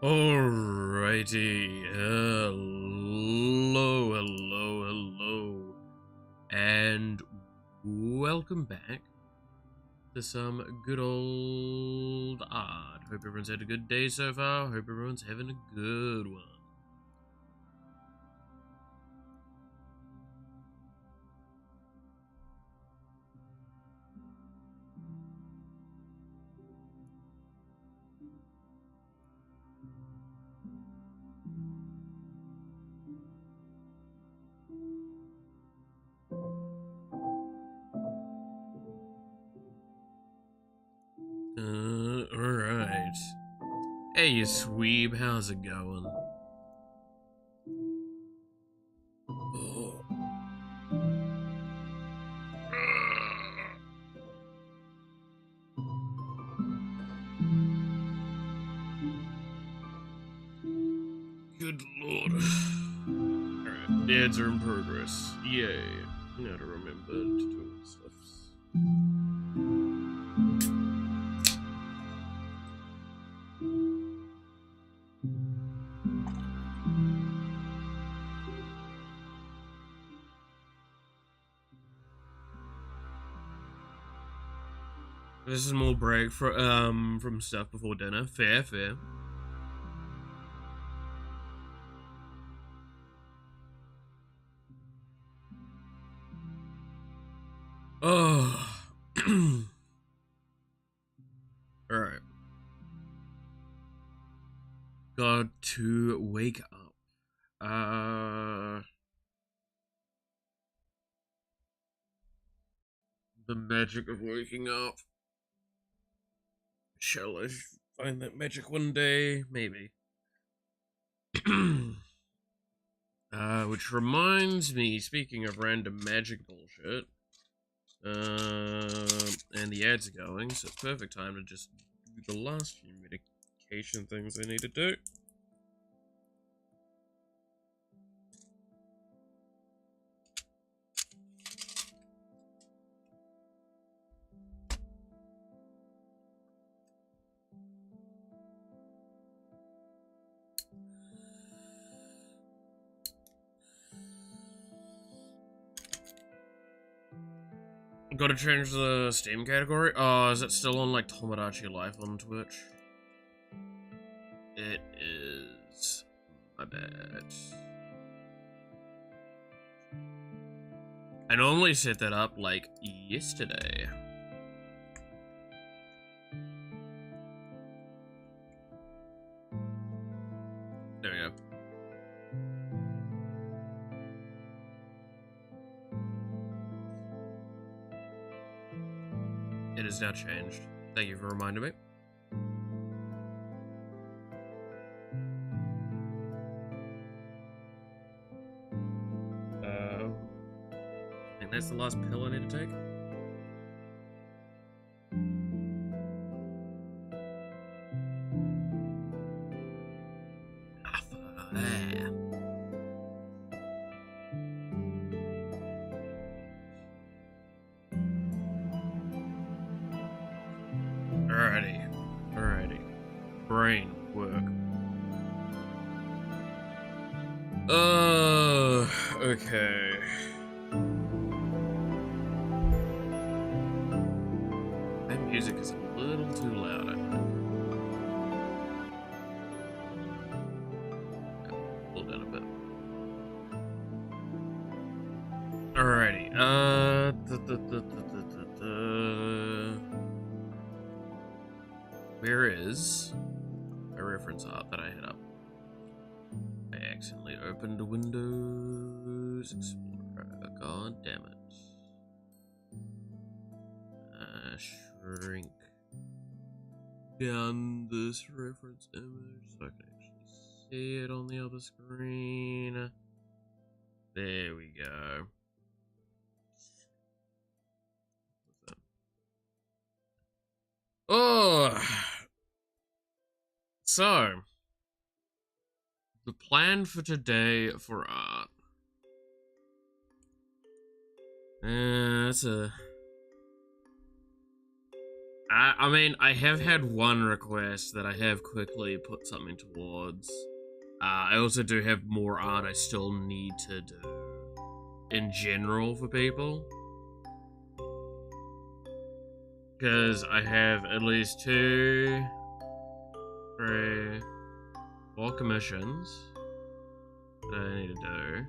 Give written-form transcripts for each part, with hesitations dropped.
Alrighty, hello, and welcome back to some good old art. Hope everyone's had a good day so far. Hope everyone's having a good one. Alright. Hey, you sweeb, how's it going? Oh. Good lord. Alright, the ads are in progress. Yay. Now to remember to do all this stuff. This is a small break from stuff before dinner. Fair. Oh. Alright. Got to wake up. The magic of waking up. Shall I find that magic one day? Maybe. Which reminds me, speaking of random magic bullshit, and the ads are going, so it's perfect time to just do the last few medication things I need to do. Gotta change the Steam category? Oh, is it still on, like, Tomodachi Life on Twitch? It is. My bad. I normally set that up, like, yesterday. There we go. It is now changed. Thank you for reminding me. I think that's the last pill I need to take. Alrighty. Brain work. Okay. That music is a little too loud, I think. Pull down a bit. Alrighty. Where is a reference art that I hit up? I accidentally opened Windows Explorer. God damn it. Shrink down this reference image so I can actually see it on the other screen. There we go. Oh, so the plan for today for art. That's a I mean, I have had one request that I have quickly put something towards. I also do have more art I still need to do in general for people. Because I have at least 2, 3, 4 commissions that I need to do.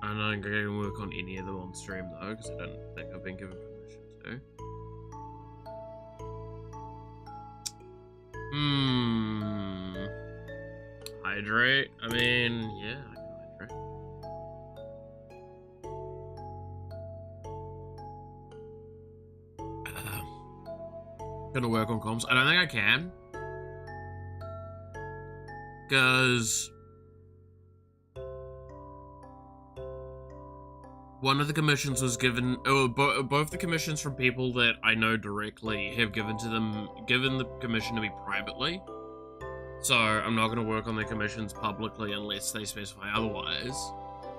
I'm not going to work on any of them on stream though, because I don't think I've been given permission to. Hydrate? I mean, yeah, I can hydrate. Gonna work on comms. I don't think I can. Because one of the commissions was given, both the commissions from people that I know directly have given the commission to me privately. So I'm not going to work on the commissions publicly unless they specify otherwise.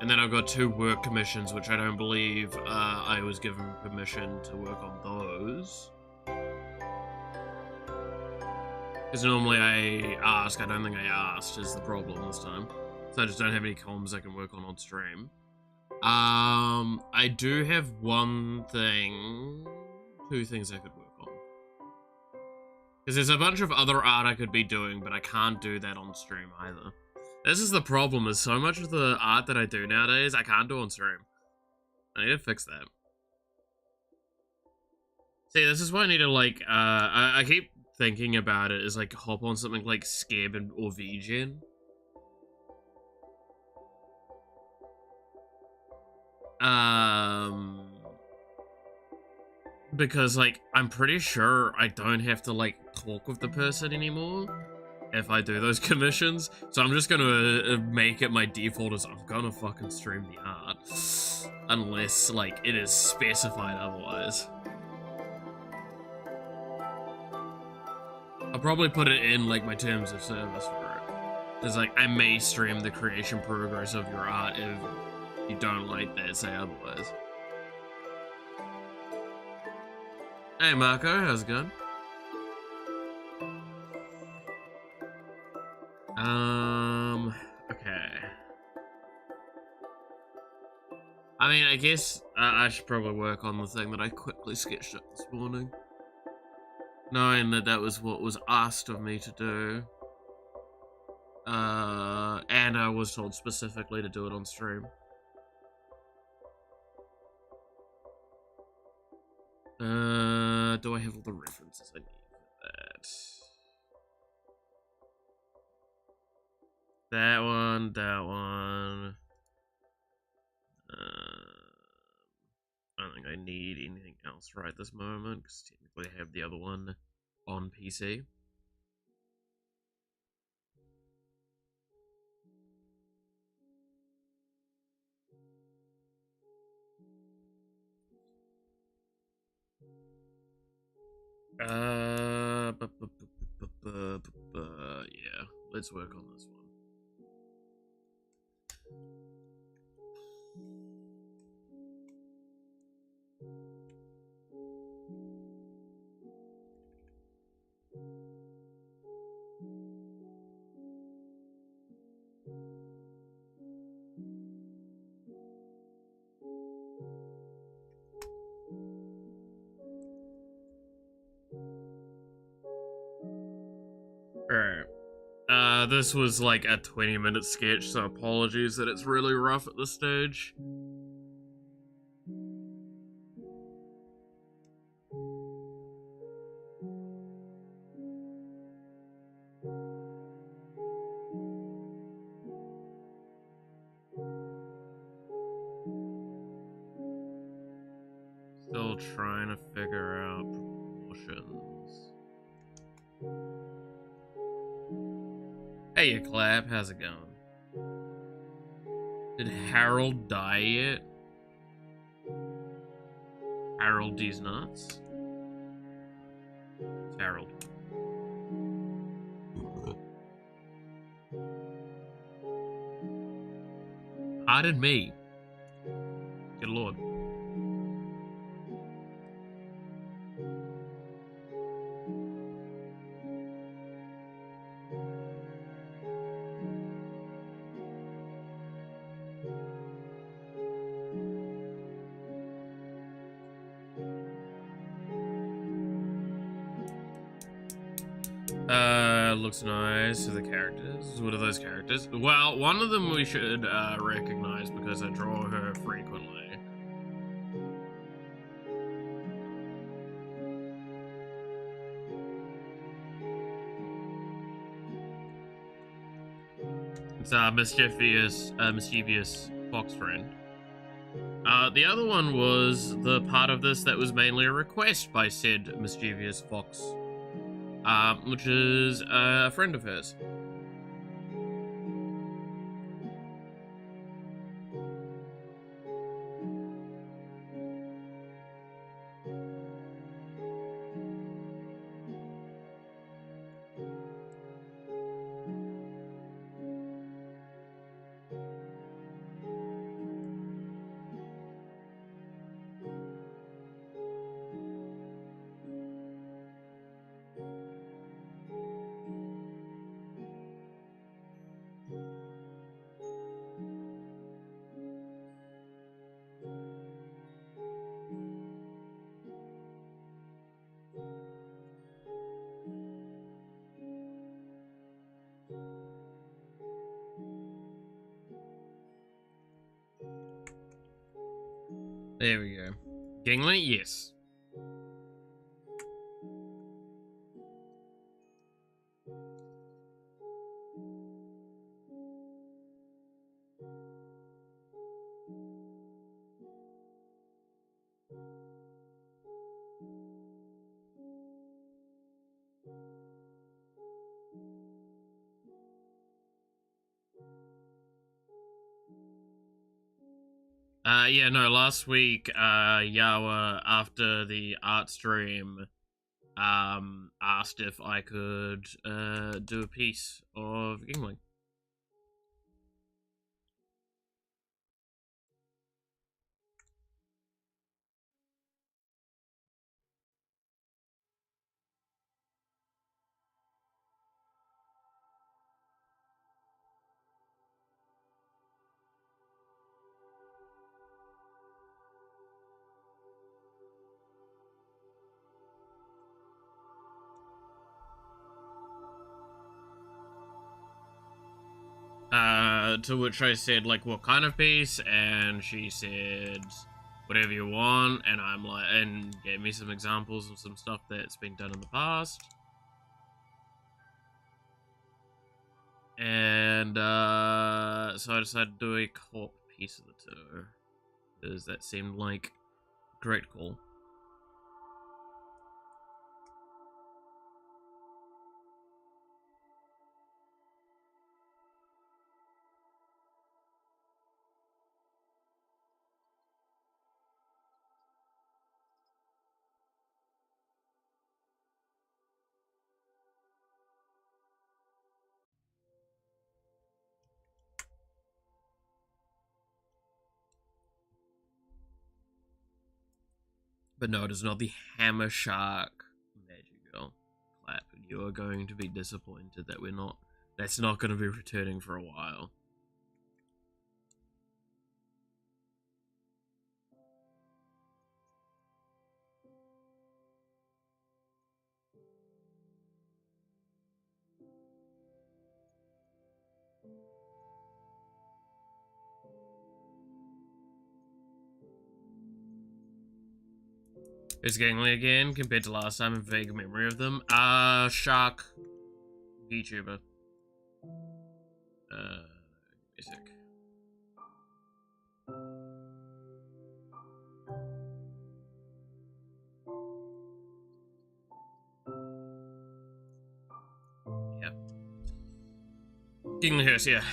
And then I've got 2 work commissions, which I don't believe I was given permission to work on those. Because normally I ask, I don't think I asked is the problem this time. So I just don't have any comms I can work on stream. I do have 2 things I could work on. Because there's a bunch of other art I could be doing, but I can't do that on stream either. This is the problem, is so much of the art that I do nowadays, I can't do on stream. I need to fix that. See, this is why I need to, like, I keep thinking about it, is, like, hop on something like Skeb or VGen. Because, like, I'm pretty sure I don't have to, like, talk with the person anymore if I do those commissions. So I'm just gonna make it my default as I'm gonna fucking stream the art. Unless, like, it is specified otherwise. I'll probably put it in, like, my terms of service for it. It's like, I may stream the creation progress of your art if you don't like that, say otherwise. Hey Marco, how's it going? Okay. I mean, I guess I should probably work on the thing that I quickly sketched up this morning. Knowing that that was what was asked of me to do. And I was told specifically to do it on stream. Do I have all the references I need for that? That one. I don't think I need anything else right this moment, because technically I have the other one on PC. Yeah, let's work on this one. Alright. This was like a 20-minute sketch, so apologies that it's really rough at this stage. Still trying to figure out proportions. Hey, you clap, how's it going? Did Harold die yet? Harold D's nuts? It's Harold. Pardon me. Good lord. Looks nice. The characters. What are those characters? Well, one of them we should recognize because I draw her frequently. It's mischievous fox friend. The other one was the part of this that was mainly a request by said mischievous fox, which is a friend of hers. There we go. Gingley, yes. Yeah, no, last week, Yawa, after the art stream, asked if I could, do a piece of Gingling. To which I said, like, what kind of piece? And she said, whatever you want. And I'm like, and gave me some examples of some stuff that's been done in the past. And, so I decided to do a co-op piece of the two. Because that seemed like a great call. But no, it is not the Hammer Shark Magical clap. You are going to be disappointed that that's not going to be returning for a while. Is Gangly again compared to last time? A vague memory of them. Shark VTuber. Basic. Yep. Ginglyhurst, yeah.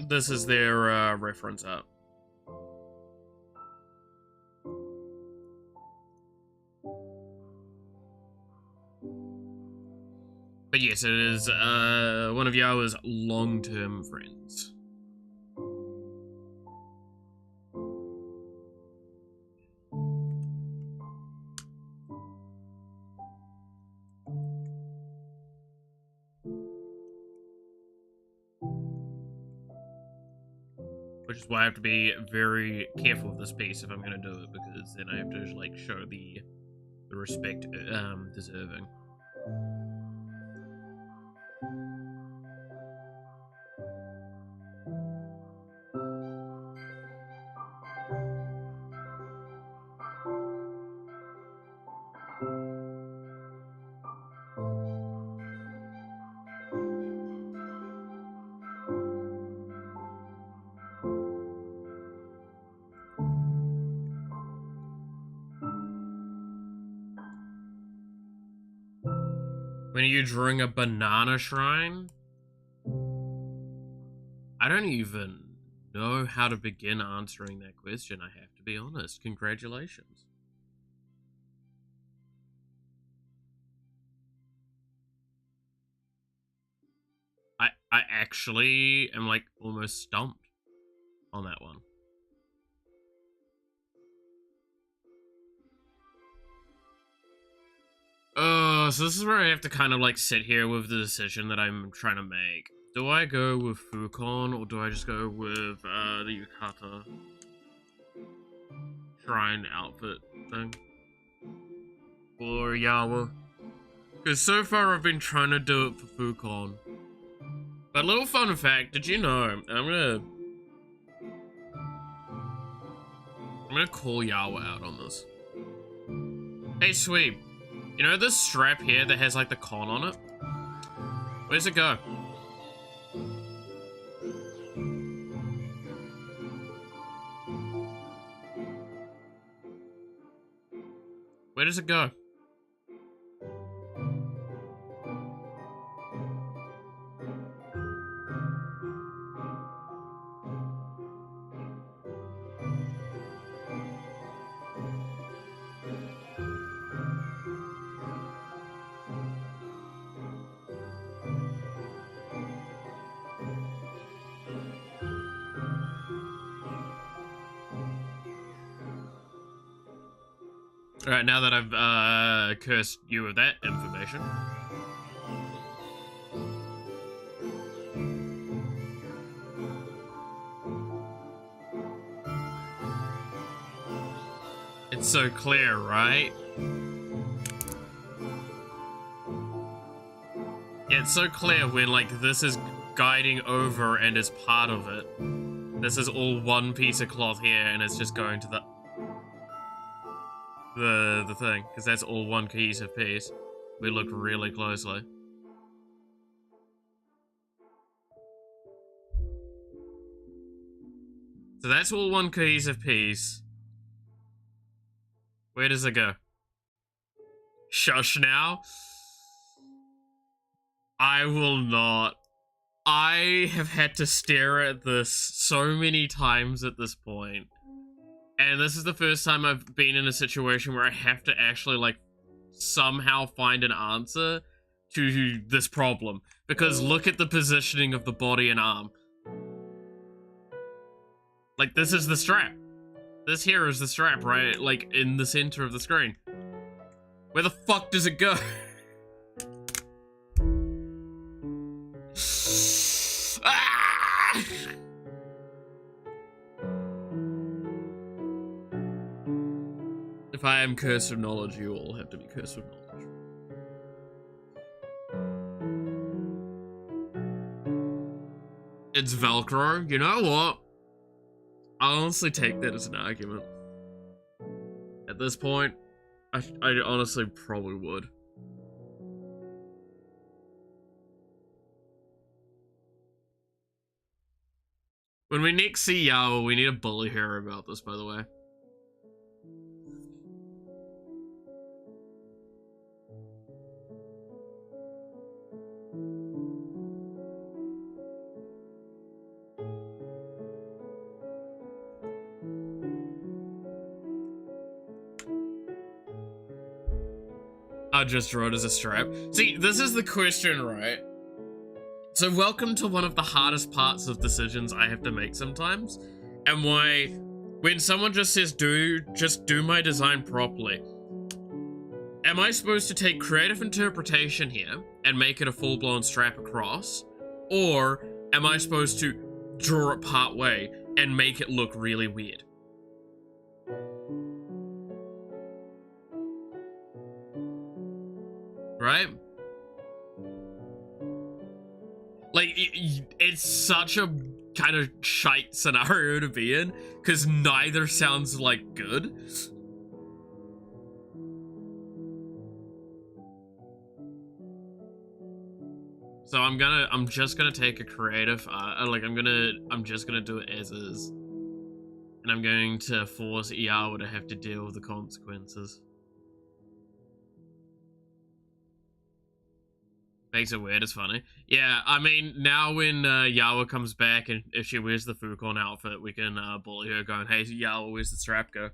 This is their reference art. But yes, it is one of Yawa's long-term friends. Which is why I have to be very careful with this piece if I'm going to do it, because then I have to, like, show the the respect deserving. When are you drawing a banana shrine? I don't even know how to begin answering that question, I have to be honest. Congratulations. I actually am like almost stumped on that one. Oh, so this is where I have to kind of like sit here with the decision that I'm trying to make. Do I go with Fukon or do I just go with the Yukata shrine outfit thing? Or Yawa? Because so far I've been trying to do it for Fukon. But little fun fact, did you know, I'm gonna call Yawa out on this. Hey Sweep, you know this strap here that has like the con on it? Where's it go? Where does it go? Alright, now that I've cursed you with that information. It's so clear, right? Yeah, it's so clear when like this is guiding over and is part of it. This is all one piece of cloth here and it's just going to the thing, because that's all one cohesive piece. We look really closely. So that's all one cohesive piece. Where does it go? Shush now. I will not. I have had to stare at this so many times at this point. And this is the first time I've been in a situation where I have to actually, like, somehow find an answer to this problem. Because look at the positioning of the body and arm. Like, this is the strap. This here is the strap, right? Like, in the center of the screen. Where the fuck does it go? Ah! If I am cursed with knowledge, you all have to be cursed with knowledge. It's Velcro. You know what? I'll honestly take that as an argument. At this point, I honestly probably would. When we next see Yawa, we need to bully her about this, by the way. I just draw it as a strap. See, this is the question, right? So welcome to one of the hardest parts of decisions I have to make sometimes. And why, when someone just says, just do my design properly. Am I supposed to take creative interpretation here and make it a full-blown strap across? Or am I supposed to draw it part way and make it look really weird? right? Like, it's such a kind of shite scenario to be in, because neither sounds, like, good. So I'm just gonna take a creative, I'm just gonna do it as is. And I'm going to force Iawa to have to deal with the consequences. Makes it weird, it's funny. Yeah, I mean, now when Yawa comes back and if she wears the Fukon outfit, we can bully her going, hey, Yawa, where's the strap go?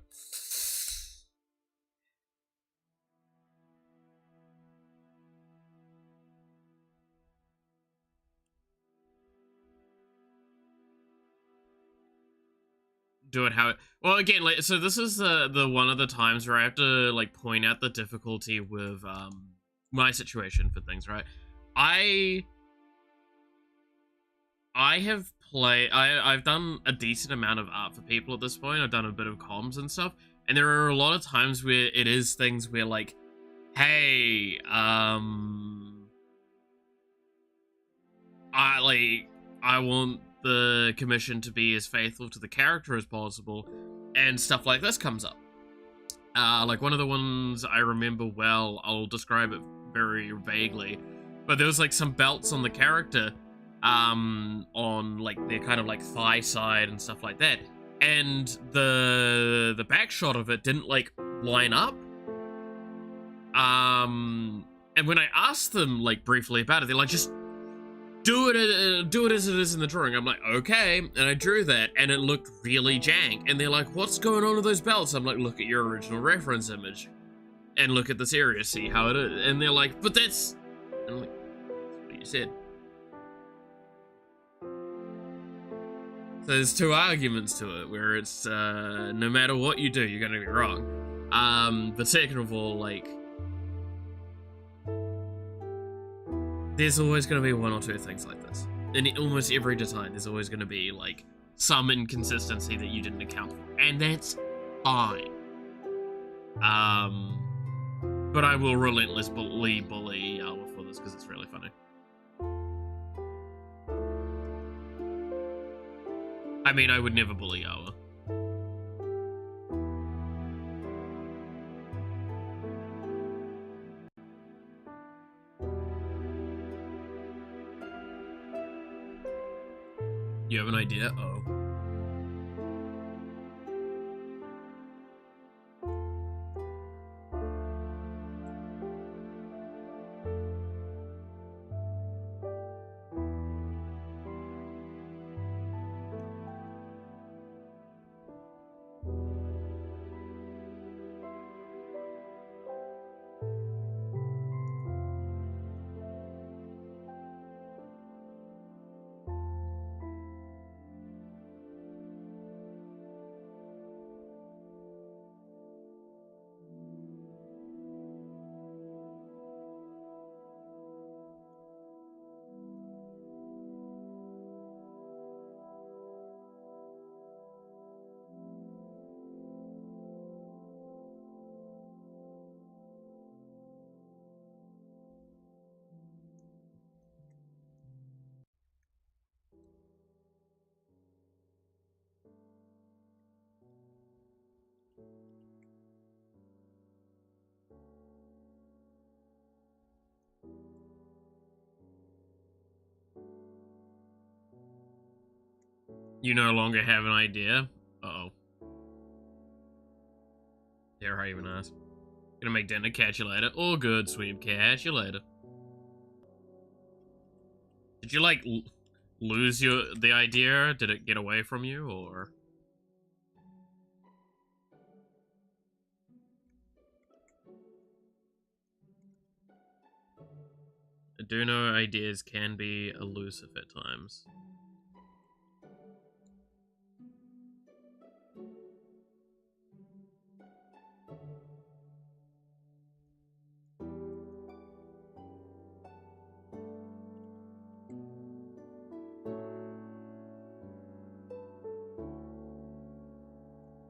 Do it how it... Well, again, like, so this is the one of the times where I have to, like, point out the difficulty with my situation for things, right? I have I've done a decent amount of art for people at this point. I've done a bit of comms and stuff, and there are a lot of times where it is things where, like, hey, I want the commission to be as faithful to the character as possible, and stuff like this comes up. Like, one of the ones I remember well, I'll describe it very vaguely, but there was, like, some belts on the character, on, like, their kind of, like, thigh side and stuff like that, and the back shot of it didn't, like, line up. And when I asked them, like, briefly about it, they're like, just do it as it is in the drawing. I'm like, okay, and I drew that, and it looked really jank. And they're like, what's going on with those belts? I'm like, look at your original reference image, and look at this area, see how it is. And they're like, but that's... And I'm like, that's what you said. So there's two arguments to it, where it's, no matter what you do, you're gonna be wrong. But second of all, like, there's always going to be one or two things like this. In almost every design, there's always going to be, like, some inconsistency that you didn't account for. And that's fine. But I will relentlessly bully Yawa for this, because it's really funny. I mean, I would never bully Yawa. You have an idea? Oh. You no longer have an idea? Uh-oh. Dare I even ask? Gonna make dinner, catch you later. All good, sweet, catch you later. Did you, like, lose the idea? Did it get away from you, or...? I do know ideas can be elusive at times.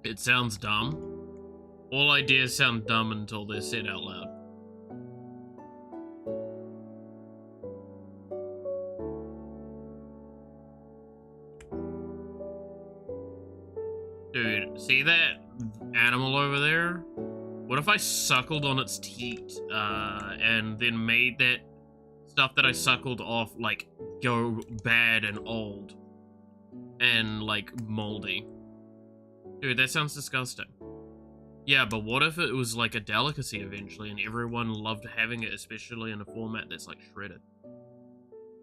It sounds dumb. All ideas sound dumb until they're said out loud. Dude, see that animal over there? What if I suckled on its teat, and then made that stuff that I suckled off, like, go bad and old? And, like, moldy. Dude, that sounds disgusting. Yeah, but what if it was, like, a delicacy eventually, and everyone loved having it, especially in a format that's, like, shredded?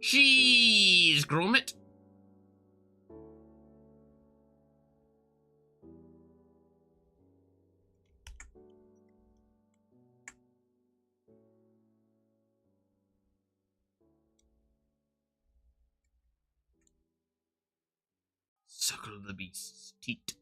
Cheese grommet! Suckle the beast's teat.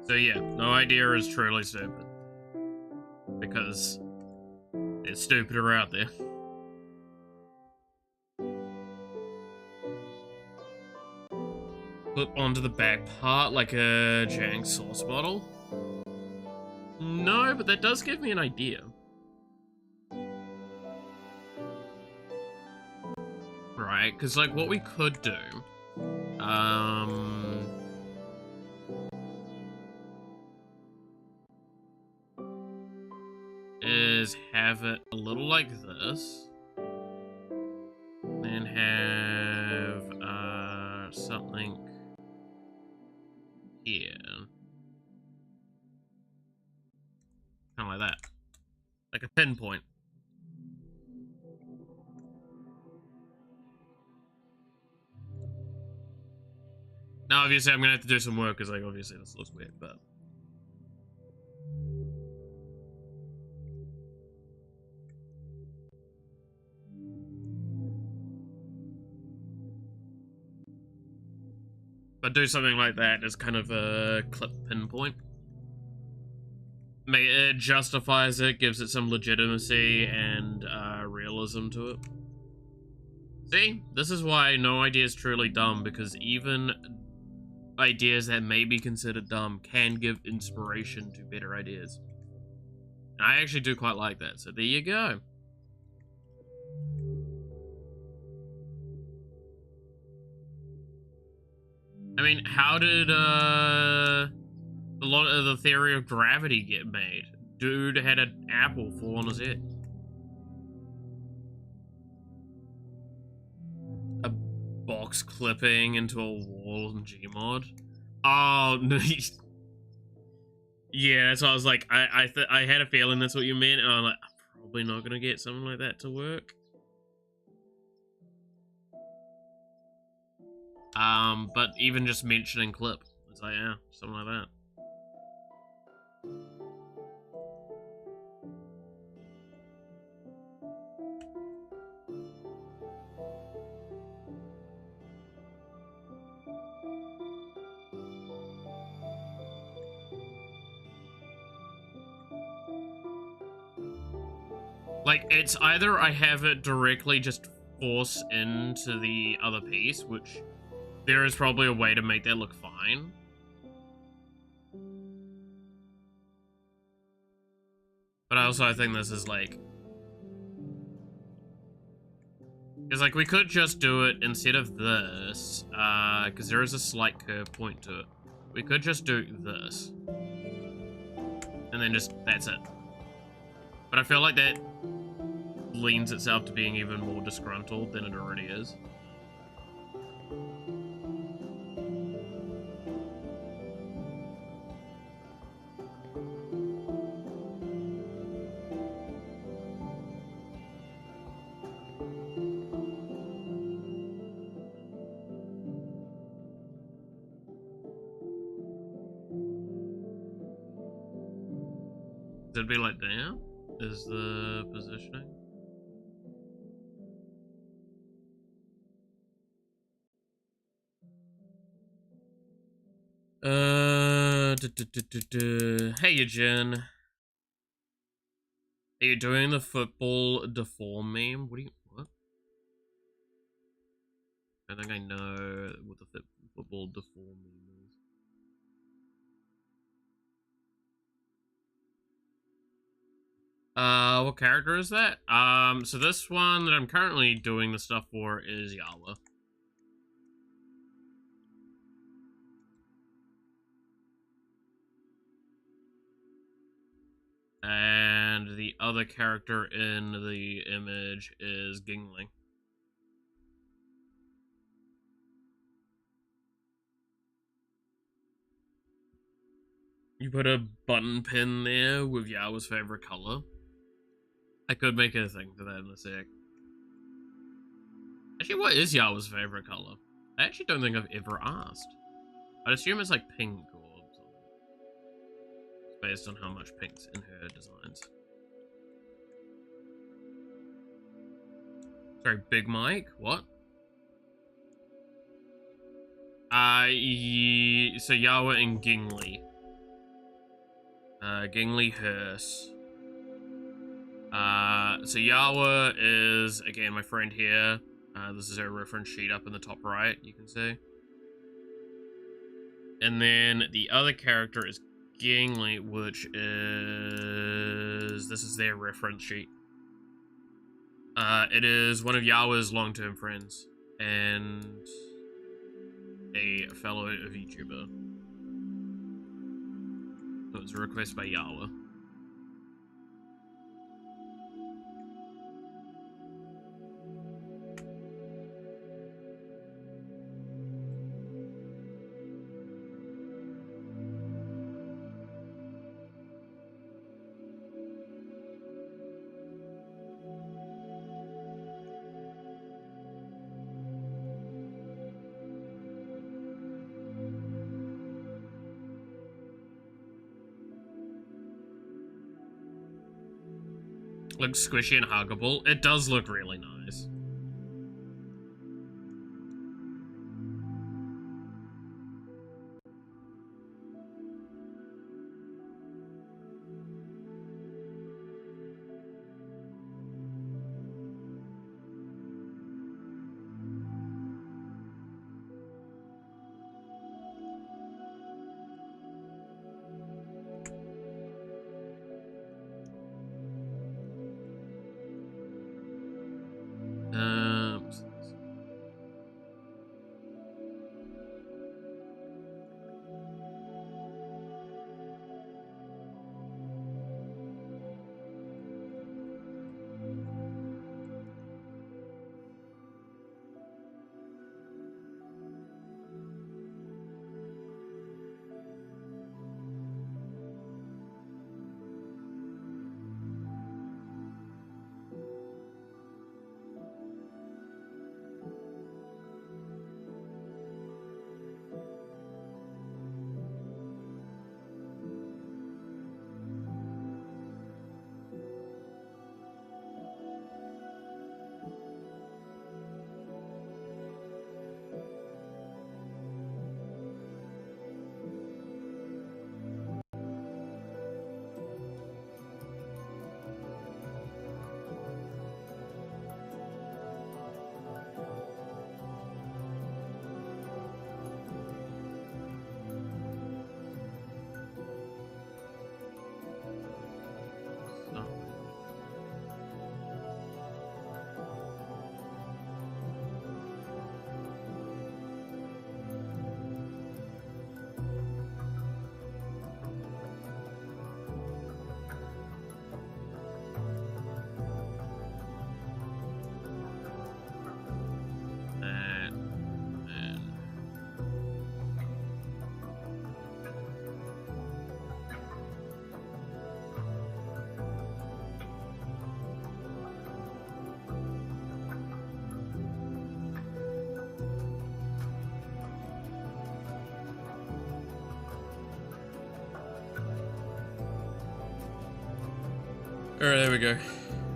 So yeah, no idea is truly stupid. Because there's stupider out there. Flip onto the back part like a Jang sauce bottle? No, but that does give me an idea. Right, because like what we could do, is have it a little like this, then have something here, kind of like that, like a pinpoint. Now, obviously, I'm gonna have to do some work because, like, obviously, this looks weird, but. But do something like that as kind of a clip pinpoint. It justifies it, gives it some legitimacy and realism to it. See? This is why no idea is truly dumb, because even ideas that may be considered dumb can give inspiration to better ideas. And I actually do quite like that, so there you go. I mean, how did the theory of gravity get made? Dude had an apple fall on his head. A box clipping into a wall in Gmod. Oh no. Yeah, that's what I was like. I had a feeling that's what you meant, and I'm like, I'm probably not gonna get something like that to work. But even just mentioning clip, it's like, yeah, something like that. Like, it's either I have it directly just force into the other piece, which there is probably a way to make that look fine. But I think this is like... Because, like, we could just do it instead of this, because there is a slight curve point to it. We could just do this. And then just, that's it. But I feel like that leans itself to being even more disgruntled than it already is. It'd be like, damn, is the positioning? Hey, Jen. Are you doing the football deform meme? What? I think I know what the football deform meme is. What character is that? So this one that I'm currently doing the stuff for is Yawa. And the other character in the image is Gingling. You put a button pin there with Yawa's favorite color. I could make a thing for that in a sec. Actually, what is Yawa's favorite color? I actually don't think I've ever asked. I'd assume it's like pink or something. It's based on how much pink's in her designs. Sorry, Big Mike? What? So Yawa and Gingly. Gingly Hearse. So Yawa is, again, my friend here. This is her reference sheet up in the top right, you can see. And then the other character is Gingly, which is... This is their reference sheet. It is one of Yawa's long-term friends. And a fellow VTuber. It was a request by Yawa. Looks squishy and huggable. It does look really nice. Alright, there we go.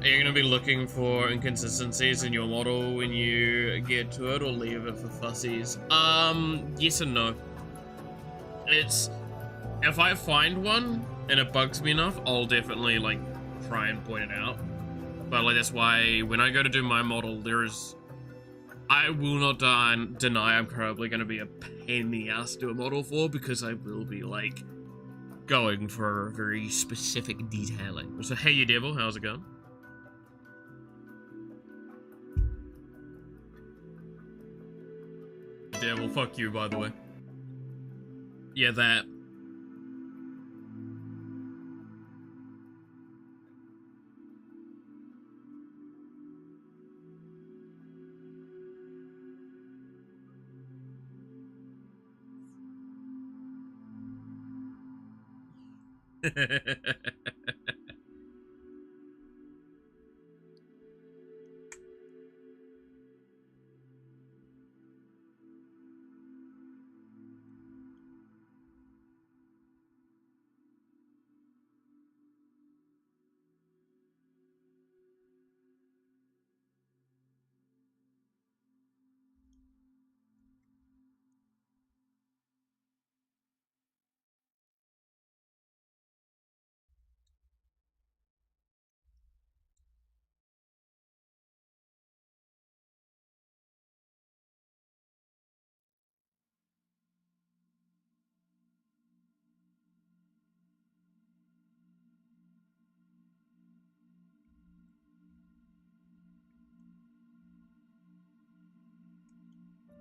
Are you going to be looking for inconsistencies in your model when you get to it, or leave it for fussies? Yes and no. It's... If I find one, and it bugs me enough, I'll definitely, like, try and point it out. But like that's why when I go to do my model, I will not deny I'm probably going to be a pain in the ass to do a model for, because I will be like going for very specific detailing. So hey you devil, how's it going? Devil, fuck you, by the way. Yeah, that.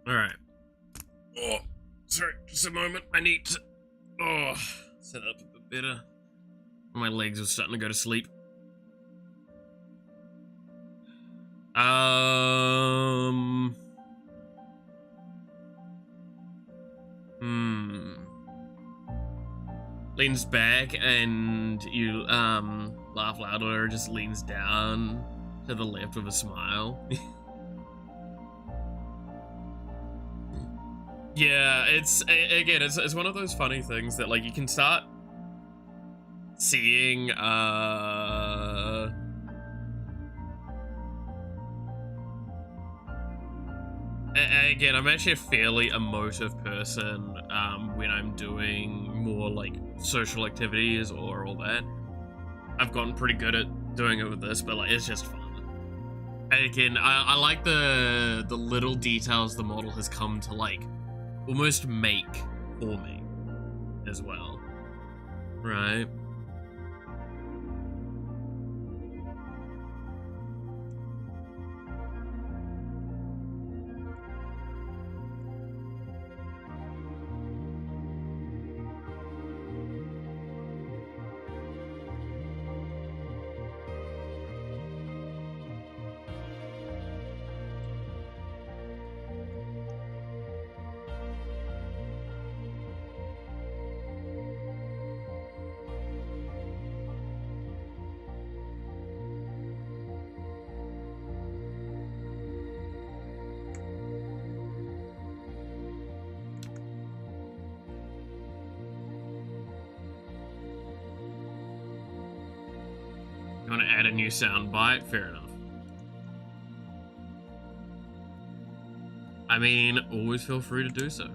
Alright. Oh, sorry, just a moment. I need to set up a bit better. My legs are starting to go to sleep. Leans back and you laugh louder, just leans down to the left with a smile. Yeah, it's one of those funny things that like you can start seeing again, I'm actually a fairly emotive person when I'm doing more like social activities or all that. I've gotten pretty good at doing it with this, but like it's just fun. And again, I like the little details the model has come to like almost make for me as well, right? You want to add a new sound bite? Fair enough. I mean, always feel free to do so.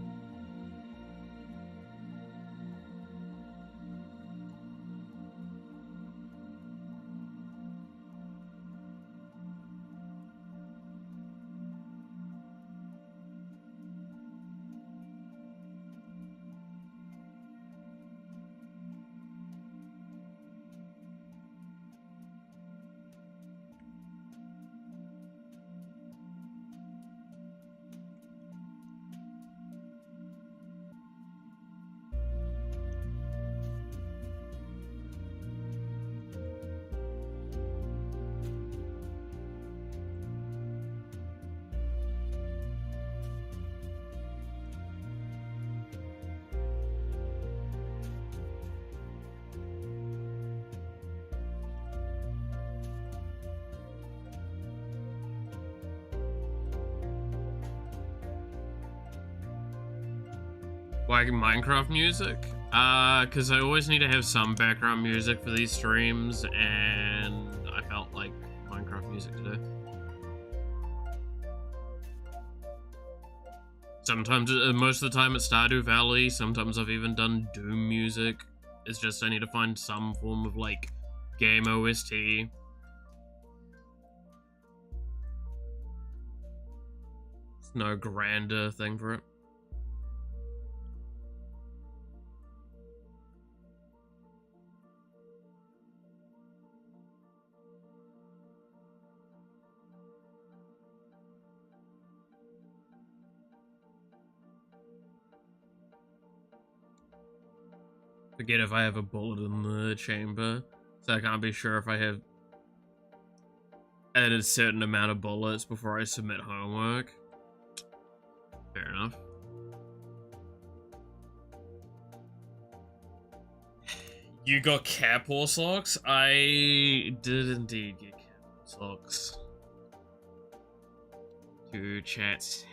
Like Minecraft music? Because I always need to have some background music for these streams, and I felt like Minecraft music today. Sometimes, most of the time it's Stardew Valley, sometimes I've even done Doom music. It's just I need to find some form of, like, game OST. There's no grander thing for it. Forget if I have a bullet in the chamber, so I can't be sure if I have added a certain amount of bullets before I submit homework. Fair enough. You got cap horse locks? I did indeed get cap horse locks. Dude, chat's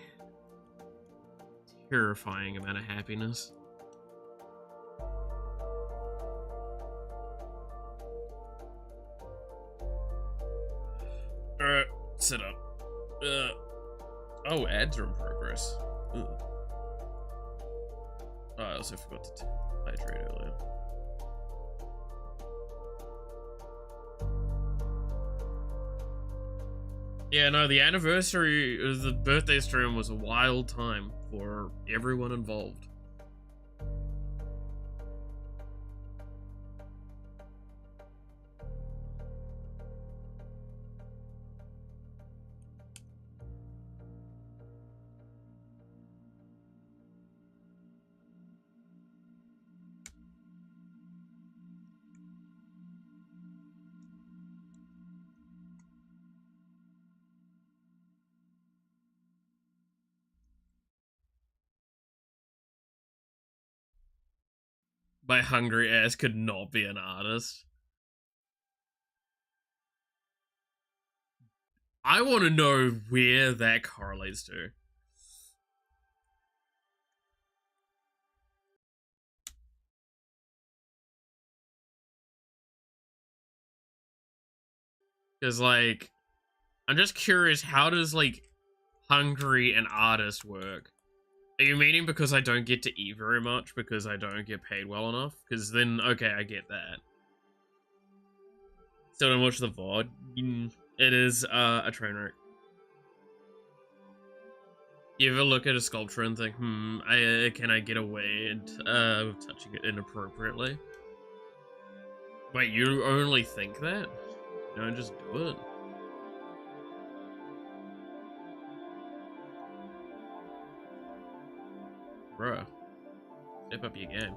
terrifying amount of happiness. Alright, set up. Oh, ads are in progress. Ugh. Oh, I also forgot to hydrate earlier. Yeah, no, the anniversary, the birthday stream was a wild time for everyone involved. My hungry ass could not be an artist. I want to know where that correlates to. Because, like, I'm just curious, how does, like, hungry and artist work? Are you meaning because I don't get to eat very much because I don't get paid well enough? Because then, okay, I get that. Still don't watch the VOD. It is a train wreck. You ever look at a sculpture and think, can I get away with touching it inappropriately? Wait, you only think that? You don't just do it? Bruh, step up your game.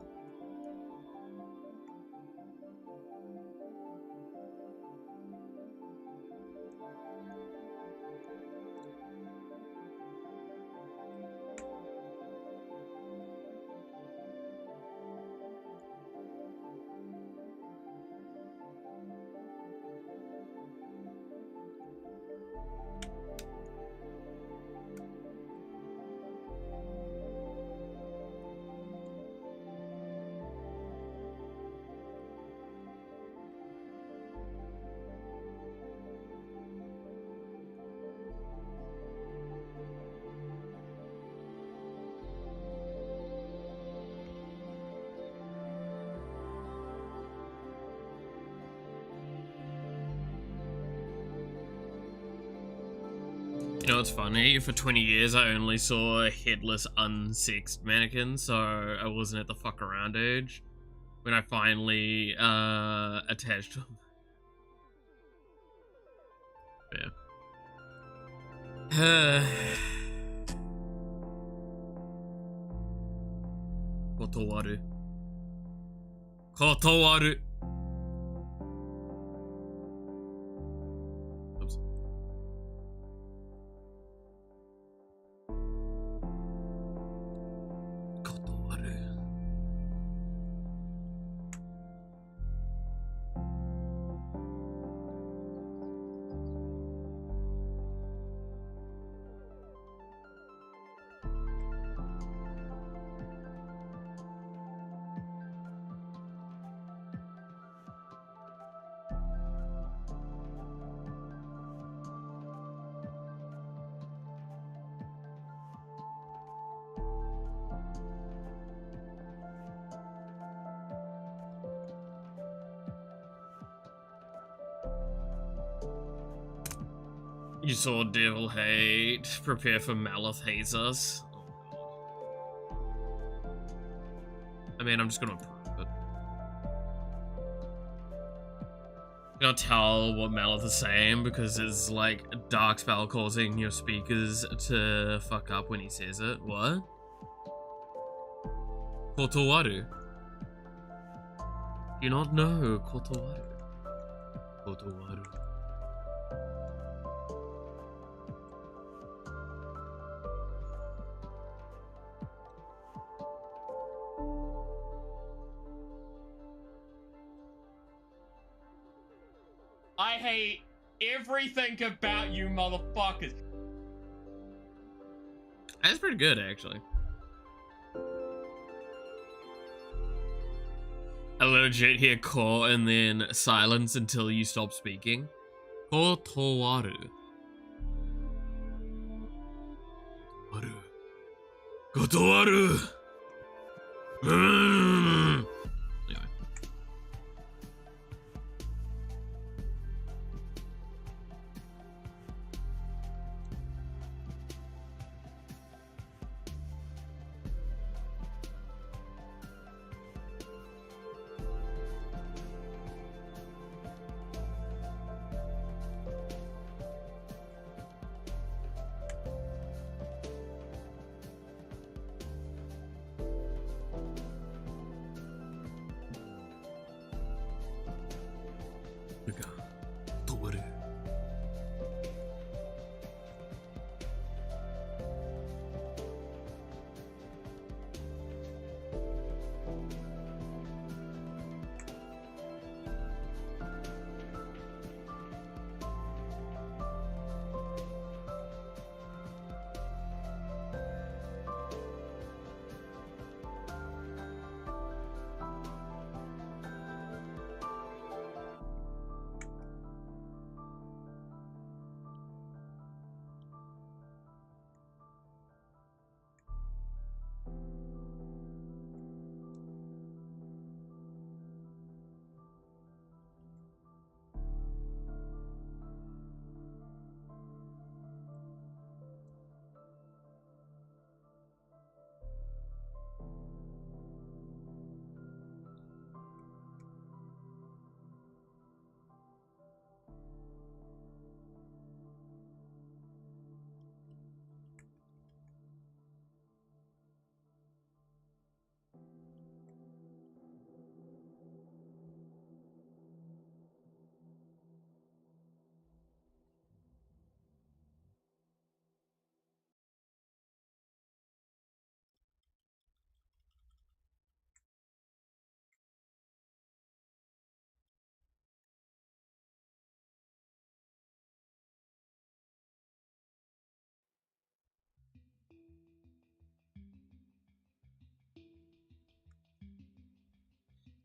You know what's funny? For 20 years, I only saw headless, unsexed mannequins, so I wasn't at the fuck around age when I finally attached them. Yeah. Kotowaru. Kotowaru. Oops. Kotowaru. You saw devil hate. Prepare for Malith hates us. I mean, I'm just gonna prove it. You can't tell what Malith is saying because it's like a dark spell causing your speakers to fuck up when he says it. What? Kotowaru. Do you not know Kotowaru? Kotowaru. I hate everything about you motherfuckers. That's pretty good, actually. I legit hear call and then silence until you stop speaking. Kotowaru. Kotowaru. Anyway.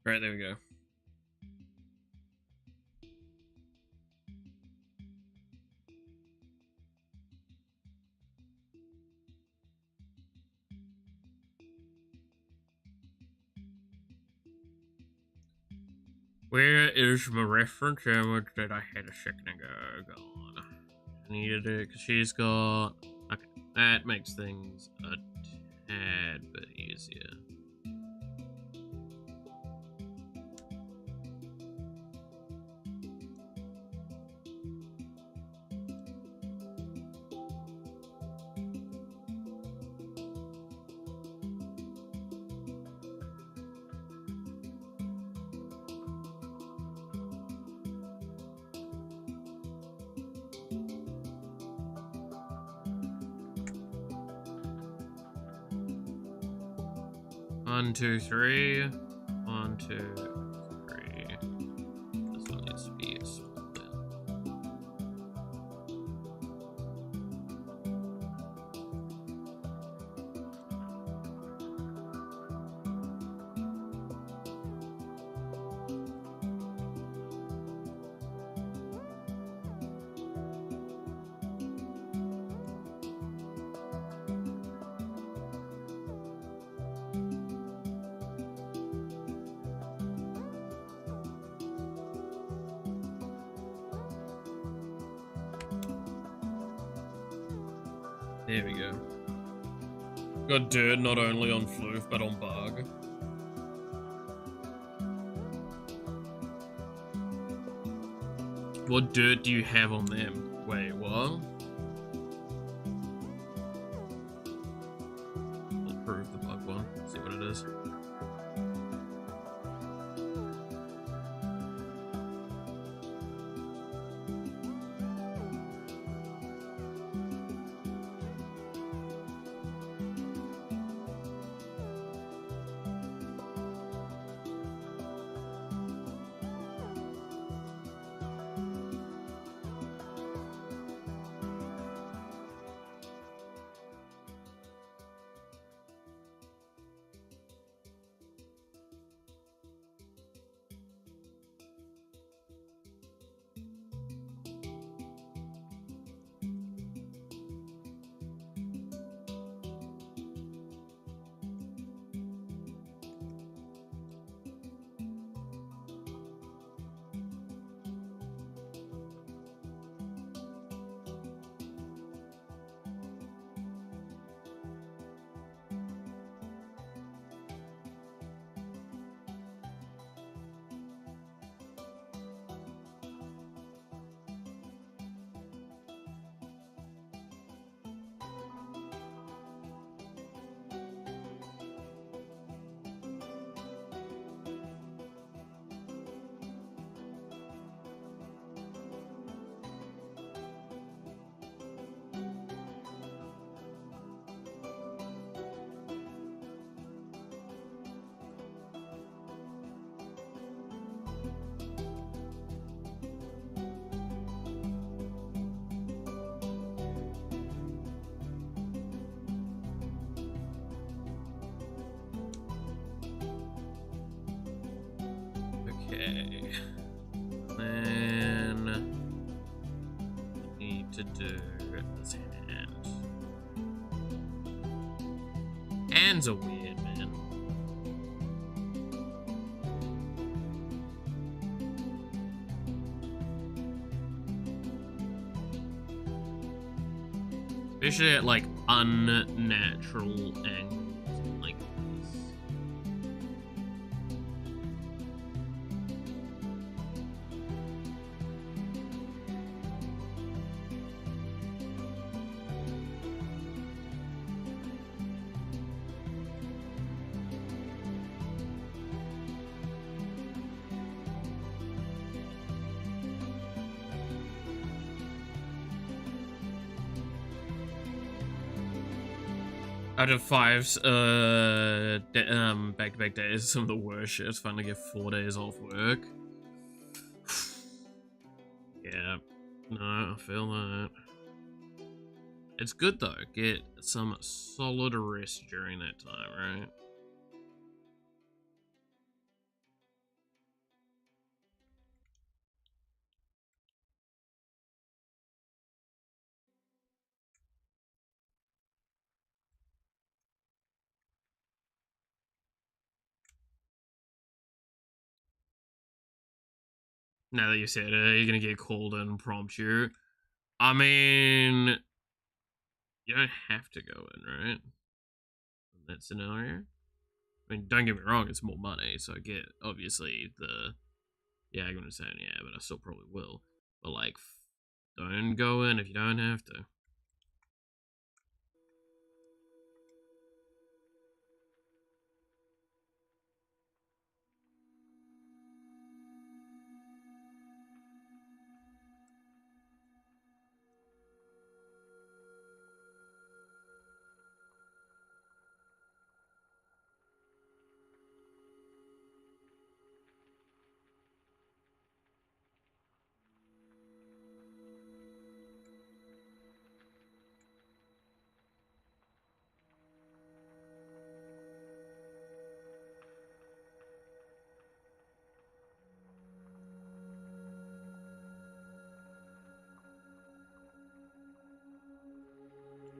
Right, there we go. Where is my reference image that I had a second ago? God. I needed it because she's got... Okay, that makes things a tad bit easier. One, two, three. 1, 2, 3. This one needs to be a small bit. There we go. Got dirt not only on Floof, but on Bug. What dirt do you have on them? Wait, what? I'll prove the Bug one. See what it is. Okay. Then need to do this hand. Hands are weird, man. Especially at like unnatural angles like this. Out of 5 back-to-back days, some of the worst shit. It's fun to get 4 days off work. Yeah, no, I feel that. It's good though, get some solid rest during that time, right? Now that you said it, you're gonna get called in and prompt you. I mean, you don't have to go in, right? In that scenario. I mean, don't get me wrong, it's more money, so I get, obviously, the... Yeah, I'm gonna say, yeah, but I still probably will. But, like, don't go in if you don't have to.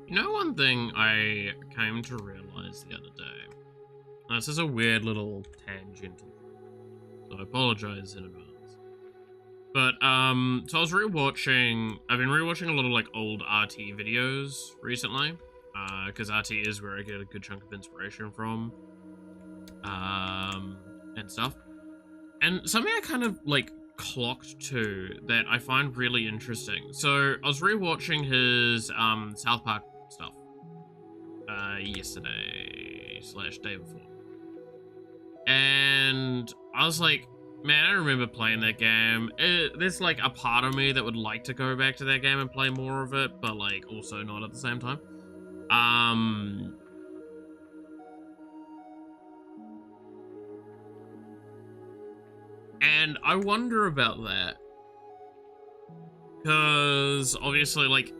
You know one thing I came to realize the other day? This is a weird little tangent, so I apologize in advance. But so I was rewatching. I've been rewatching a lot of like old RT videos recently, because RT is where I get a good chunk of inspiration from, and stuff. And something I kind of like clocked to that I find really interesting. So I was rewatching his South Park stuff yesterday / day before, and I was like, man, I remember playing that game. There's like a part of me that would like to go back to that game and play more of it, but like also not at the same time. And I wonder about that. Because obviously, like,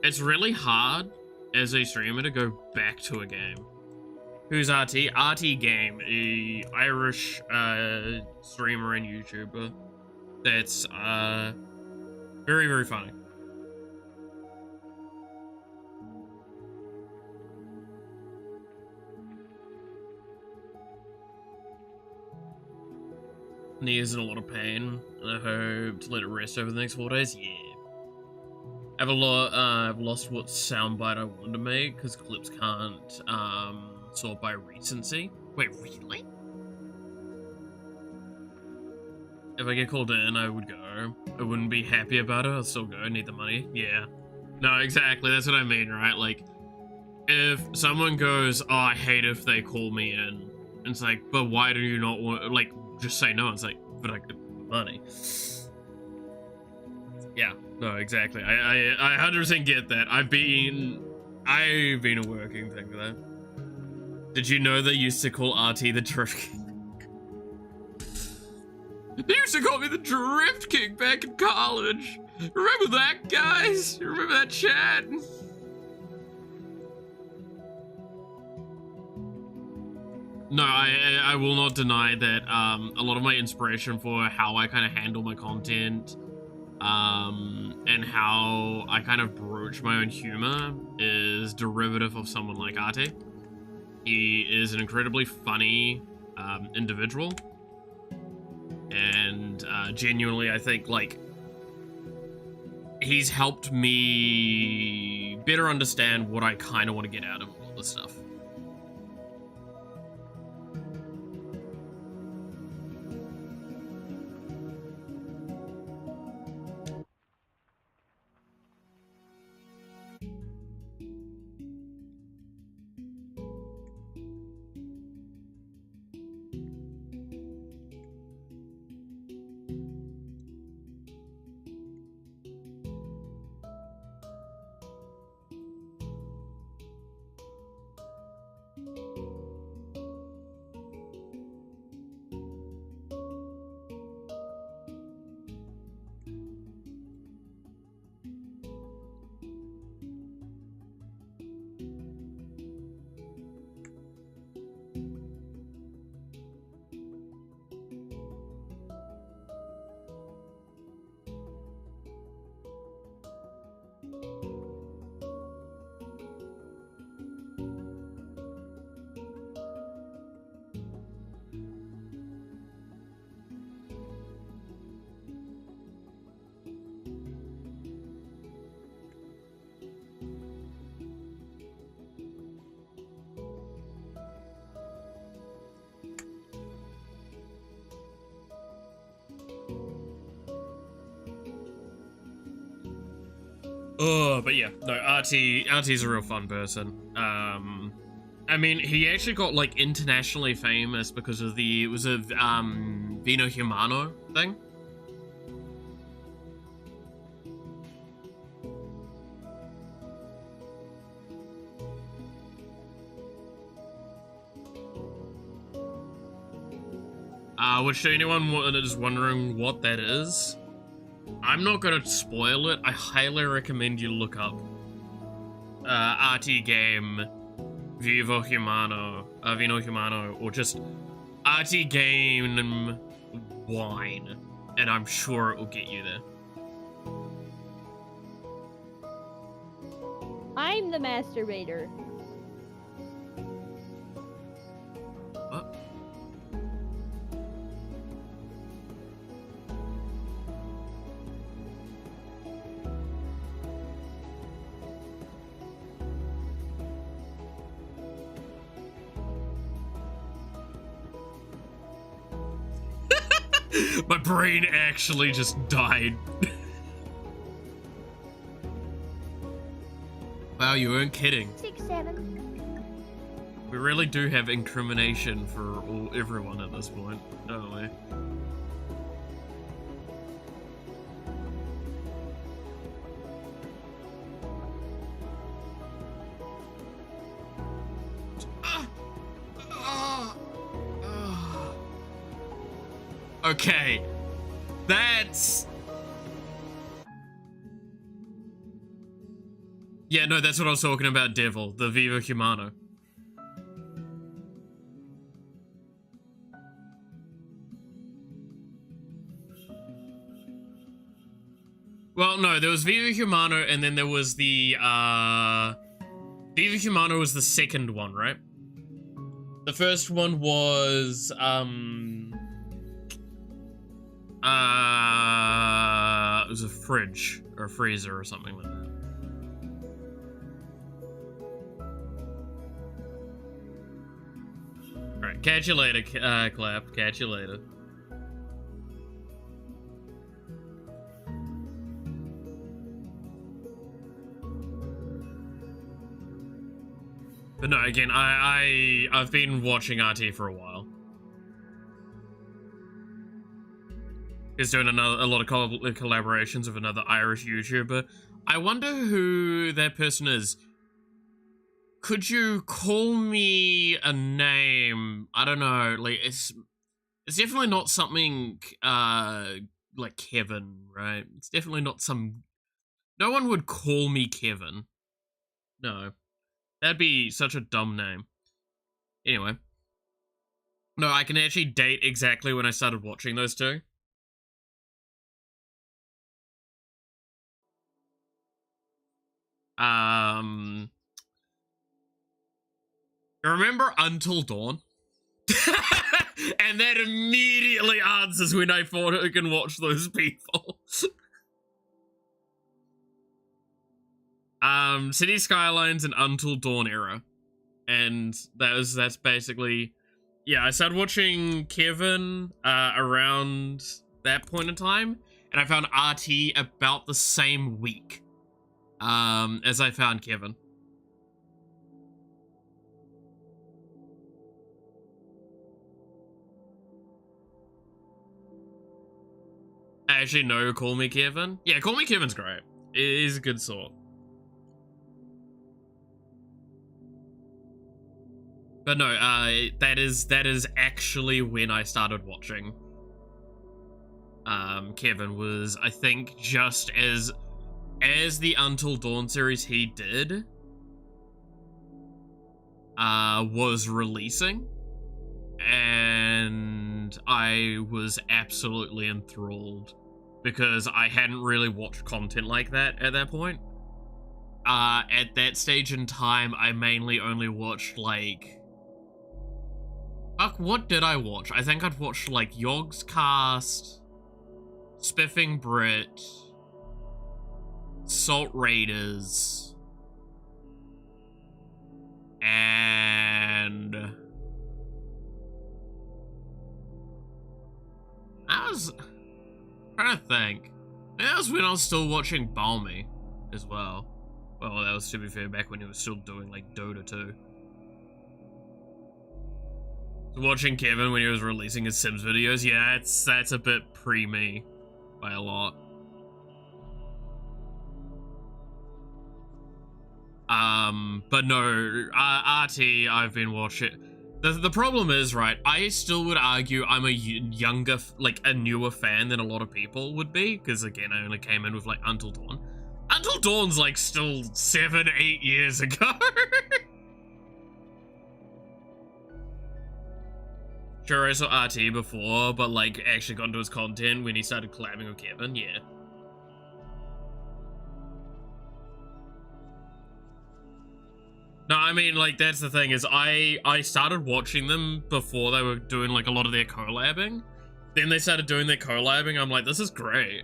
it's really hard as a streamer to go back to a game. Who's RT? RT Game, a Irish streamer and YouTuber that's very, very funny. And he is in a lot of pain, and I hope to let it rest over the next 4 days. Yeah. I've lost what soundbite I wanted to make because clips can't sort by recency. Wait, really? If I get called in, I would go. I wouldn't be happy about it. I'll still go. Need the money. Yeah. No, exactly. That's what I mean, right? Like, if someone goes, "Oh, I hate if they call me in," and it's like, "But why do you not want?" Like, just say no. It's like, "But I get money." Yeah. No, exactly. I 100% get that. I've been a working thing for that. Did you know they used to call RT the Drift King? They used to call me the Drift King back in college. Remember that, guys? Remember that chat? No, I will not deny that a lot of my inspiration for how I kind of handle my content and how I kind of broach my own humor is derivative of someone like RT. He is an incredibly funny individual, and genuinely, I think like he's helped me better understand what I kind of want to get out of all this stuff. Oh, but yeah, no, RT's a real fun person. I mean, he actually got like internationally famous because of it was a Vino Humano thing. Which to anyone that is wondering what that is, I'm not gonna spoil it. I highly recommend you look up RT game Vino Humano, or just RT game wine, and I'm sure it will get you there. I'm the masturbator. What? My brain actually just died. Wow, you weren't kidding. 6, 7. We really do have incrimination for everyone at this point, don't we? Okay, that's... Yeah, no, that's what I was talking about, Devil, the Viva Humano. Well, no, there was Viva Humano, and then there was the, Viva Humano was the second one, right? The first one was, it was a fridge, or a freezer, or something like that. Alright, catch you later, Clap. Catch you later. But no, again, I've been watching RT for a while. He's doing a lot of collaborations with another Irish YouTuber. I wonder who that person is. Could you call me a name? I don't know. Like it's definitely not something like Kevin, right? It's definitely not some. No one would call me Kevin. No. That'd be such a dumb name. Anyway. No, I can actually date exactly when I started watching those two. Remember Until Dawn? And that immediately answers when I thought I can watch those people. City Skylines and Until Dawn era. And that's basically, yeah, I started watching Kevin around that point in time, and I found RT about the same week as I found Kevin. Actually, no, Call Me Kevin. Yeah, Call Me Kevin's great. It is a good sort. But no, that is actually when I started watching. Kevin was, I think, just as the Until Dawn series he did was releasing, and I was absolutely enthralled because I hadn't really watched content like that at that point. At that stage in time, I mainly only watched, like... Fuck, what did I watch? I think I'd watched, like, Yogg's Cast, Spiffing Brit, Salt Raiders, and... I was trying to think. That was when I was still watching Balmy as well. Well, that was, to be fair, back when he was still doing, like, Dota 2. Watching Kevin when he was releasing his Sims videos, yeah, that's a bit pre-me by a lot. But no, RT, I've been watching. The problem is, right, I still would argue I'm a younger, like, a newer fan than a lot of people would be, because, again, I only came in with, like, Until Dawn. Until Dawn's, like, still 7, 8 years ago. Sure, I saw RT before, but, like, actually got into his content when he started collabing with Kevin, yeah. No, I mean, like, that's the thing, is I started watching them before they were doing, like, a lot of their collabing. Then they started doing their collabing, I'm like, this is great.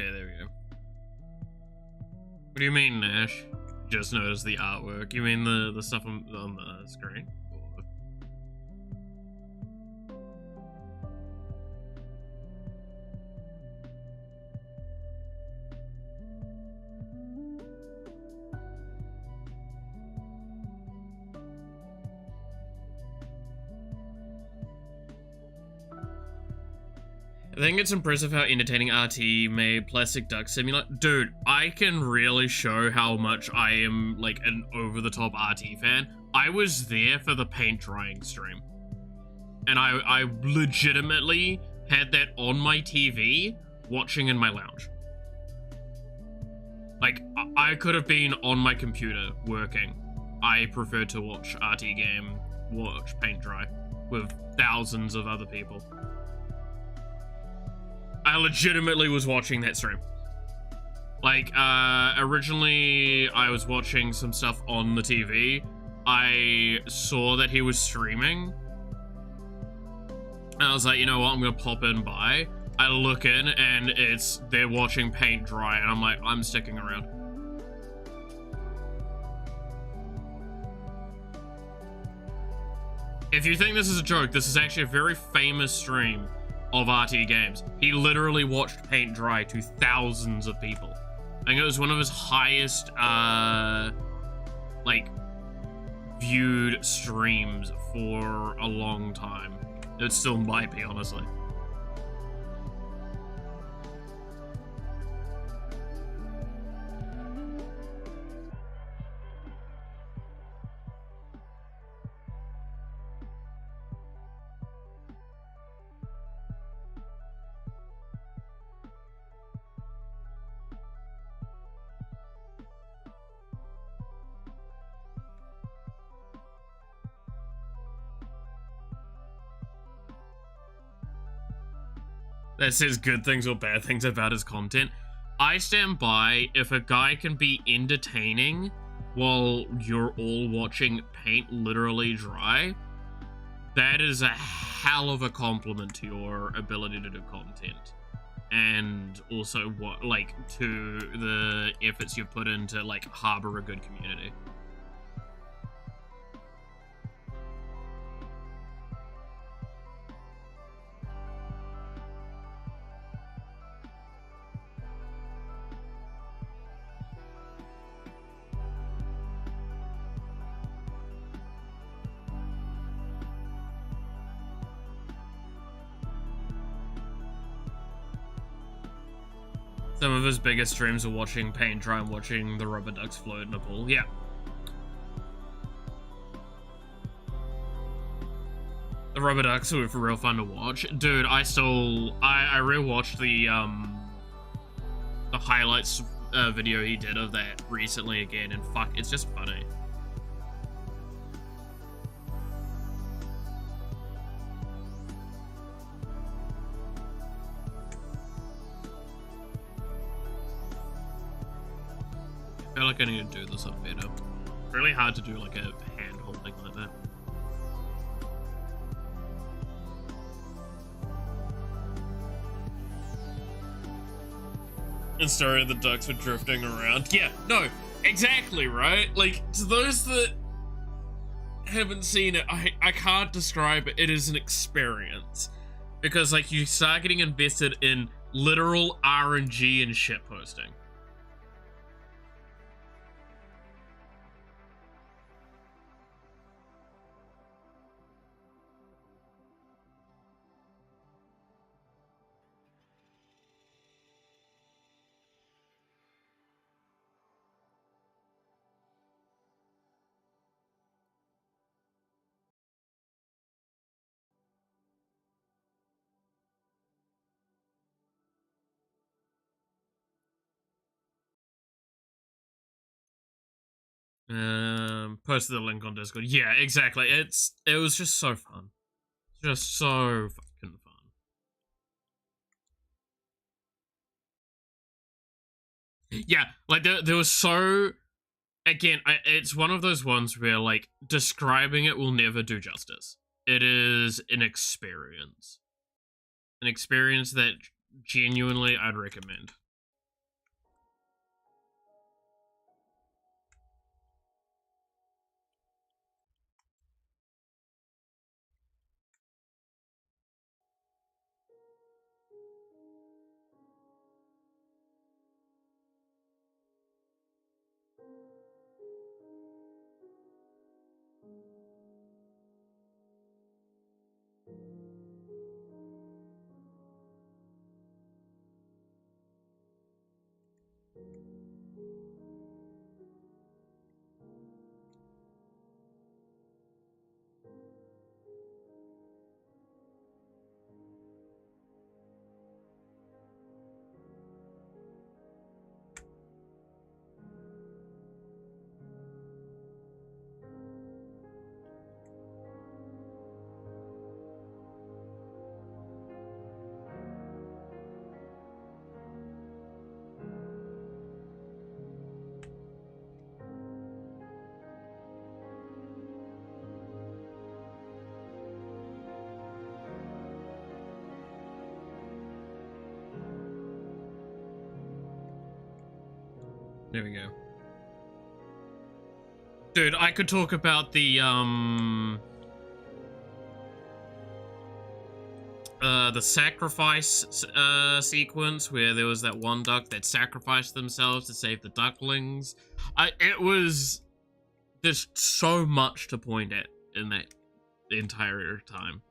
Okay, there we go. What do you mean, Nash? Just noticed the artwork. You mean the stuff on the screen? Or... I think it's impressive how entertaining RT made Plastic Duck Simulator. Dude, I can really show how much I am like an over-the-top RT fan. I was there for the paint drying stream. And I legitimately had that on my TV, watching in my lounge. Like, I could have been on my computer working. I prefer to watch RT game, watch paint dry with thousands of other people. I legitimately was watching that stream. Like, originally I was watching some stuff on the TV. I saw that he was streaming. And I was like, you know what, I'm gonna pop in by. I look in and they're watching paint dry and I'm like, I'm sticking around. If you think this is a joke, this is actually a very famous stream of RT games. He literally watched paint dry to thousands of people. I think it was one of his highest, like, viewed streams for a long time. It still might be, honestly. That says good things or bad things about his content. I stand by, if a guy can be entertaining while you're all watching paint literally dry, that is a hell of a compliment to your ability to do content. And also what, like, to the efforts you've put into, like, harbor a good community. Some of his biggest streams are watching paint dry and watching the rubber ducks float in a pool. Yeah. The rubber ducks were for real fun to watch. Dude, I rewatched the highlights video he did of that recently again, and fuck, it's just funny. I feel like I need to do this up better. Really hard to do like a hand holding like that. And sorry, the ducks were drifting around. Yeah, no, exactly, right? Like, to those that haven't seen it, I can't describe it. It is an experience. Because, like, you start getting invested in literal RNG and shitposting. Posted the link on Discord. Yeah, exactly. It was just so fun. Just so fucking fun. Yeah, like there was so, again, it's one of those ones where like describing it will never do justice. It is an experience that genuinely I'd recommend. There we go. Dude, I could talk about the sacrifice sequence where there was that one duck that sacrificed themselves to save the ducklings. It was just so much to point at in that entire time.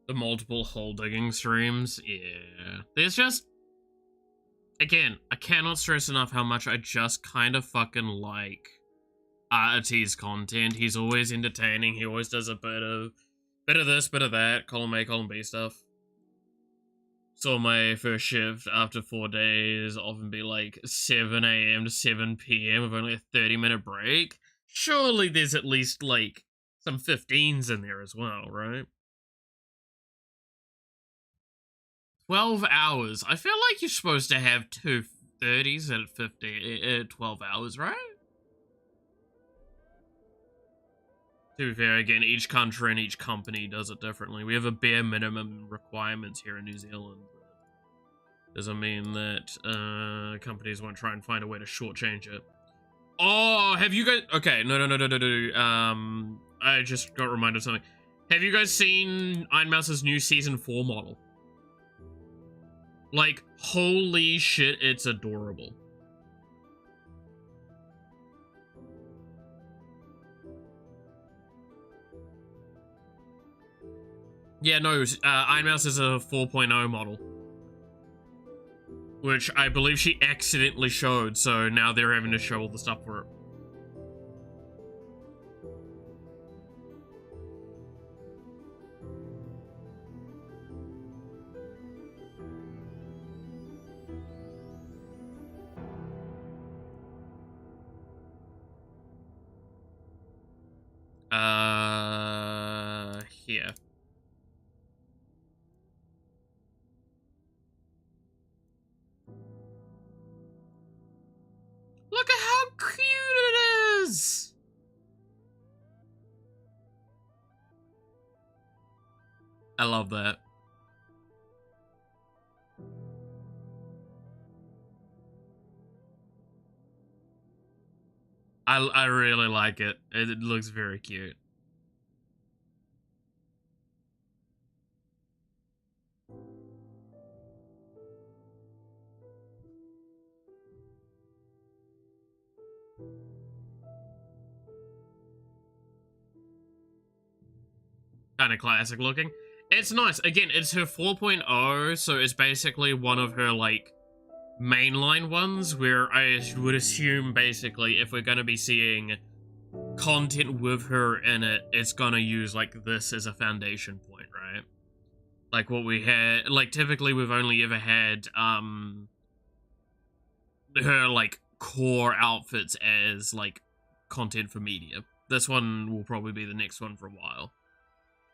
The multiple hole digging streams, yeah. There's just, again, I cannot stress enough how much I just kind of fucking like Artie's content. He's always entertaining. He always does a bit of this, bit of that, column A, column B stuff. Saw my first shift after 4 days often be like 7 a.m. to 7 p.m. with only a 30-minute break. Surely there's at least like some 15s in there as well, right? 12 hours. I feel like you're supposed to have 2 30s at 12 hours, right? To be fair, again, each country and each company does it differently. We have a bare minimum requirements here in New Zealand. Doesn't mean that companies won't try and find a way to shortchange it. Oh, have you guys... Okay, no. I just got reminded of something. Have you guys seen Iron Mouse's new Season 4 model? Like, holy shit, it's adorable. Yeah, no, Iron Mouse is a 4.0 model. Which I believe she accidentally showed, so now they're having to show all the stuff for it. Here. Look at how cute it is! I love that. I really like it. It looks very cute. Kind of classic looking. It's nice. Again, it's her 4.0, so it's basically one of her, like, mainline ones, where I would assume, basically, if we're going to be seeing content with her in it, it's going to use, like, this as a foundation point, right? Like what we had, like, typically we've only ever had, her, like, core outfits as, like, content for media. This one will probably be the next one for a while.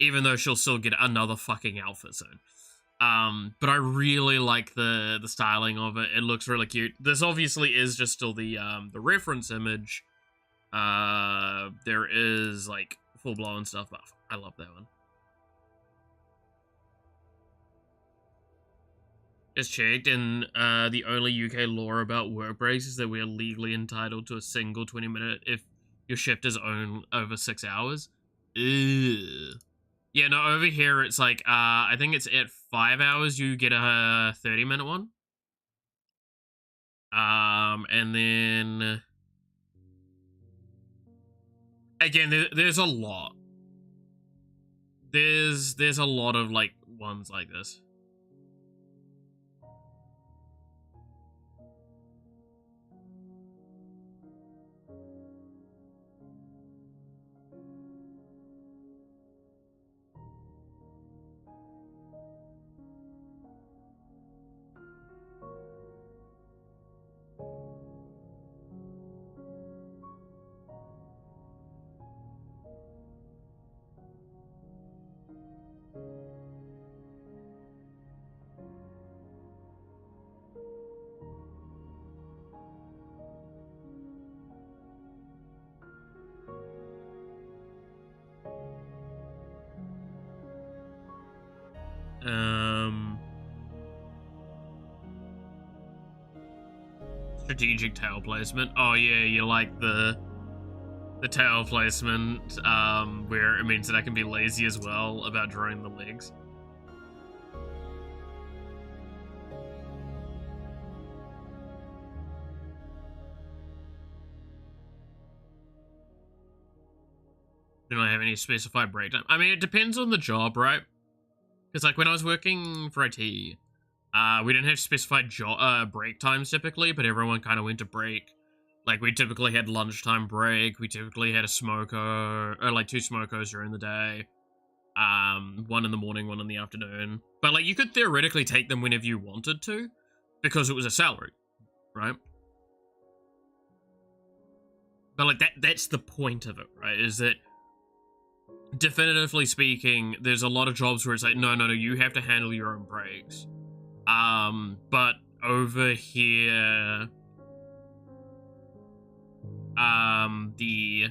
Even though she'll still get another fucking outfit soon. But I really like the styling of it. It looks really cute. This obviously is just still the reference image. There is, like, full-blown stuff, but I love that one. Just checked, and the only UK law about work breaks is that we are legally entitled to a single 20-minute if your shift is over 6 hours. Ew. Yeah, no, over here it's like, I think it's at 5 hours you get a 30-minute one. And then again, there's a lot. There's a lot of like ones like this. Strategic tail placement. Oh yeah, you like the tail placement, where it means that I can be lazy as well about drawing the legs. Do I have any specified break time? I mean, it depends on the job, right? Because like when I was working for IT, we didn't have specified break times typically, but everyone kind of went to break. Like we typically had lunchtime break. We typically had a smoker, or like 2 smokers during the day. 1 in the morning, 1 in the afternoon. But like you could theoretically take them whenever you wanted to, because it was a salary, right? But like that's the point of it, right? Is that definitively speaking, there's a lot of jobs where it's like, no, you have to handle your own breaks. But over here, the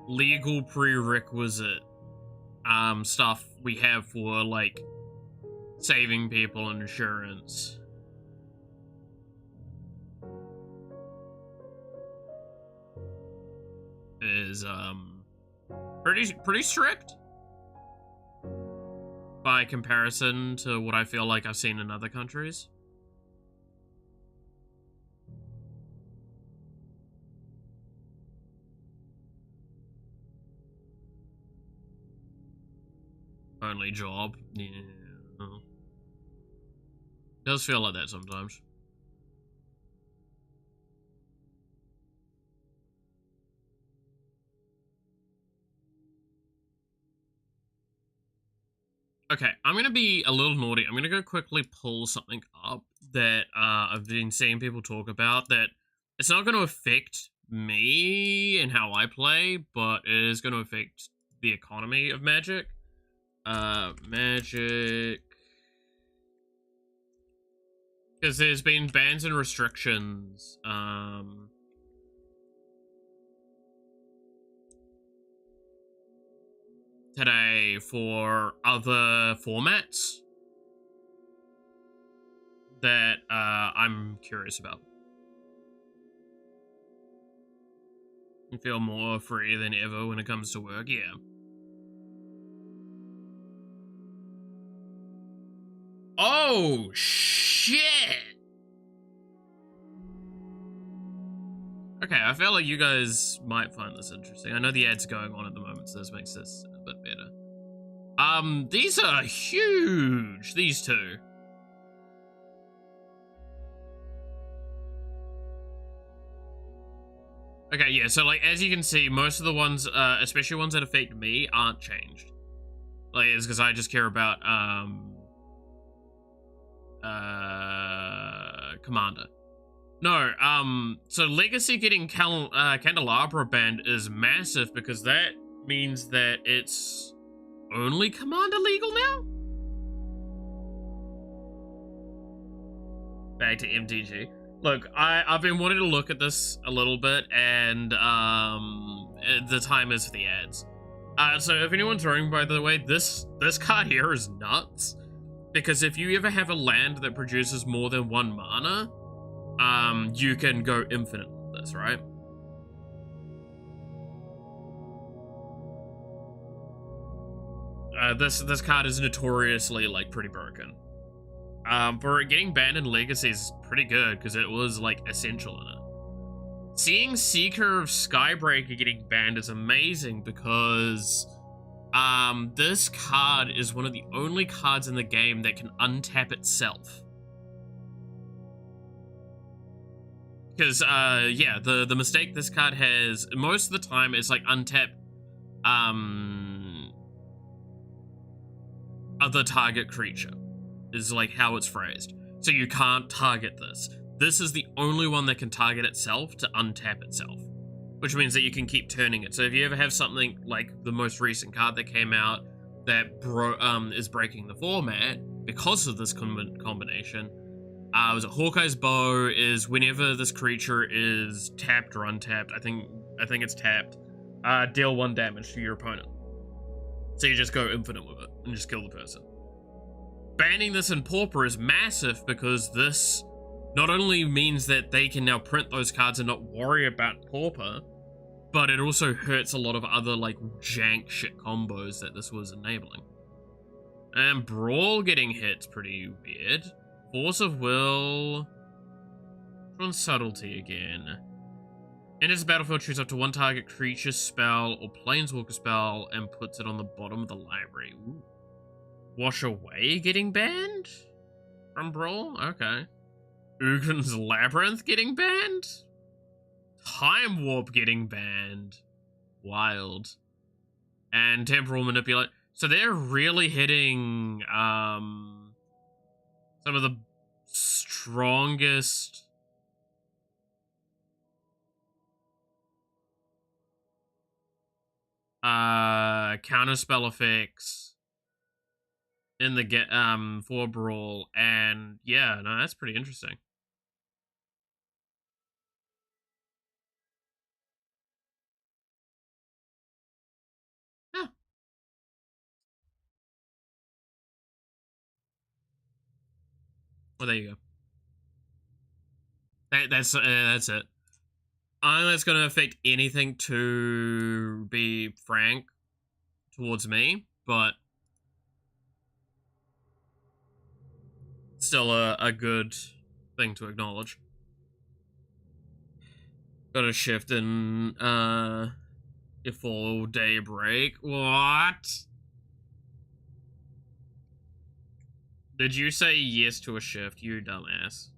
legal prerequisite, stuff we have for, like, saving people and insurance is, pretty strict by comparison to what I feel like I've seen in other countries. Only job. Yeah. Does feel like that sometimes. Okay, I'm gonna be a little naughty. I'm gonna go quickly pull something up that I've been seeing people talk about, that it's not gonna affect me and how I play, but it is gonna affect the economy of Magic. Magic... Because there's been bans and restrictions, today for other formats that I'm curious about. You feel more free than ever when it comes to work, yeah. Oh, shit! Okay, I feel like you guys might find this interesting. I know the ads are going on at the moment, so this makes this a bit better. These are huge, these two. Okay, yeah, so like, as you can see, most of the ones, especially ones that affect me, aren't changed. Like, it's because I just care about, Commander. No, so Legacy getting Candelabra banned is massive, because that means that it's only Commander legal now? Back to MTG. Look, I've been wanting to look at this a little bit, and the time is for the ads. So if anyone's wondering, by the way, this card here is nuts, because if you ever have a land that produces more than 1 mana, you can go infinite with this, right? This card is notoriously, like, pretty broken. for it getting banned in Legacy is pretty good because it was like essential in it. Seeing Seeker of Skybreaker getting banned is amazing because this card is one of the only cards in the game that can untap itself. Because, yeah, the mistake this card has most of the time is like untap other target creature is like how it's phrased. So you can't target this. This is the only one that can target itself to untap itself, which means that you can keep turning it. So if you ever have something like the most recent card that came out that is breaking the format because of this combination, was it Hawkeye's Bow? Is whenever this creature is tapped or untapped, I think it's tapped, deal 1 damage to your opponent. So you just go infinite with it and just kill the person. Banning this in Pauper is massive because this not only means that they can now print those cards and not worry about Pauper, but it also hurts a lot of other like jank shit combos that this was enabling. And Brawl getting hit's pretty weird. Force of Will. Which one's Subtlety again? Enters the battlefield, choose up to 1 target creature spell or planeswalker spell and puts it on the bottom of the library. Ooh. Wash Away getting banned? From Brawl? Okay. Ugrin's Labyrinth getting banned? Time Warp getting banned. Wild. And Temporal Manipulate. So they're really hitting some of the strongest counterspell effects in the for Brawl, and yeah, no, that's pretty interesting. Yeah. Well, there you go. That's it. I don't think that's going to affect anything, to be frank, towards me, but still a good thing to acknowledge. Got a shift in your full day break. What? Did you say yes to a shift, you dumbass?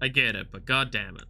I get it, but god damn it.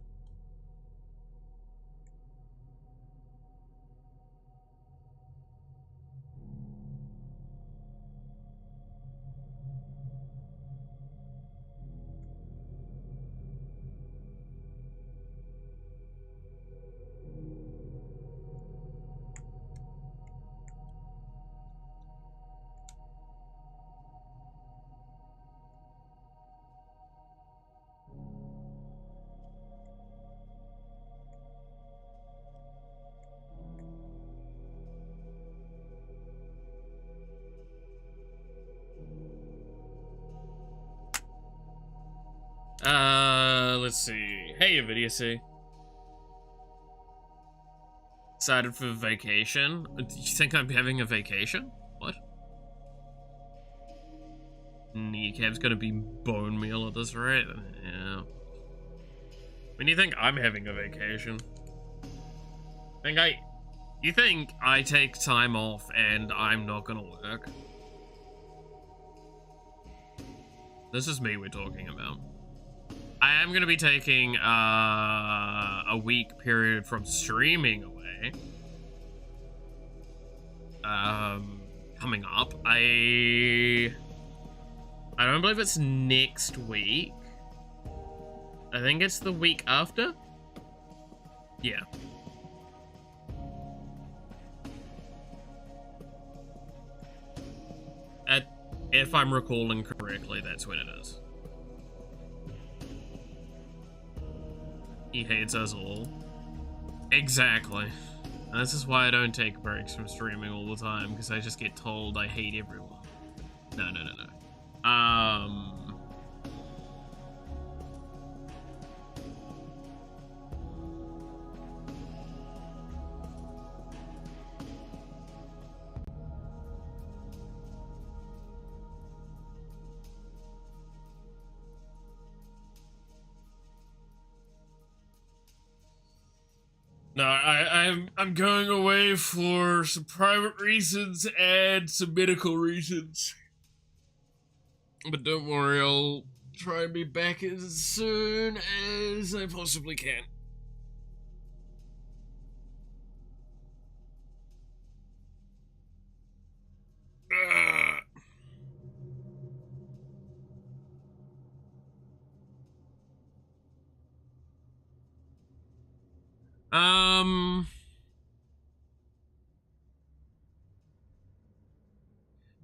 Let's see. Hey, Avidiacy. Excited for vacation? Do you think I'm having a vacation? What? Kneecap's gonna be bone meal at this rate? Yeah. When do you think I'm having a vacation? You think I take time off and I'm not gonna work? This is me we're talking about. I am gonna be taking a week period from streaming away. Coming up. I don't believe it's next week. I think it's the week after. Yeah. If I'm recalling correctly, that's when it is. He hates us all. Exactly. And this is why I don't take breaks from streaming all the time, because I just get told I hate everyone. No. No, I'm going away for some private reasons and some medical reasons. But don't worry, I'll try and be back as soon as I possibly can.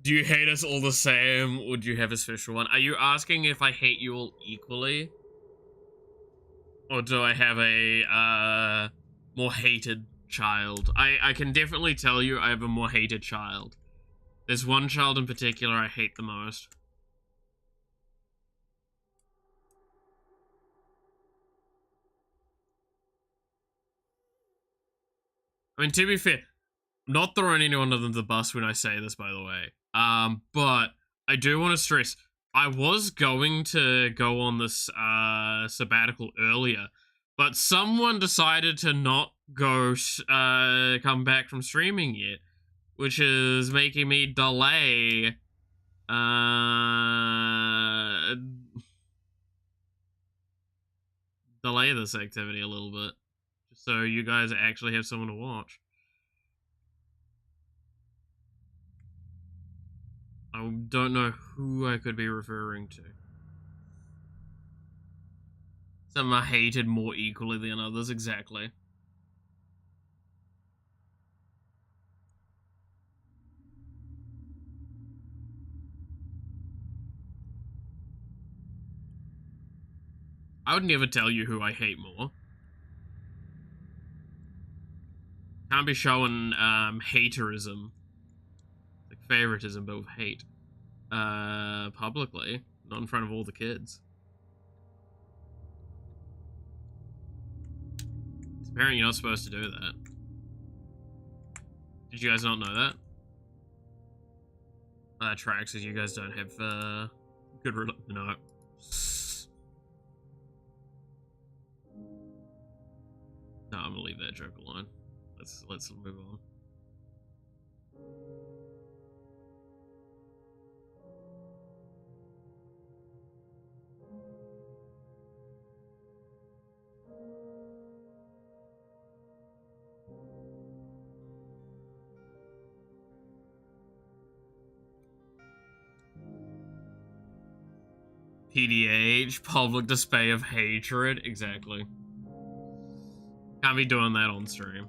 Do you hate us all the same, or do you have a special one? Are you asking if I hate you all equally? Or do I have a, more hated child? I can definitely tell you I have a more hated child. There's one child in particular I hate the most. I mean, to be fair, not throwing anyone under the bus when I say this, by the way. But I do want to stress, I was going to go on this sabbatical earlier, but someone decided to not go come back from streaming yet, which is making me delay this activity a little bit, just so you guys actually have someone to watch. I don't know who I could be referring to. Some are hated more equally than others, exactly. I would never tell you who I hate more. Can't be showing haterism, like favoritism, but with hate, publicly, not in front of all the kids. Apparently you're not supposed to do that. Did you guys not know that? That tracks, as you guys don't have good no. No, I'm gonna leave that joke alone. Let's move on. PDH, public display of hatred, exactly. Can't be doing that on stream.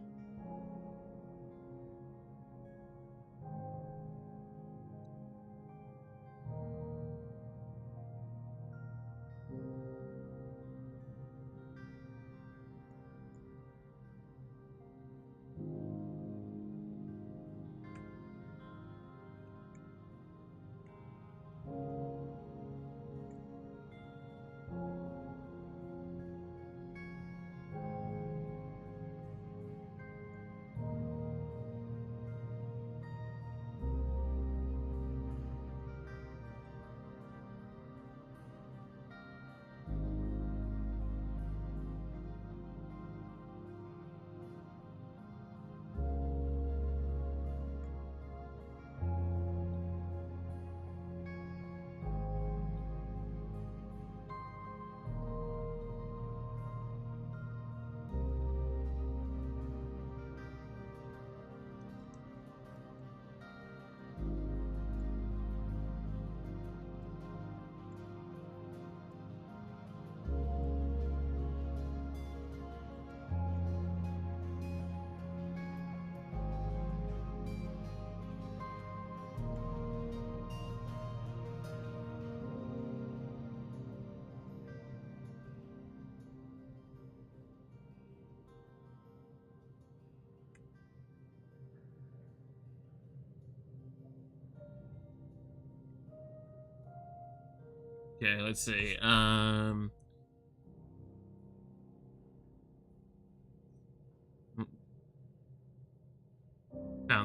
Okay, let's see. Found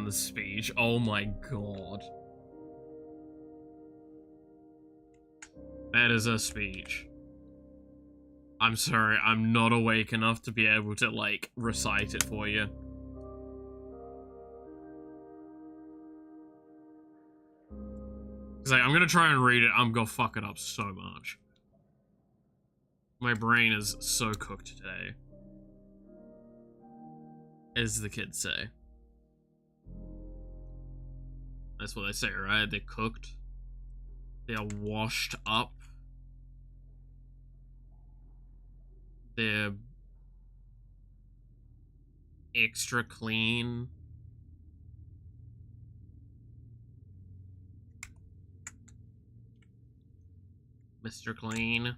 the speech. Oh my god. That is a speech. I'm sorry, I'm not awake enough to be able to, like, recite it for you. Cause like, I'm gonna try and read it, I'm gonna fuck it up so much. My brain is so cooked today. As the kids say. That's what they say, right? They're cooked. They are washed up. They're extra clean. Mr. Clean.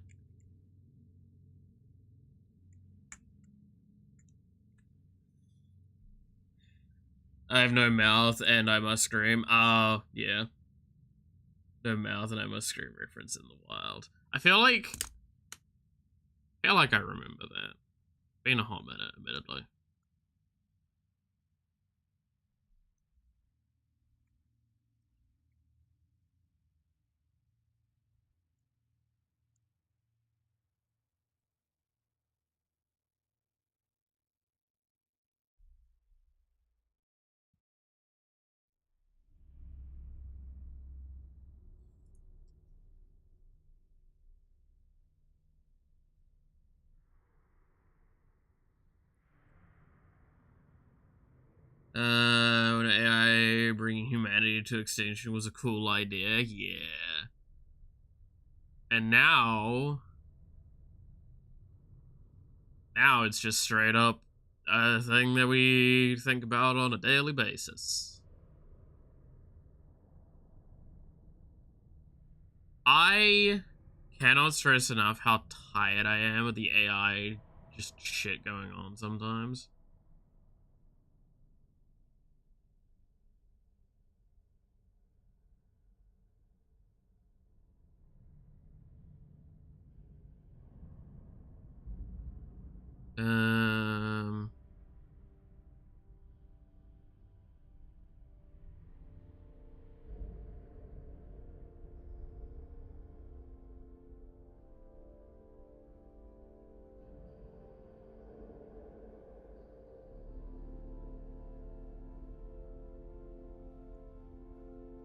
I have no mouth and I must scream. Yeah. No mouth and I must scream reference in the wild. I feel like I remember that. Been a hot minute, admittedly. When AI bringing humanity to extinction was a cool idea, yeah. And now it's just straight up a thing that we think about on a daily basis. I cannot stress enough how tired I am with the AI just shit going on sometimes.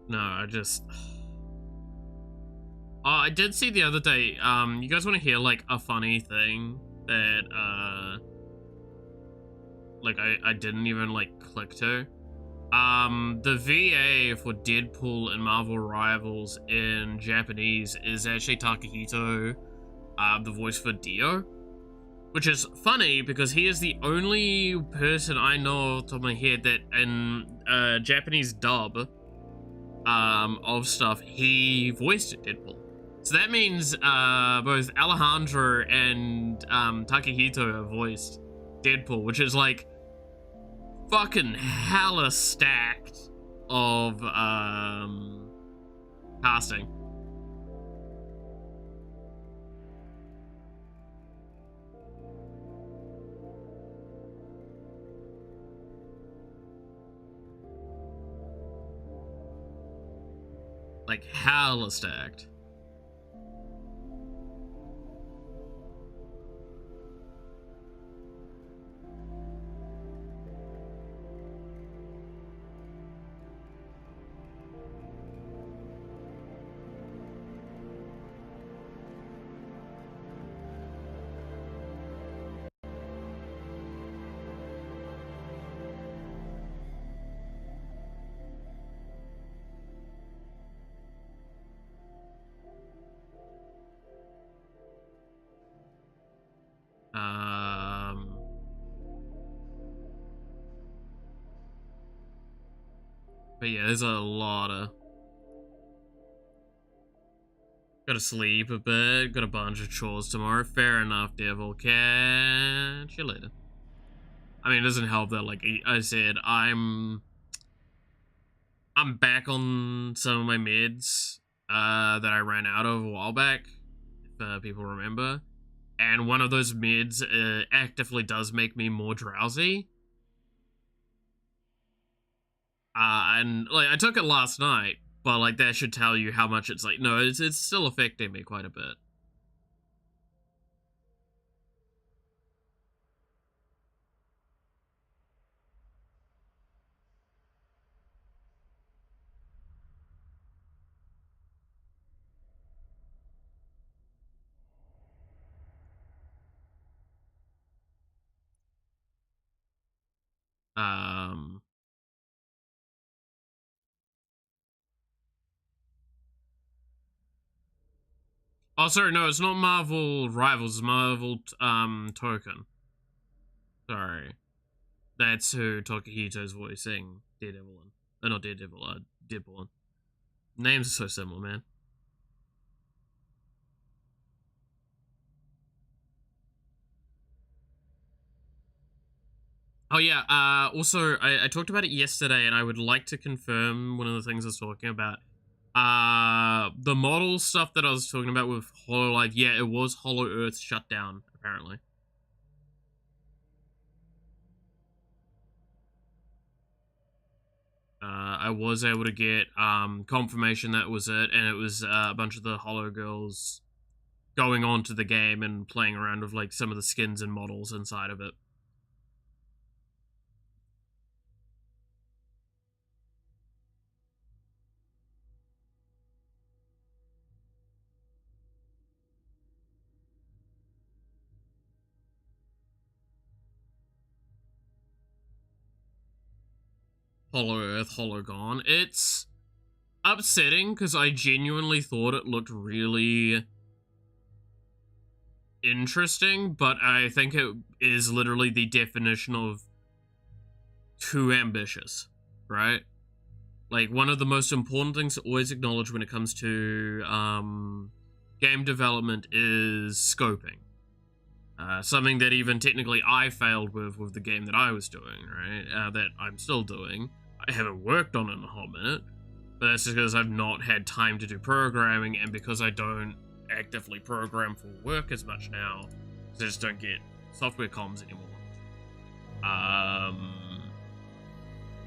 No, I just... I did see the other day, you guys want to hear, like, a funny thing that, like, I didn't even, like, click to? The VA for Deadpool and Marvel Rivals in Japanese is actually Takahito, the voice for Dio. Which is funny, because he is the only person I know off the top of my head that in, Japanese dub, of stuff, he voiced Deadpool. So that means, both Alejandro and, Takahito have voiced Deadpool, which is, like, fucking hella stacked of, casting. Like, hella stacked. But yeah, there's a lot of... Gotta sleep a bit, got a bunch of chores tomorrow. Fair enough, Devil. Catch you later. I mean, it doesn't help that, like I said, I'm back on some of my mids that I ran out of a while back, if people remember. And one of those mids actively does make me more drowsy. And like I took it last night, but like that should tell you how much it's like, no, it's still affecting me quite a bit. Um, oh, sorry, no, it's not Marvel Rivals, it's Marvel Token. Sorry. That's who Takahito's voicing Daredevil in. Not Daredevil, Deadpool. Names are so similar, man. Oh yeah, also, I talked about it yesterday, and I would like to confirm one of the things I was talking about. The model stuff that I was talking about with HoloLive, yeah, it was Hollow Earth shut down, apparently. I was able to get confirmation that was it, and it was a bunch of the Hollow girls going on to the game and playing around with like some of the skins and models inside of it. Hollow Earth, Hologon. It's upsetting because I genuinely thought it looked really interesting, but I think it is literally the definition of too ambitious, right? Like, one of the most important things to always acknowledge when it comes to game development is scoping. Something that even technically I failed with the game that I was doing, right? That I'm still doing. I haven't worked on it in a hot minute, but that's just because I've not had time to do programming, and because I don't actively program for work as much now, because I just don't get software comms anymore.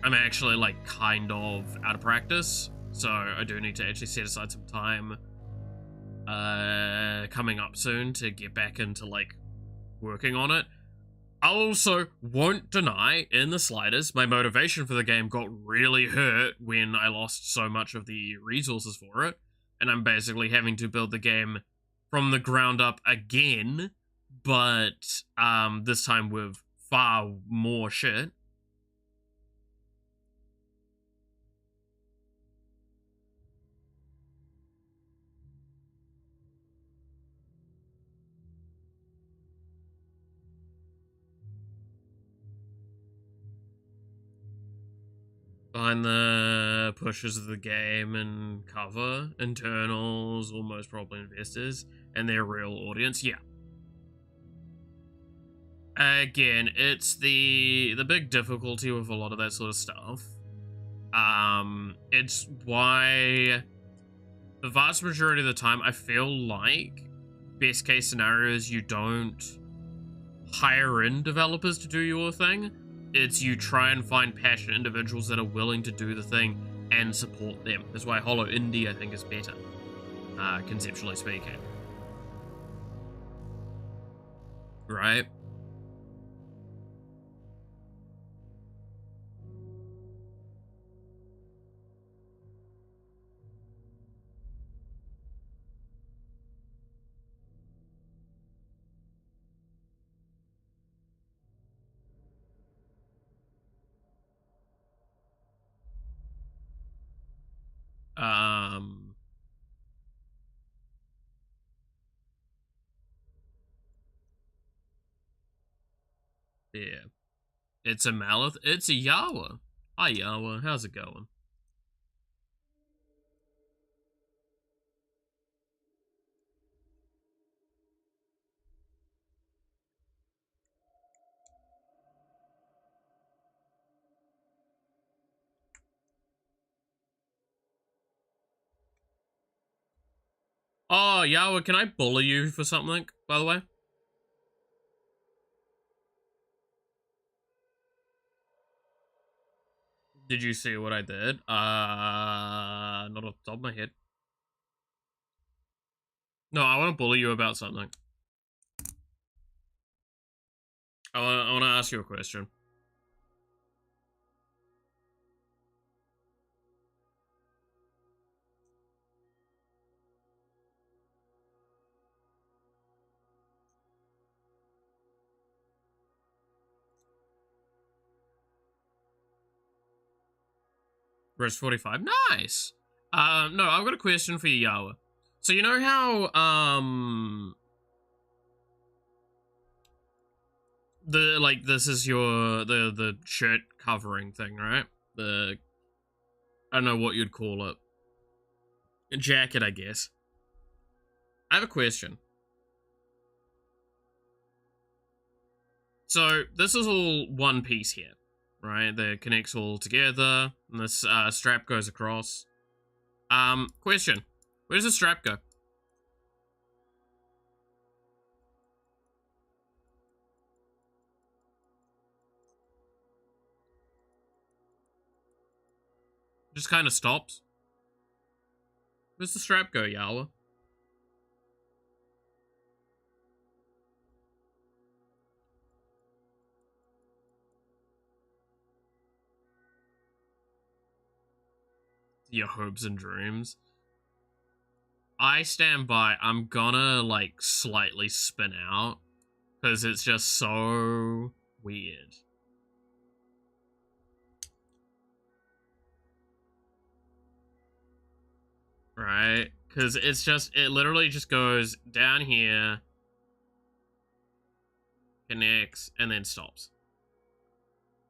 I'm actually like kind of out of practice, so I do need to actually set aside some time coming up soon to get back into like working on it. I also won't deny in the slightest my motivation for the game got really hurt when I lost so much of the resources for it, and I'm basically having to build the game from the ground up again, but this time with far more shit. Behind the pushes of the game and cover, internals, almost probably investors, and their real audience, yeah. Again, it's the big difficulty with a lot of that sort of stuff. It's why the vast majority of the time I feel like best case scenarios you don't hire in developers to do your thing. It's you try and find passionate individuals that are willing to do the thing and support them. That's why Hollow Indie, I think, is better, conceptually speaking. Right? Um, yeah. It's a Malith. It's a Yawa. Hi, Yawa. How's it going? Oh, Yawa, can I bully you for something, by the way? Did you see what I did? Not off the top of my head. No, I want to bully you about something. I want to ask you a question. Verse 45. Nice. No, I've got a question for you, Yawa. So you know how, this is your, the shirt covering thing, right? I don't know what you'd call it. A jacket, I guess. I have a question. So, this is all one piece here, right? That connects all together, and this strap goes across. Question. Where does the strap go? Just kind of stops. Where's the strap go, Yawa? Your hopes and dreams. I stand by. I'm gonna, like, slightly spin out. Because it's just so weird. Right? Because it literally just goes down here, connects, and then stops.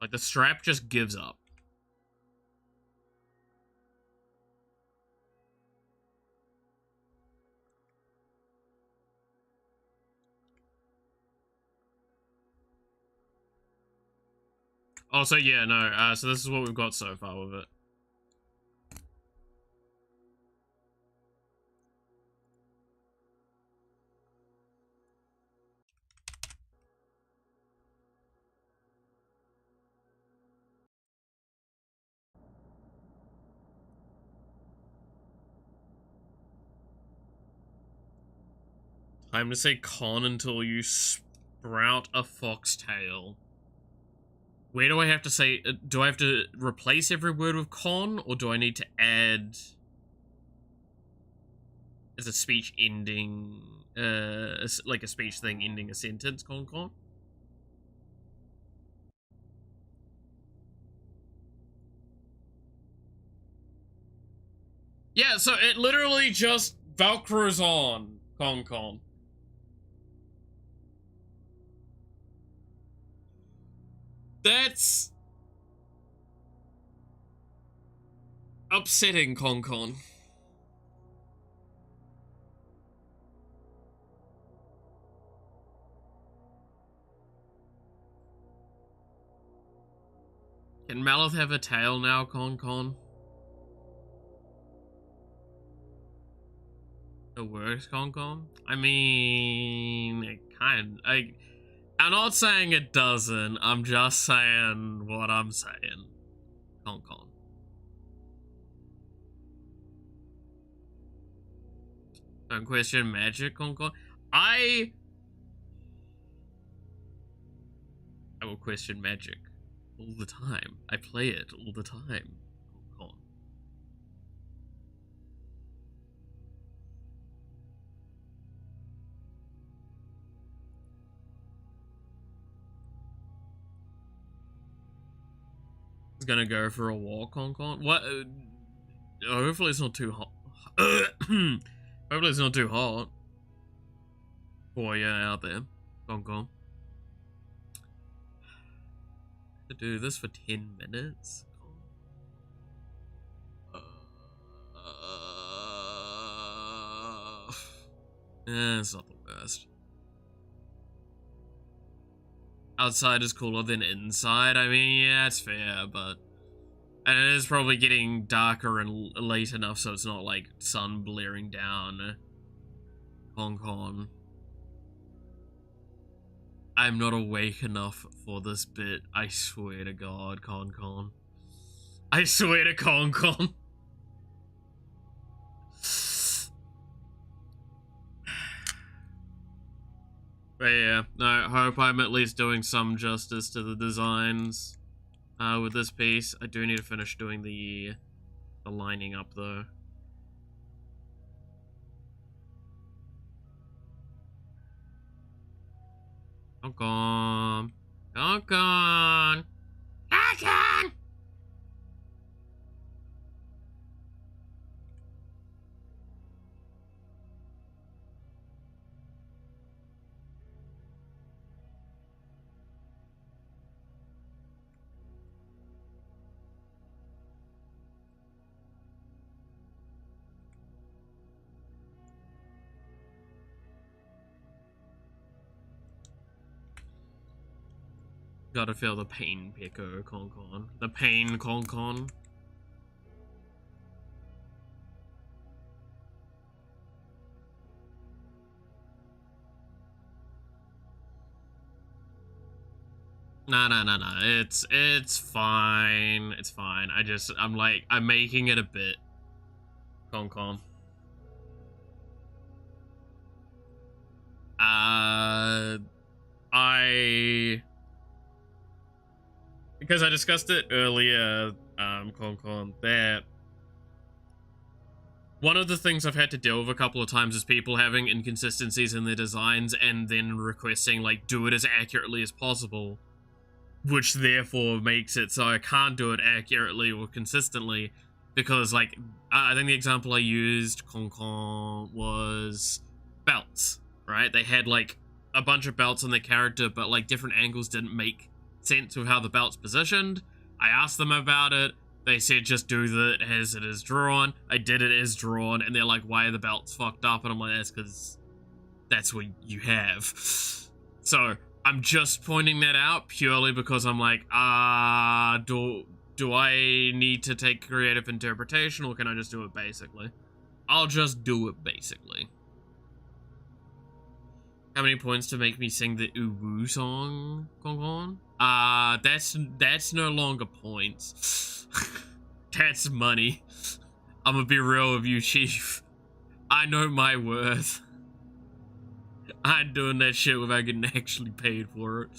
Like, the strap just gives up. Also, yeah, no, so this is what we've got so far with it. Time to say con until you sprout a foxtail. Where do I have to say, do I have to replace every word with con, or do I need to add as a speech ending, like a speech thing ending a sentence, con? Yeah, so it literally just velcros on, con. That's upsetting, con. Can Malith have a tail now, con? It works, con? I mean, I'm not saying it doesn't, I'm just saying what I'm saying, con. Don't question magic, con. I will question magic all the time. I play it all the time, con. It's gonna go for a walk, con. What? Hopefully it's not too hot. Hopefully it's not too hot for you out there, con. To do this for 10 minutes? It's not the worst. Outside is cooler than inside. I mean, yeah, it's fair, but... And it is probably getting darker and late enough so it's not like sun blaring down. Con. I'm not awake enough for this bit. I swear to God, con. I swear to con. But yeah, no, I hope I'm at least doing some justice to the designs with this piece. I do need to finish doing the lining up though. Con. Gotta feel the pain, Pico Concon. The pain, Concon. No. It's fine. It's fine. I'm making it a bit. Concon. Because I discussed it earlier, Concon, that one of the things I've had to deal with a couple of times is people having inconsistencies in their designs and then requesting, like, do it as accurately as possible, which therefore makes it so I can't do it accurately or consistently, because, like, I think the example I used, Concon, was belts, right? They had, like, a bunch of belts on their character, but, like, different angles didn't make sense with how the belt's positioned. I asked them about it. They said just do it as it is drawn. I did it as drawn, and they're like, why are the belts fucked up? And I'm like, that's because that's what you have. So I'm just pointing that out purely because I'm like, do I need to take creative interpretation, or can I just do it basically? I'll just do it basically. How many points to make me sing the Uwu song, Concon? That's no longer points. That's money. I'm gonna be real with you, Chief. I know my worth. I'm doing that shit without getting actually paid for it.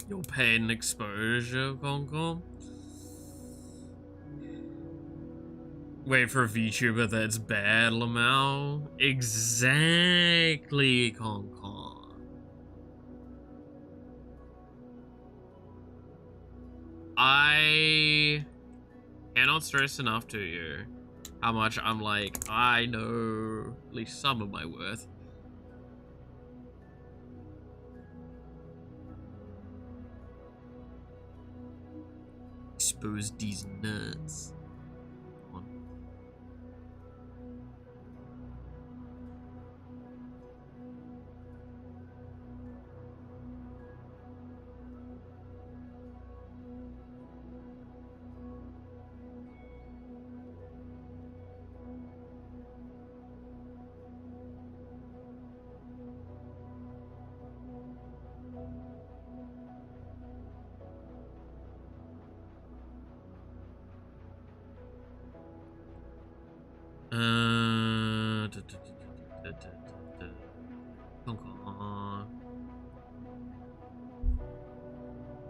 Your pain exposure, Concon. Wait for a VTuber that's bad, Lamau. Exactly, Concon. I cannot stress enough to you how much I'm like, I know at least some of my worth. Expose these nuts.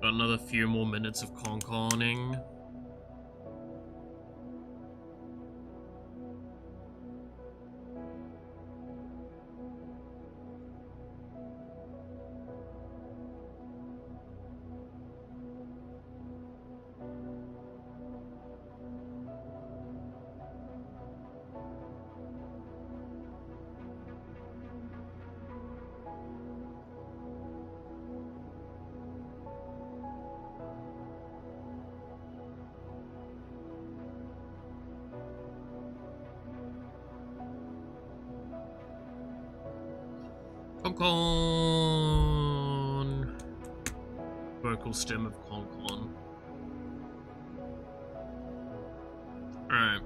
Got another few more minutes of conning. Concon. Vocal stem of Concon. Alright.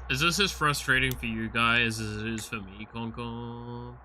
Is this as frustrating for you guys as it is for me, Concon?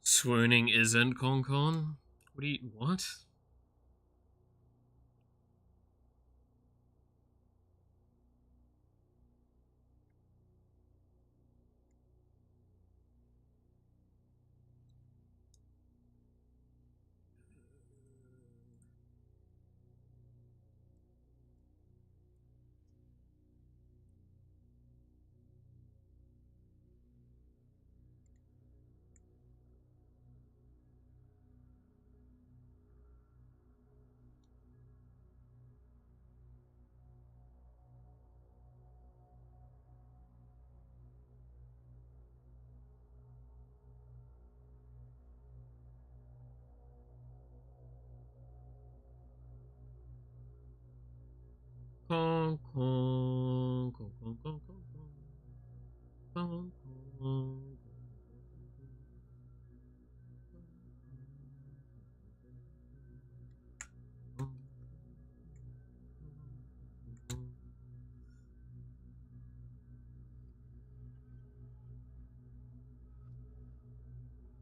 Swooning isn't Con. What? Con.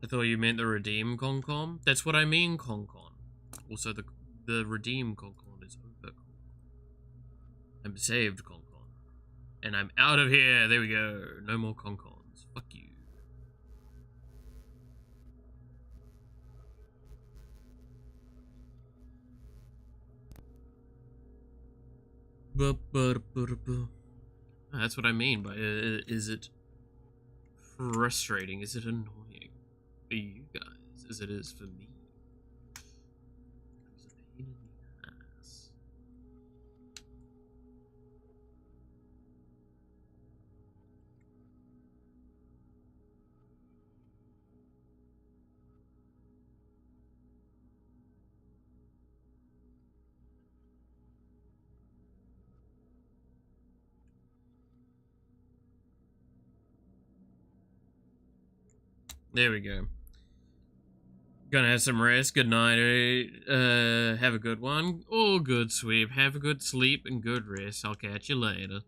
I thought you meant the redeem Concom. That's what I mean, Concon. Also, the redeem Concon is over. I'm saved, Concon. And I'm out of here. There we go. No more Concons. Fuck you. That's what I mean by is it frustrating? Is it annoying for you guys as it is for me? It's a pain in the ass. There we go. Gonna have some rest. Good night. Have a good one. All good, sweep. Have a good sleep and good rest. I'll catch you later.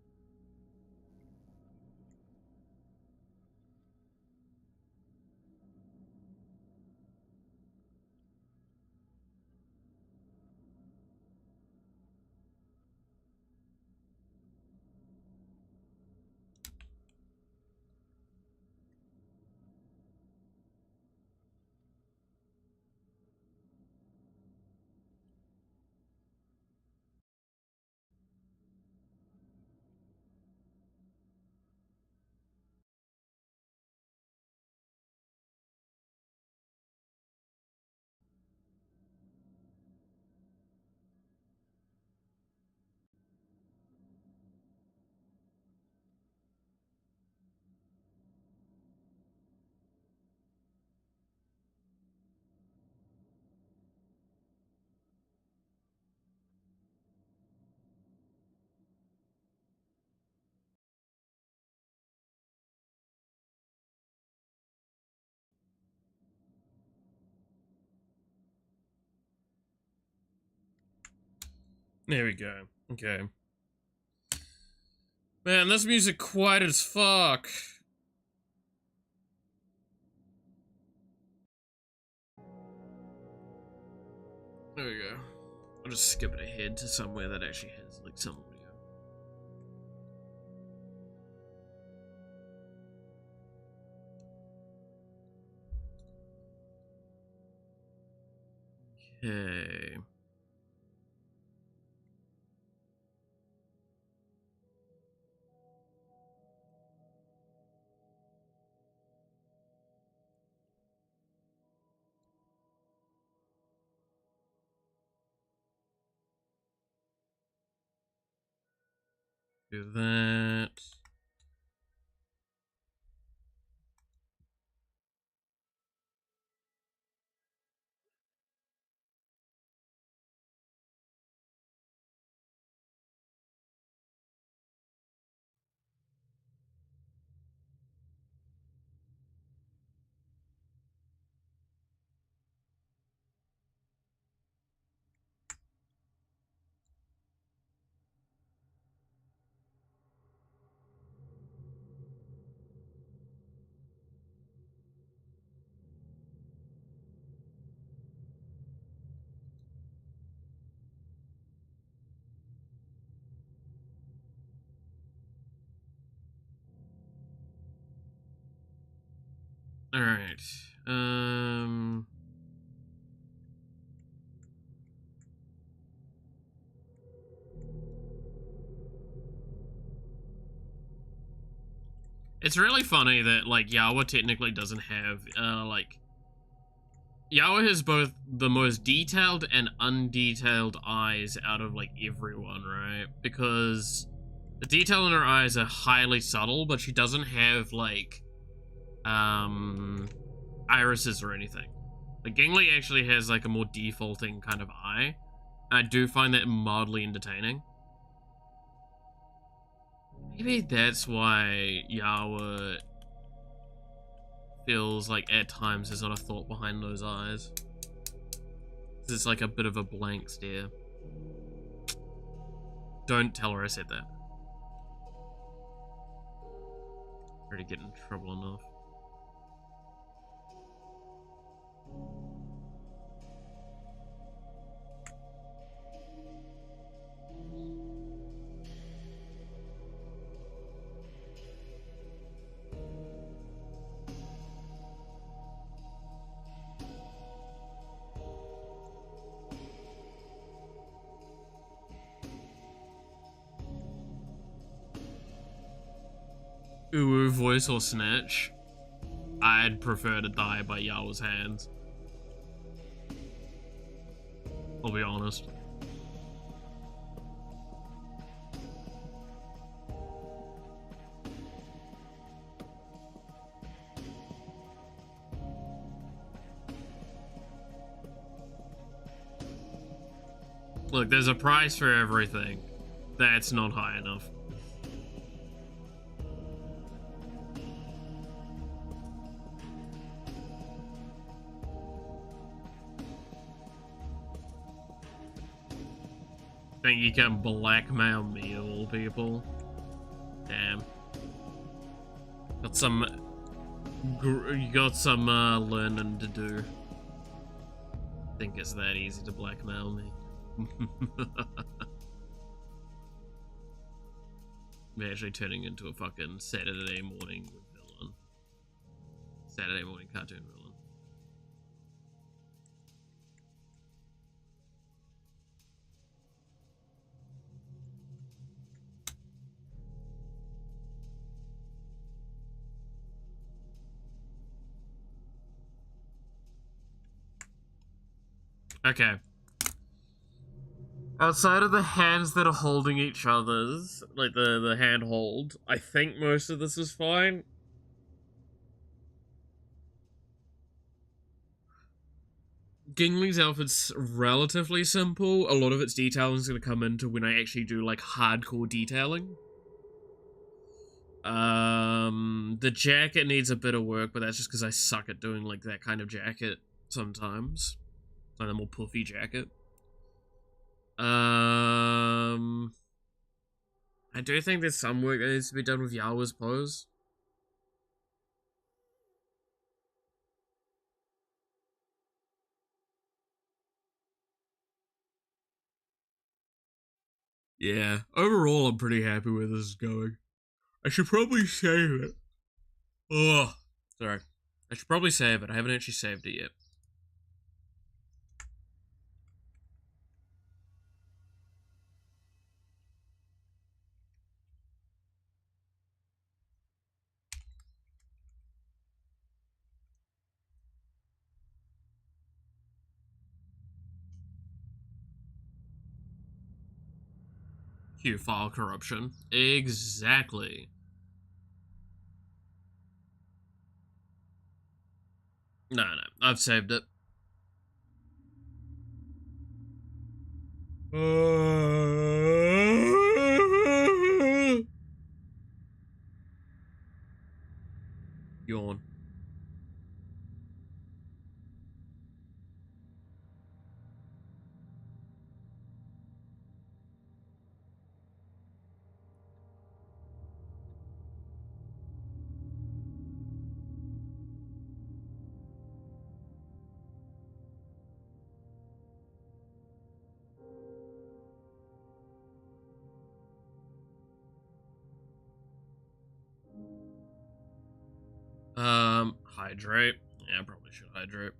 There we go. Okay. Man, this music quiet as fuck. There we go. I'll just skip it ahead to somewhere that actually has like some audio. Okay. Do that. Alright. It's really funny that, like, Yawa technically doesn't have, like... Yawa has both the most detailed and undetailed eyes out of, like, everyone, right? Because the detail in her eyes are highly subtle, but she doesn't have, like, irises or anything. Like, Gingli actually has, like, a more defaulting kind of eye. I do find that mildly entertaining. Maybe that's why Yawa feels like at times there's not a thought behind those eyes. It's like a bit of a blank stare. Don't tell her I said that. Already get in trouble enough. Uwu voice or snitch? I'd prefer to die by Yao's hands. I'll be honest. Look, there's a price for everything. That's not high enough. Think you can blackmail me of all people? Damn. Got some... You got some learning to do. Think it's that easy to blackmail me. I'm actually turning into a fucking Saturday morning villain. Saturday morning cartoon villain. Okay. Outside of the hands that are holding each other's, like the hand hold, I think most of this is fine. Gingli's outfit's relatively simple. A lot of its detailing is going to come into when I actually do, like, hardcore detailing. The jacket needs a bit of work, but that's just because I suck at doing, like, that kind of jacket sometimes. Like a more puffy jacket. I do think there's some work that needs to be done with Yawa's pose. Yeah, overall I'm pretty happy where this is going. I should probably save it. Oh, sorry. I should probably save it. I haven't actually saved it yet. Cue file corruption. Exactly. No, I've saved it. Yawn. hydrate. Yeah, I probably should hydrate.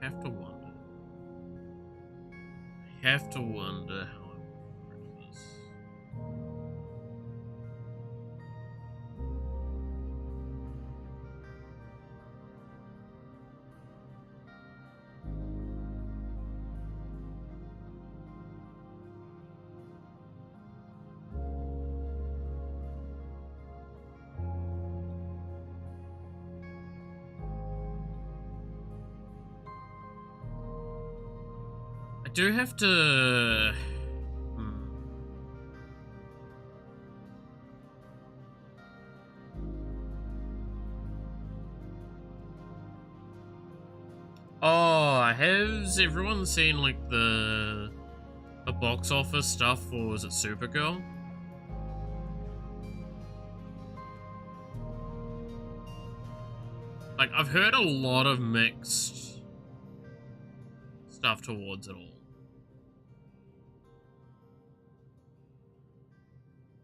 I have to wonder. I have to wonder how I will approach this. I do have to... Oh, has everyone seen, like, the box office stuff for, was it Supergirl? Like, I've heard a lot of mixed stuff towards it all.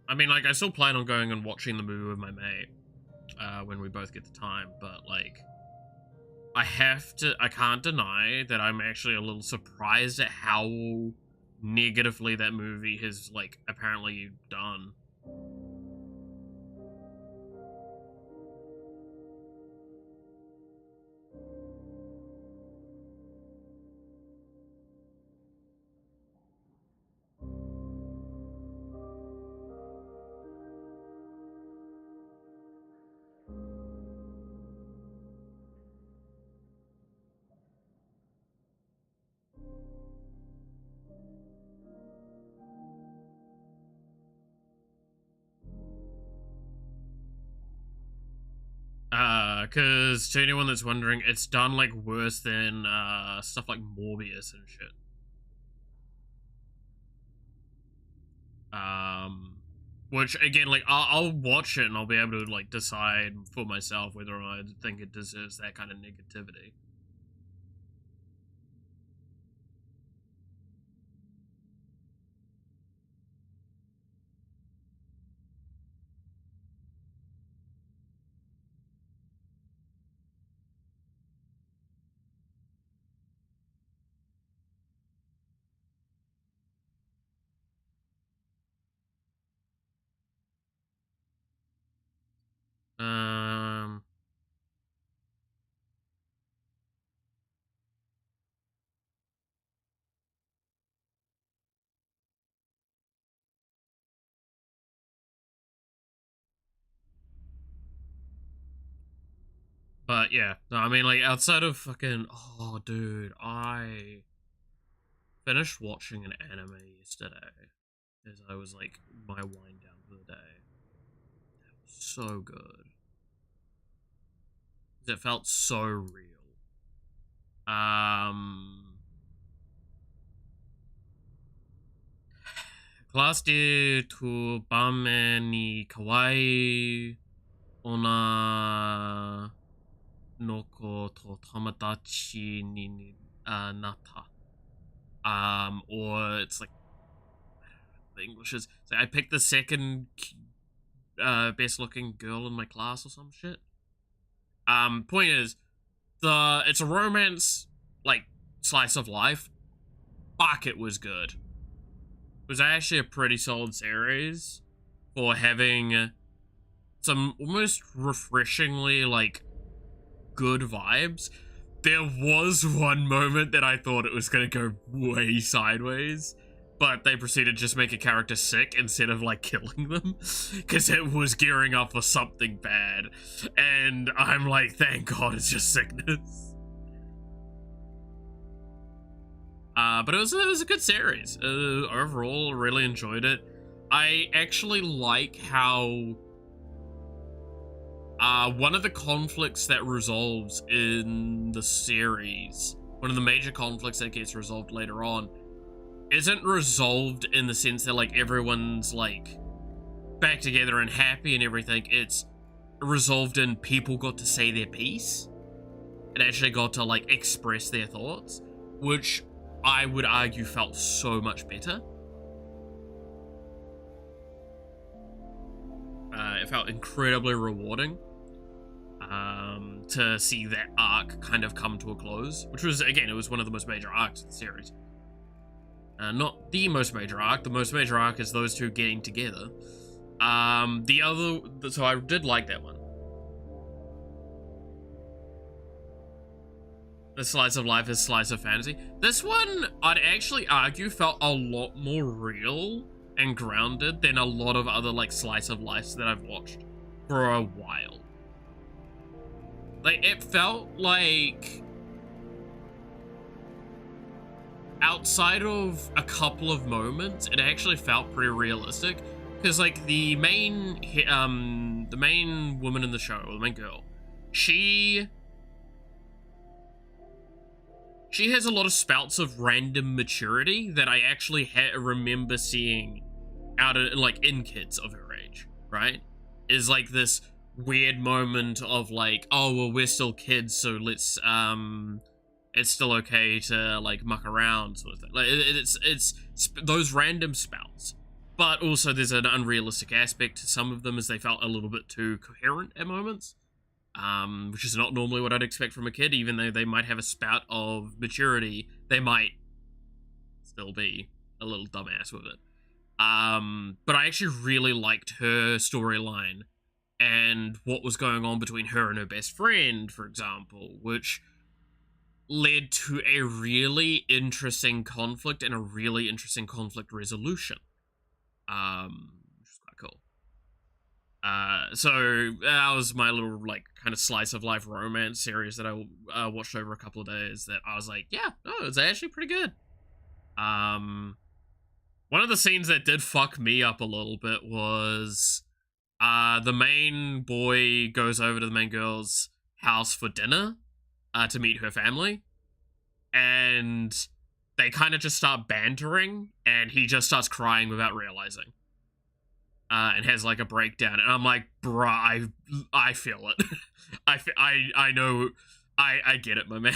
I mean, like, I still plan on going and watching the movie with my mate when we both get the time, but, like, I can't deny that I'm actually a little surprised at how negatively that movie has, like, apparently done. Because to anyone that's wondering, it's done, like, worse than, stuff like Morbius and shit. Which, again, like, I'll watch it and I'll be able to, like, decide for myself whether or not I think it deserves that kind of negativity. But yeah, no, I mean, like, outside of fucking, oh, dude, I finished watching an anime yesterday as I was, like, my wind down for the day. It was so good. It felt so real. Class de tu bame ni kawaii ona noko to tomodachi ni nata. Or it's like, the English is, so I picked the second best looking girl in my class or some shit. Point is, it's a romance, like, slice of life. Fuck, it was good. It was actually a pretty solid series for having some almost refreshingly, like, good vibes. There was one moment that I thought it was gonna go way sideways. but they proceeded to just make a character sick instead of like killing them because it was gearing up for something bad. And I'm like, thank God it's just sickness. But it was a good series. Overall, really enjoyed it. I actually like how one of the conflicts that resolves in the series, one of the major conflicts that gets resolved later on, isn't resolved in the sense that like everyone's like back together and happy and everything. It's resolved in people got to say their piece and actually got to like express their thoughts, which I would argue felt so much better. It felt incredibly rewarding to see that arc kind of come to a close, which was, again, it was one of the most major arcs of the series. Not the most major arc. The most major arc is those two getting together. So I did like that one. The slice of life is slice of fantasy. This one, I'd actually argue, felt a lot more real and grounded than a lot of other like slice of lives that I've watched for a while. Like, it felt like outside of a couple of moments, it actually felt pretty realistic. Because like the main woman in the show, or the main girl, she has a lot of spouts of random maturity that I actually remember seeing out of, like, in kids of her age, right? Is like this weird moment of like, oh, well, we're still kids, so let's, it's still okay to, like, muck around, sort of thing. Like, it's those random spouts. But also there's an unrealistic aspect to some of them, as they felt a little bit too coherent at moments. Which is not normally what I'd expect from a kid. Even though they might have a spout of maturity, they might still be a little dumbass with it. But I actually really liked her storyline and what was going on between her and her best friend, for example, which led to a really interesting conflict and a really interesting conflict resolution. Which is quite cool. So that was my little, like, kind of slice of life romance series that I watched over a couple of days that I was like, yeah, no, it's actually pretty good. One of the scenes that did fuck me up a little bit was the main boy goes over to the main girl's house for dinner to meet her family, and they kind of just start bantering, and he just starts crying without realizing. And has like a breakdown, and I'm like, bruh, I feel it. I know, I get it, my man.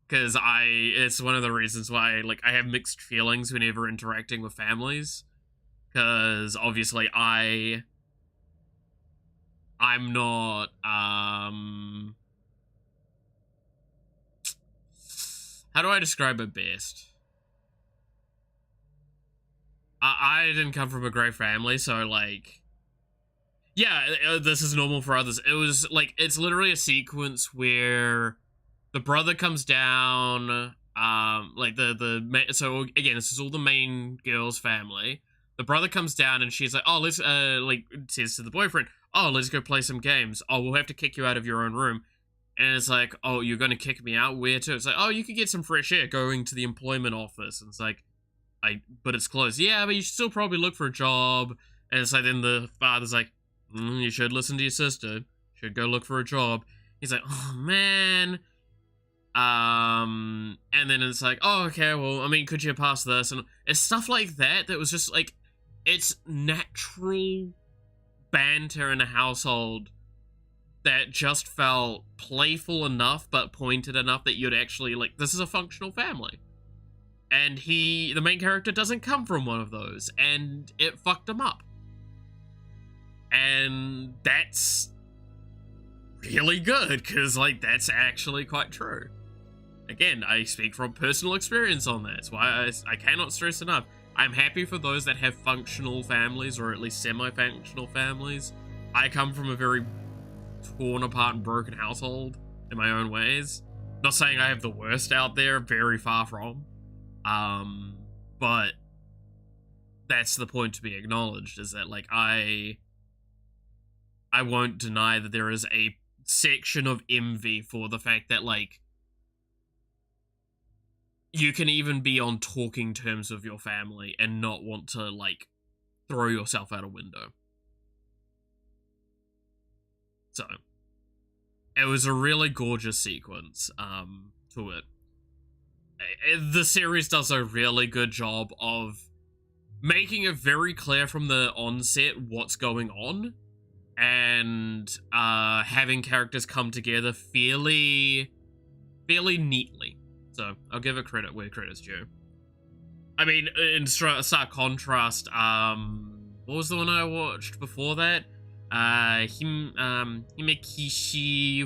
Because it's one of the reasons why, like, I have mixed feelings whenever interacting with families. Because obviously I'm not, how do I describe it best? I didn't come from a great family, so, like, yeah, this is normal for others. It was, like, it's literally a sequence where the brother comes down, like, so, again, this is all the main girl's family. The brother comes down, and she's like, oh, let's, like, says to the boyfriend, oh, let's go play some games. Oh, we'll have to kick you out of your own room. And it's like, oh, you're gonna kick me out? Where to? It's like, oh, you could get some fresh air going to the employment office. And it's like, but it's closed. Yeah, but you should still probably look for a job. And it's like, then the father's like, you should listen to your sister. Should go look for a job. He's like, oh, man. And then it's like, oh, okay, well, I mean, could you pass this? And it's stuff like that was just, like, it's natural banter in a household that just felt playful enough, but pointed enough that you'd actually, like, this is a functional family. And the main character doesn't come from one of those, and it fucked him up. And that's really good, because, like, that's actually quite true. Again, I speak from personal experience on that. That's why I cannot stress enough. I'm happy for those that have functional families, or at least semi-functional families. I come from a very torn apart and broken household in my own ways. Not saying I have the worst out there, very far from. but that's the point to be acknowledged, is that, like, I won't deny that there is a section of envy for the fact that, like, you can even be on talking terms with your family and not want to, like, throw yourself out a window. So, it was a really gorgeous sequence, to it. The series does a really good job of making it very clear from the onset what's going on, and having characters come together fairly neatly. So I'll give it credit where credit's due. I mean, in stark contrast, what was the one I watched before that? Himekishi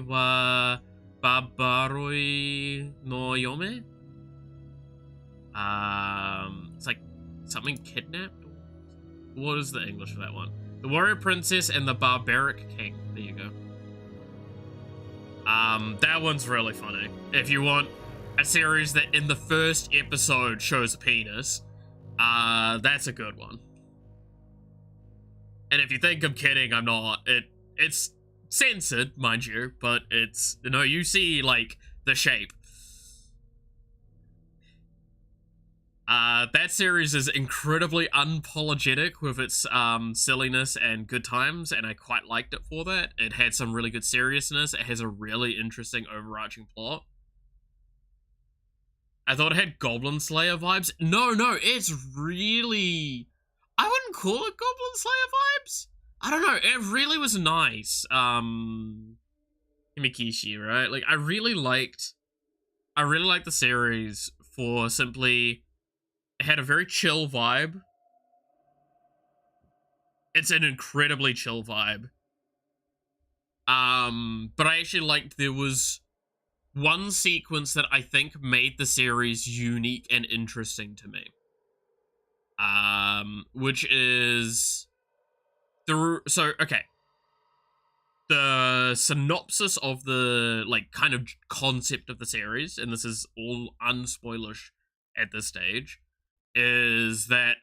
wa Babaroi no Yome? It's like something kidnapped? What is the English for that one? The Warrior Princess and the Barbaric King. There you go. That one's really funny. If you want a series that in the first episode shows a penis, that's a good one. And if you think I'm kidding, I'm not. It's censored, mind you, but it's, you know, you see, like, the shape. That series is incredibly unapologetic with its silliness and good times, and I quite liked it for that. It had some really good seriousness. It has a really interesting overarching plot. I thought it had Goblin Slayer vibes. No, it's really... I wouldn't call it Goblin Slayer vibes. I don't know, it really was nice. Himikishi, right? Like, I really liked the series for simply... It had a very chill vibe. It's an incredibly chill vibe. But I actually liked there was one sequence that I think made the series unique and interesting to me. Which is okay. The synopsis of the, like, kind of concept of the series, and this is all unspoilerish at this stage, is that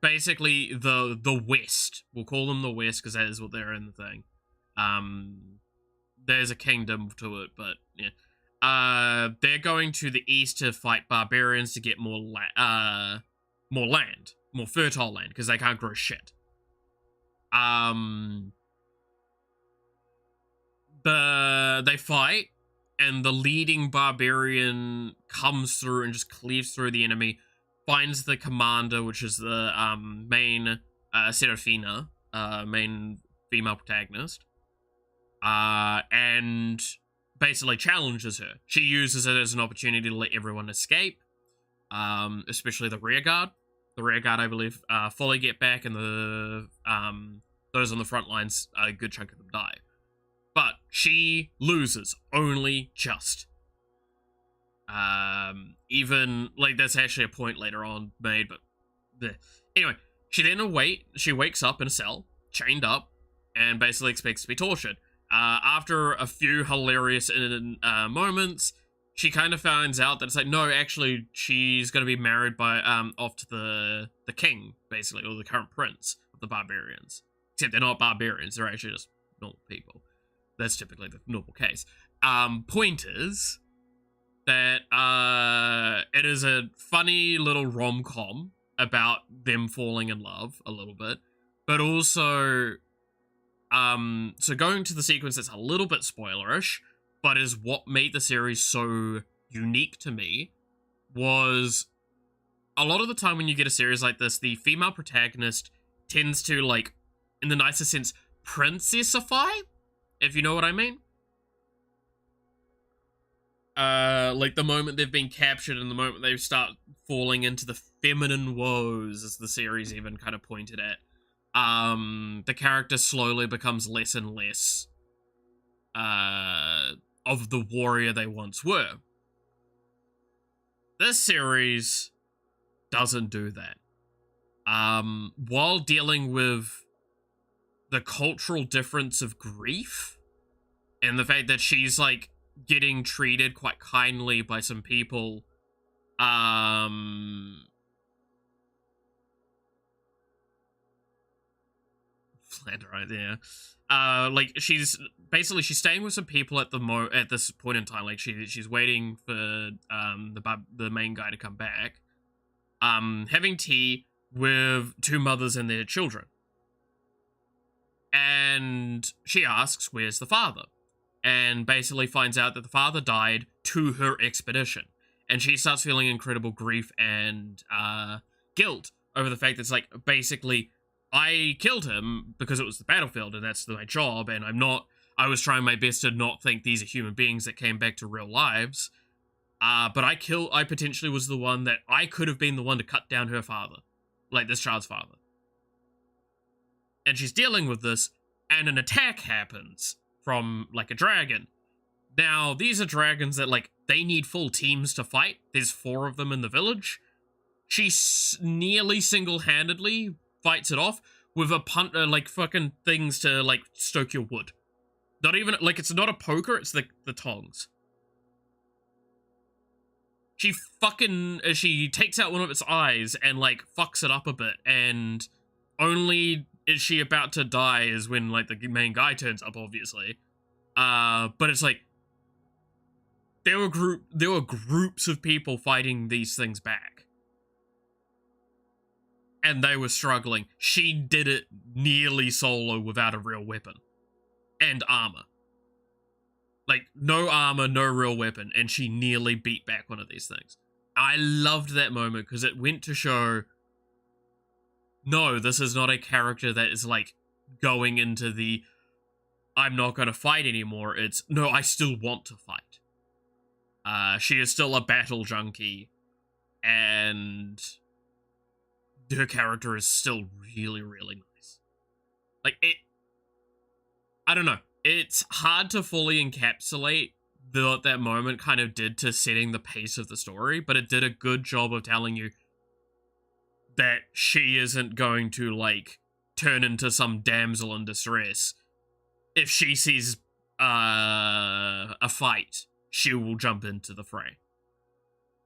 basically the West, we'll call them the West because that is what they're in the thing. There's a kingdom to it, but yeah. They're going to the east to fight barbarians to get more land, more fertile land, because they can't grow shit. They fight, and the leading barbarian comes through and just cleaves through the enemy, finds the commander, which is the main Serafina, main female protagonist, and basically challenges her. She uses it as an opportunity to let everyone escape, especially the rear guard. The rear guard, I believe, fully get back, and the those on the front lines, a good chunk of them die. But she loses, only just. Even, like, that's actually a point later on made, but... Anyway, she wakes up in a cell, chained up, and basically expects to be tortured. After a few hilarious moments, she kind of finds out that it's like, no, actually, she's going to be married by, off to the king, basically, or the current prince of the barbarians. Except they're not barbarians, they're actually just normal people. That's typically the normal case. Point is that it is a funny little rom-com about them falling in love a little bit, but also, so going to the sequence that's a little bit spoilerish, but is what made the series so unique to me, was a lot of the time when you get a series like this, the female protagonist tends to, like, in the nicest sense, princessify, if you know what I mean. Like the moment they've been captured and the moment they start falling into the feminine woes, as the series even kind of pointed at, the character slowly becomes less and less of the warrior they once were. This series doesn't do that. While dealing with the cultural difference of grief and the fact that she's, like, getting treated quite kindly by some people Flat right there. Like she's staying with some people at this point in time. Like she's waiting for the main guy to come back. Having tea with two mothers and their children. And she asks, where's the father? And basically finds out that the father died to her expedition. And she starts feeling incredible grief and guilt over the fact that it's like, basically, I killed him because it was the battlefield and that's my job, and I was trying my best to not think these are human beings that came back to real lives. But I potentially was the one that I could have been the one to cut down her father. Like this child's father. And she's dealing with this, and an attack happens from, like, a dragon. Now, these are dragons that, like, they need full teams to fight. There's 4 of them in the village. She nearly single-handedly fights it off with like, fucking things to, like, stoke your wood. Not even, like, it's not a poker, it's the tongs. She takes out one of its eyes and, like, fucks it up a bit, and only is she about to die is when, like, the main guy turns up, obviously. But it's like, there were groups of people fighting these things back. And they were struggling. She did it nearly solo without a real weapon. And armor. Like, no armor, no real weapon, and she nearly beat back one of these things. I loved that moment, because it went to show, no, this is not a character that is, like, going into the, I'm not going to fight anymore. It's, no, I still want to fight. She is still a battle junkie, and her character is still really, really nice. Like, I don't know. It's hard to fully encapsulate what that moment kind of did to setting the pace of the story, but it did a good job of telling you that she isn't going to, like, turn into some damsel in distress. If she sees a fight, she will jump into the fray.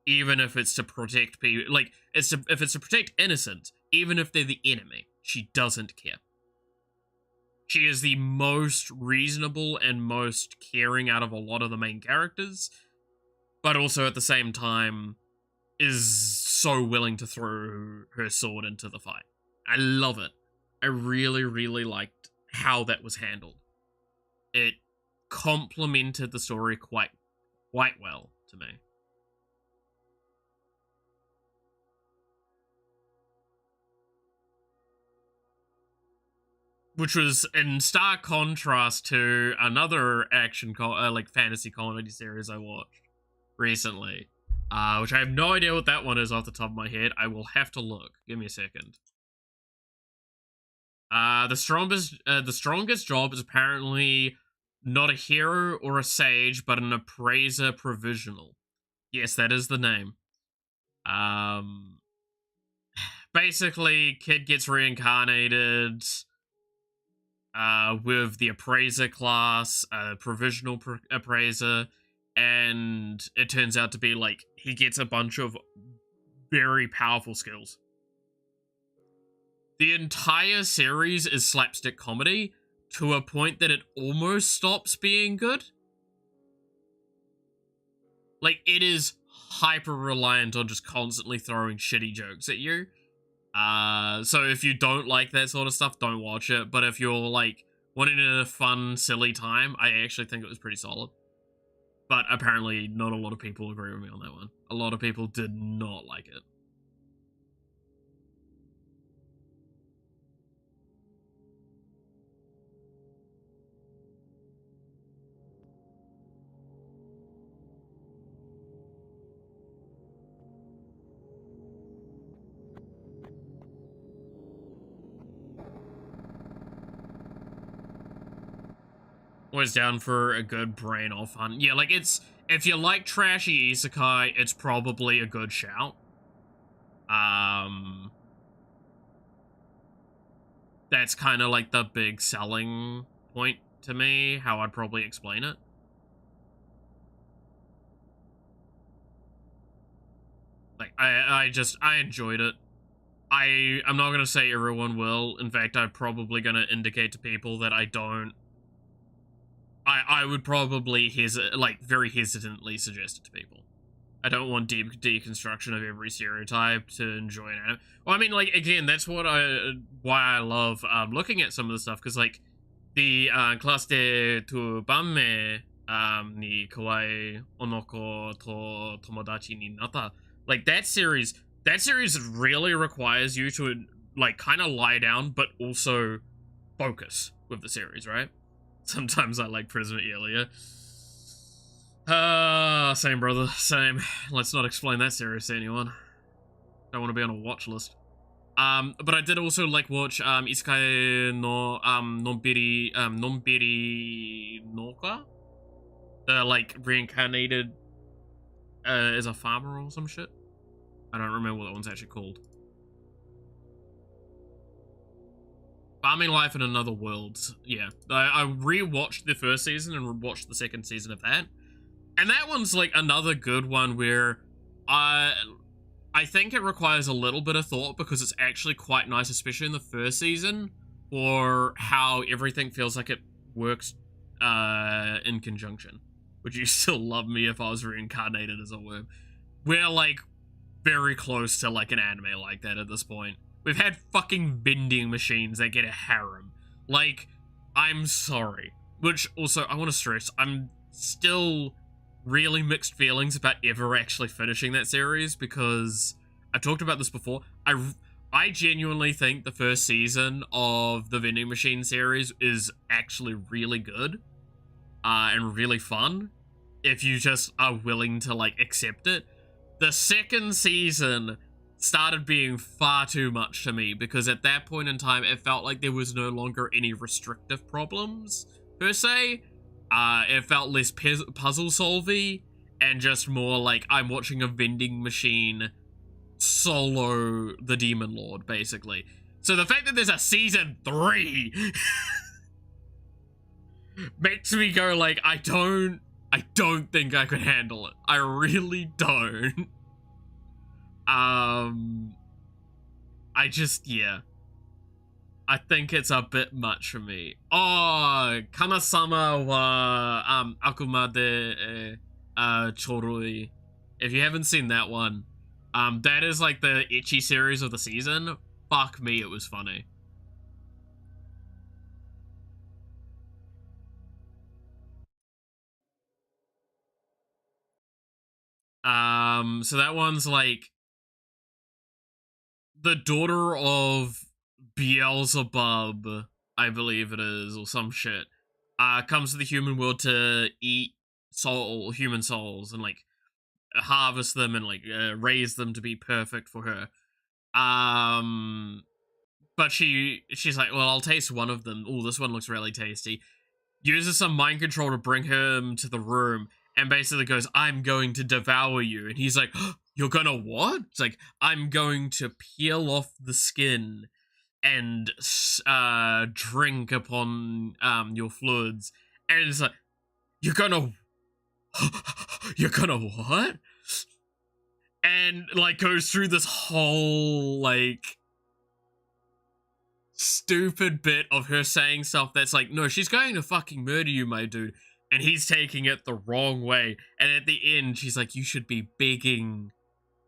Even if it's to protect people, like, if it's to protect innocent, even if they're the enemy, she doesn't care. She is the most reasonable and most caring out of a lot of the main characters, but also at the same time is so willing to throw her sword into the fight. I love it. I really, really liked how that was handled. It complemented the story quite well to me. Which was in stark contrast to another action, like, fantasy comedy series I watched recently. Which I have no idea what that one is off the top of my head. I will have to look. Give me a second. The strongest job is apparently not a hero or a sage, but an appraiser provisional. Yes, that is the name. Basically, kid gets reincarnated with the appraiser class, provisional appraiser, and it turns out to be, like, he gets a bunch of very powerful skills. The entire series is slapstick comedy to a point that it almost stops being good. Like, it is hyper reliant on just constantly throwing shitty jokes at you. So if you don't like that sort of stuff, don't watch it. But if you're, like, wanting a fun, silly time, I actually think it was pretty solid. But apparently not a lot of people agree with me on that one. A lot of people did not like it. Always down for a good brain off hunt. Yeah, like, it's, if you like trashy isekai, it's probably a good shout. That's kind of like the big selling point to me, how I'd probably explain it. Like, I enjoyed it. I'm not gonna say everyone will. In fact, I'm probably gonna indicate to people that I don't. I would probably very hesitantly suggest it to people. I don't want deep deconstruction of every stereotype to enjoy an anime. Well, I mean, like, again, that's why I love looking at some of the stuff, because, like, the classe de Tubame ni kawaii onoko to tomodachi ni nata, like, that series really requires you to, like, kind of lie down, but also focus with the series, right? Sometimes I like Prisoner Earlier. Same, brother, same. Let's not explain that series to anyone. Don't want to be on a watch list. But I did also, like, watch, Isekai no, Nonbiri Noka? The, like, reincarnated, as a farmer or some shit. I don't remember what that one's actually called. Farming Life in Another World. Yeah. I rewatched the first season and watched the second season of that. And that one's, like, another good one where I think it requires a little bit of thought, because it's actually quite nice, especially in the first season, for how everything feels like it works in conjunction. Would you still love me if I was reincarnated as a worm? We're, like, very close to, like, an anime like that at this point. We've had fucking vending machines that get a harem. Like, I'm sorry. Which, also, I want to stress, I'm still really mixed feelings about ever actually finishing that series, because I've talked about this before. I genuinely think the first season of the vending machine series is actually really good and really fun if you just are willing to, like, accept it. The second season started being far too much to me, because at that point in time it felt like there was no longer any restrictive problems per se. It felt less puzzle solvy and just more like I'm watching a vending machine solo the Demon Lord, basically. So the fact that there's a season 3 makes me go, like, I don't think I could handle it. I really don't. Yeah. I think it's a bit much for me. Oh, Kana-sama wa akuma de chorui. If you haven't seen that one, that is like the ecchi series of the season. Fuck me, it was funny. So that one's like the daughter of Beelzebub, I believe it is, or some shit, comes to the human world to eat human souls and, like, harvest them and, like, raise them to be perfect for her. But she's like, well, I'll taste one of them. Oh, this one looks really tasty. Uses some mind control to bring him to the room, and basically goes, I'm going to devour you. And he's like, oh, you're gonna what? It's like, I'm going to peel off the skin and drink upon your fluids. And it's like, you're gonna what? And, like, goes through this whole, like, stupid bit of her saying stuff that's like, no, she's going to fucking murder you, my dude. And he's taking it the wrong way. And at the end, she's like, you should be begging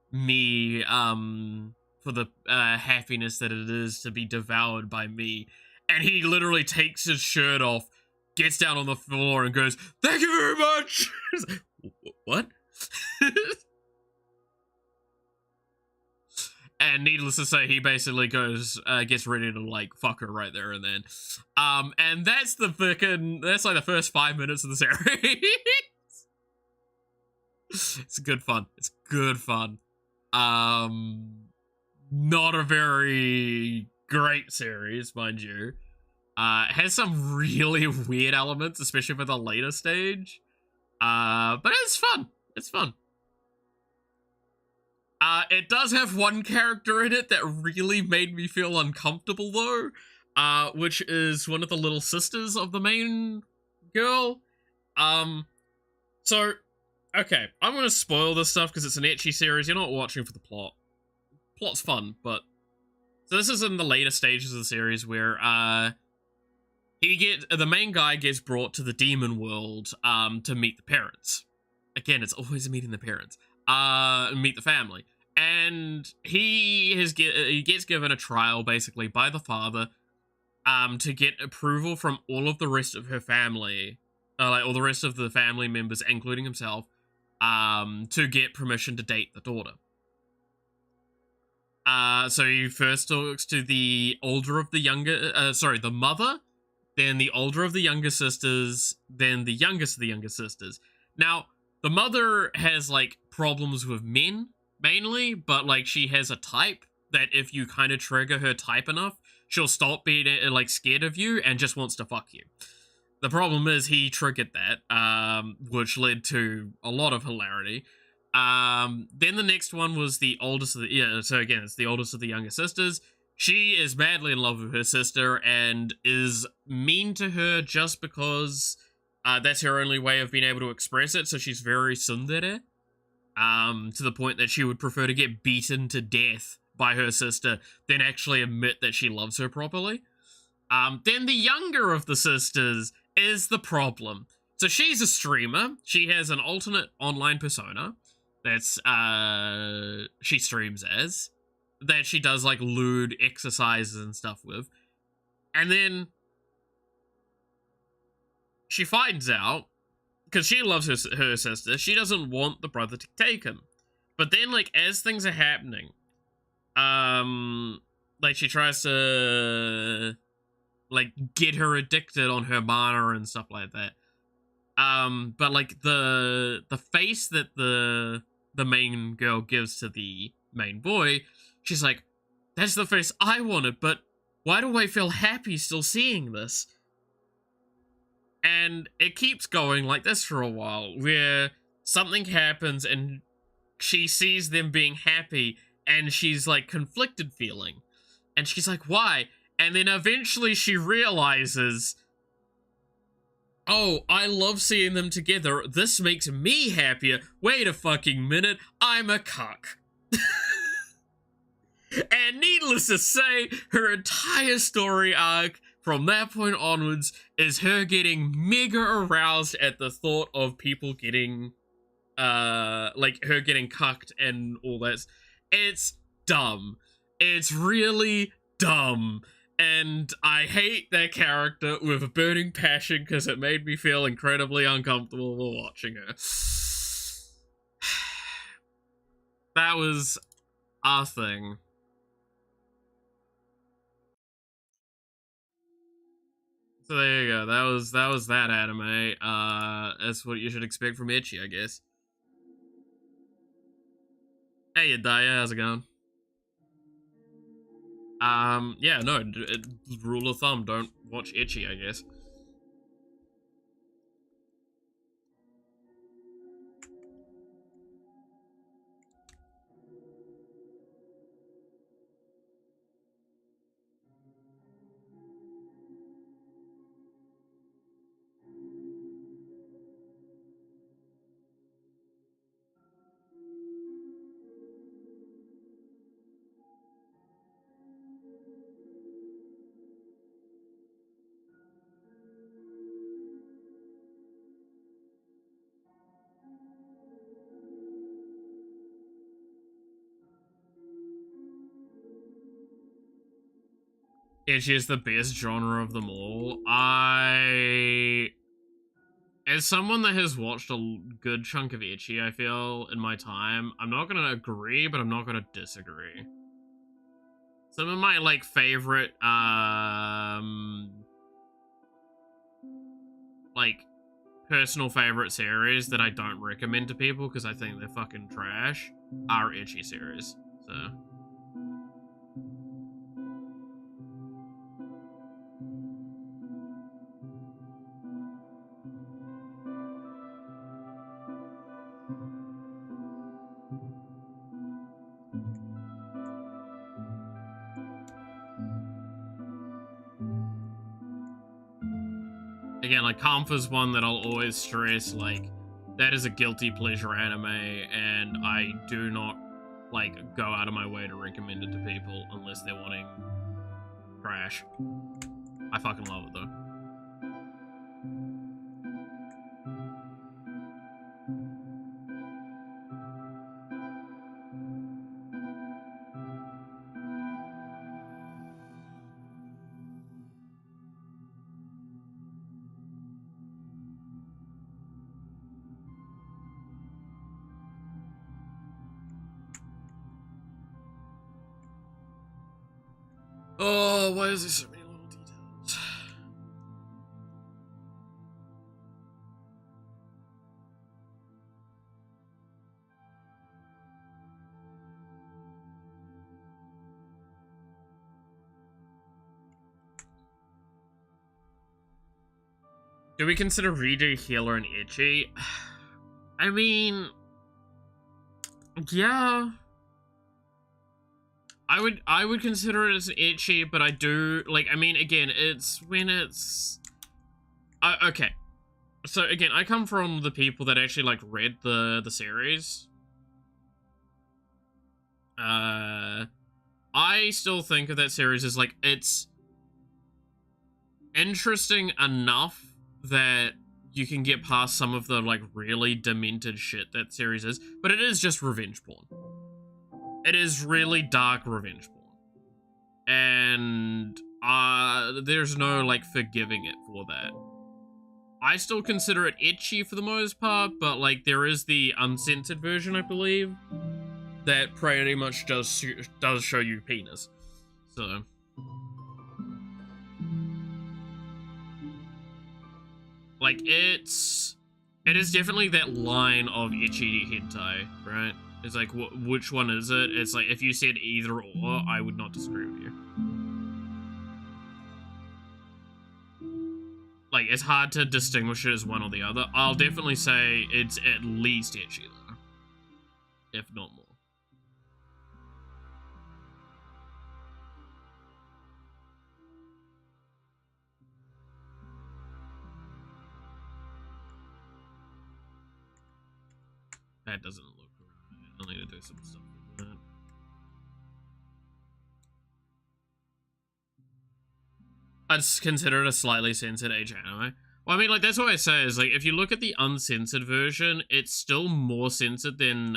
me for the happiness that it is to be devoured by me. And he literally takes his shirt off, gets down on the floor, and goes, thank you very much. What? And needless to say, he basically goes, gets ready to, like, fuck her right there and then. And that's that's like the first 5 minutes of the series. It's good fun. It's good fun. Not a very great series, mind you. It has some really weird elements, especially for the later stage. But it's fun. It's fun. It does have one character in it that really made me feel uncomfortable, though, which is one of the little sisters of the main girl. So Okay, I'm gonna spoil this stuff because it's an ecchi series. You're not watching for the plot. Plot's fun, but so this is in the later stages of the series where the main guy gets brought to the demon world to meet the parents. Again, it's always meeting the parents. Meet the family. And he gets given a trial basically by the father to get approval from all of the rest of her family, like all the rest of the family members, including himself, to get permission to date the daughter. So he first talks to the older of the the mother, then the older of the younger sisters, then the youngest of the younger sisters. Now, the mother has, like, problems with men, mainly, but, like, she has a type that if you kind of trigger her type enough, she'll stop being, like, scared of you and just wants to fuck you. The problem is he triggered that, which led to a lot of hilarity. Then the next one was the oldest of the, so again, it's the oldest of the younger sisters. She is madly in love with her sister and is mean to her just because that's her only way of being able to express it, so she's very tsundere. To the point that she would prefer to get beaten to death by her sister than actually admit that she loves her properly. Then the younger of the sisters is the problem. So she's a streamer. She has an alternate online persona that's she streams as, that she does like lewd exercises and stuff with. And then she finds out, because she loves her sister, she doesn't want the brother to take him. But then, like, as things are happening, like, she tries to, like, get her addicted on her mana and stuff like that. But, like, the face that the main girl gives to the main boy, she's like, that's the face I wanted, but why do I feel happy still seeing this? And it keeps going like this for a while, where something happens and she sees them being happy and she's like conflicted feeling. And she's like, why? And then eventually she realizes, oh, I love seeing them together. This makes me happier. Wait a fucking minute. I'm a cuck. And needless to say, her entire story arc from that point onwards is her getting mega aroused at the thought of people getting, like, her getting cucked and all that. It's dumb. It's really dumb. And I hate that character with a burning passion because it made me feel incredibly uncomfortable while watching her. That was a thing. So there you go. That was that anime. That's what you should expect from ecchi, I guess. Hey, Adaya, how's it going? Yeah, no, rule of thumb, don't watch ecchi, I guess. Ecchi is the best genre of them all. As someone that has watched a good chunk of ecchi, I feel, in my time, I'm not gonna agree, but I'm not gonna disagree. Some of my, like, favorite, like, personal favorite series that I don't recommend to people because I think they're fucking trash are ecchi series, so... Again, like, Kampha's one that I'll always stress, like, that is a guilty pleasure anime, and I do not, like, go out of my way to recommend it to people unless they're wanting trash. I fucking love it, though. Oh, why is there so many little details? Do we consider redo, healer, and itchy? I mean, yeah. I would consider it as itchy, but I do, like, I mean, again, it's when it's... okay. So, again, I come from the people that actually, like, read the series. I still think of that series as, like, it's interesting enough that you can get past some of the, like, really demented shit that series is, but it is just revenge porn. It is really dark revenge porn. And there's no, like, forgiving it for that. I still consider it itchy for the most part, but, like, there is the uncensored version, I believe, that pretty much does show you penis. So... like, it is definitely that line of itchy hentai, right? It's like, which one is it? It's like, if you said either or, I would not disagree with you. Like, it's hard to distinguish it as one or the other. I'll definitely say it's at least itchy, though. If not more. That doesn't look right. I'll need to do some stuff with that. I'd consider it a slightly censored age anime. Well, I mean, like, that's what I say, is, like, if you look at the uncensored version, it's still more censored than,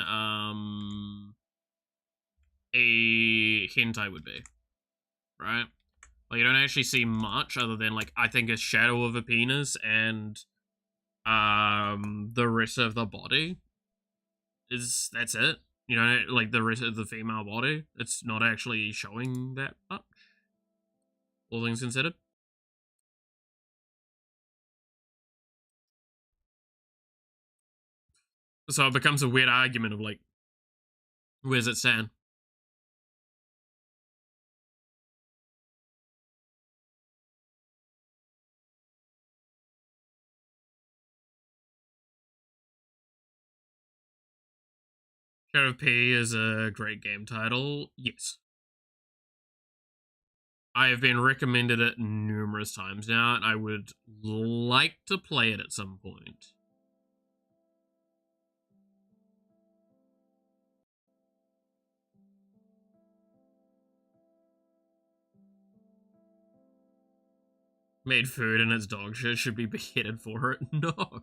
a hentai would be. Right? Like, you don't actually see much other than, like, I think a shadow of a penis and, the rest of the body. That's it. You know, like, the rest of the female body. It's not actually showing that much. All things considered. So it becomes a weird argument of, like, where's it stand? Shadow P is a great game title. Yes. I have been recommended it numerous times now, and I would like to play it at some point. Made food and its dog shit, should be beheaded for it. No.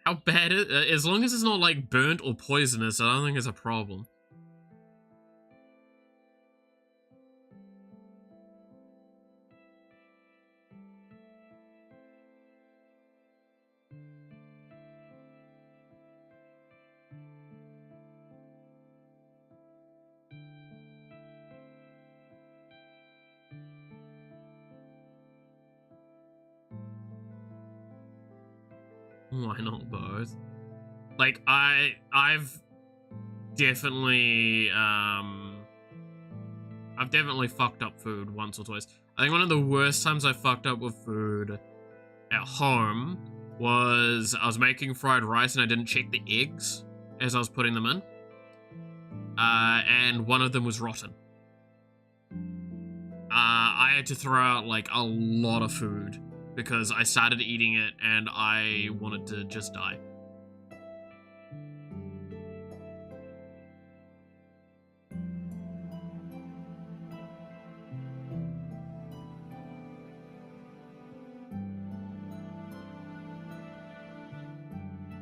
How bad is it? As long as it's not, like, burnt or poisonous, I don't think it's a problem. Why not both? Like, I've definitely fucked up food once or twice. I think one of the worst times I fucked up with food at home was I was making fried rice and I didn't check the eggs as I was putting them in. And one of them was rotten. I had to throw out, like, a lot of food because I started eating it and I wanted to just die.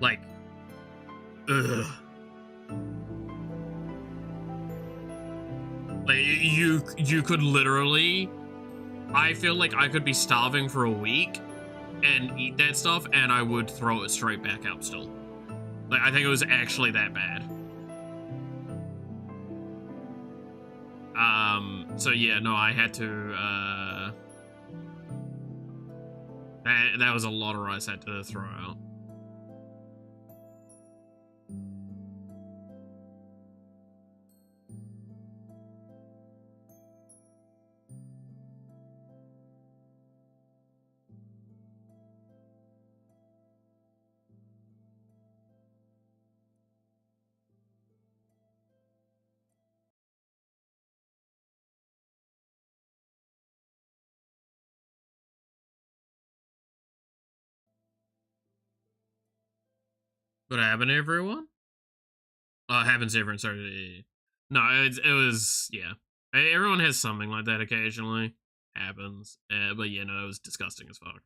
Like, ugh. Like, you could literally, I feel like I could be starving for a week and eat that stuff and I would throw it straight back up still. Like, I think it was actually that bad. So yeah, no, I had to, that was a lot of rice I had to throw out. What happened to everyone? Happens to everyone, sorry. No, it was, yeah. Everyone has something like that occasionally. Happens. But yeah, no, it was disgusting as fuck.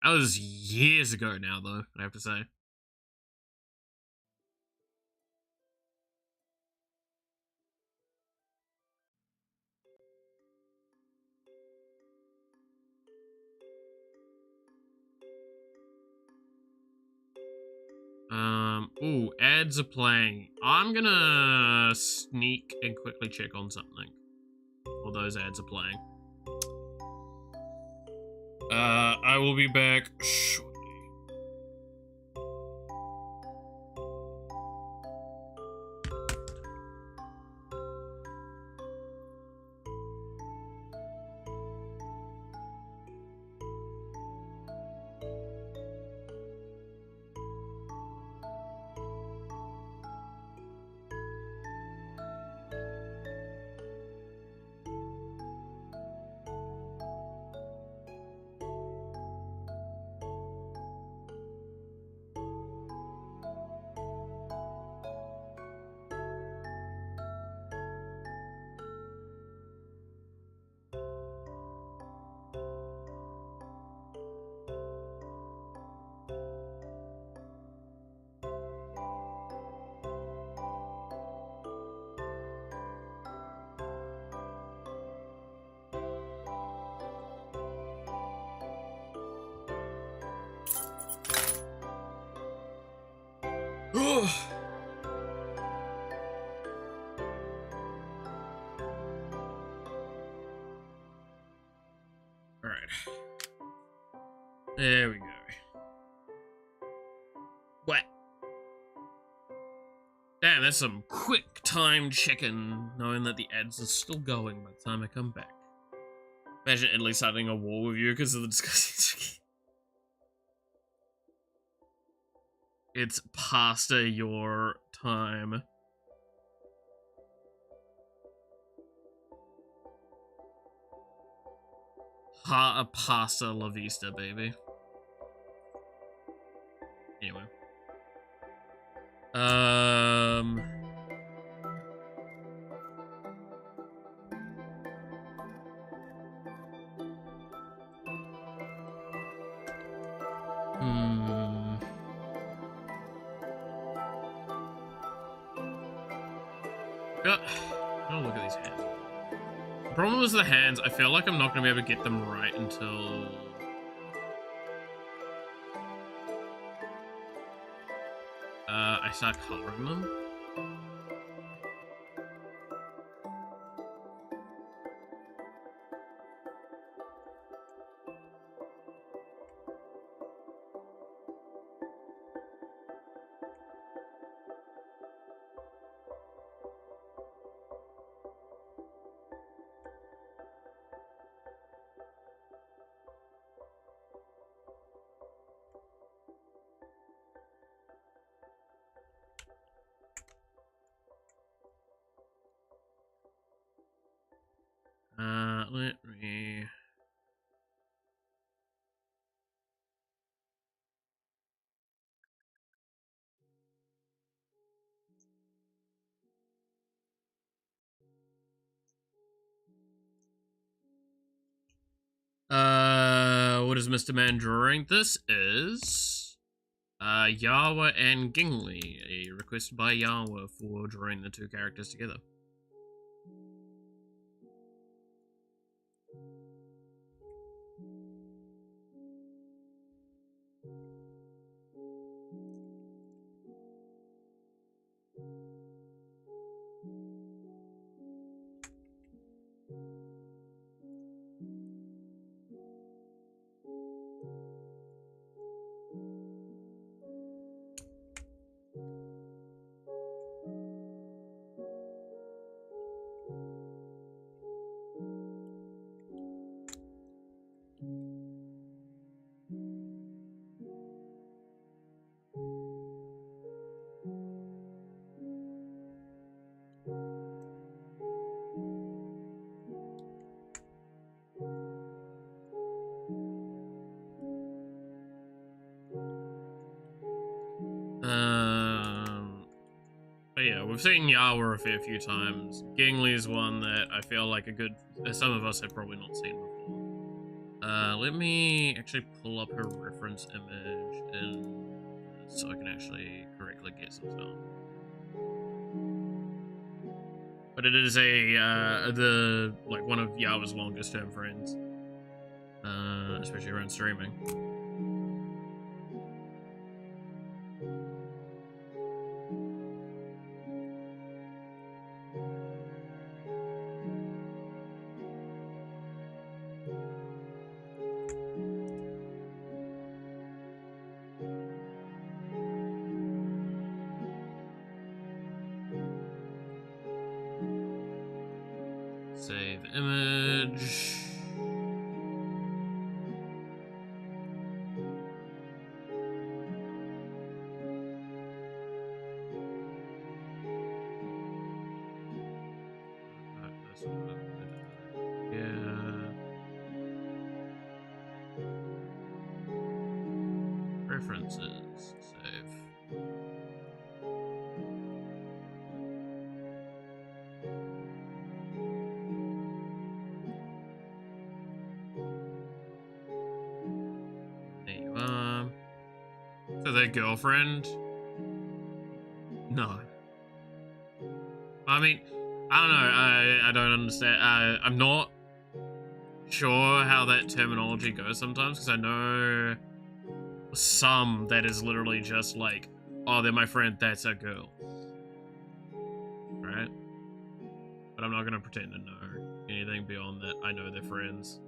That was years ago now, though, I have to say. Ooh, ads are playing. I'm gonna sneak and quickly check on something while those ads are playing. I will be back shortly. Alright. There we go. What? Damn, that's some quick time checking, knowing that the ads are still going by the time I come back. Imagine Italy starting a war with you because of the disgusting. It's pasta your time. Pasta la vista, baby. Anyway. Oh, look at these hands. The problem is the hands, I feel like I'm not going to be able to get them right until... I start coloring them. Let me... what is Mr. Man drawing? This is Yawa and Gingli, a request by Yawa for drawing the two characters together. But yeah, we've seen Yawa a fair few times. Gingli is one that I feel like some of us have probably not seen before. Let me actually pull up her reference image so I can actually correctly get some stuff. But it is one of Yawa's longest term friends, especially around streaming. Save image. Preferences. Save. There you are. So their girlfriend? No. I mean, I don't know. I don't understand. I'm not sure how that terminology goes sometimes, because I know some that is literally just like, oh, they're my friend, that's a girl. Right? But I'm not going to pretend to know anything beyond that. I know they're friends.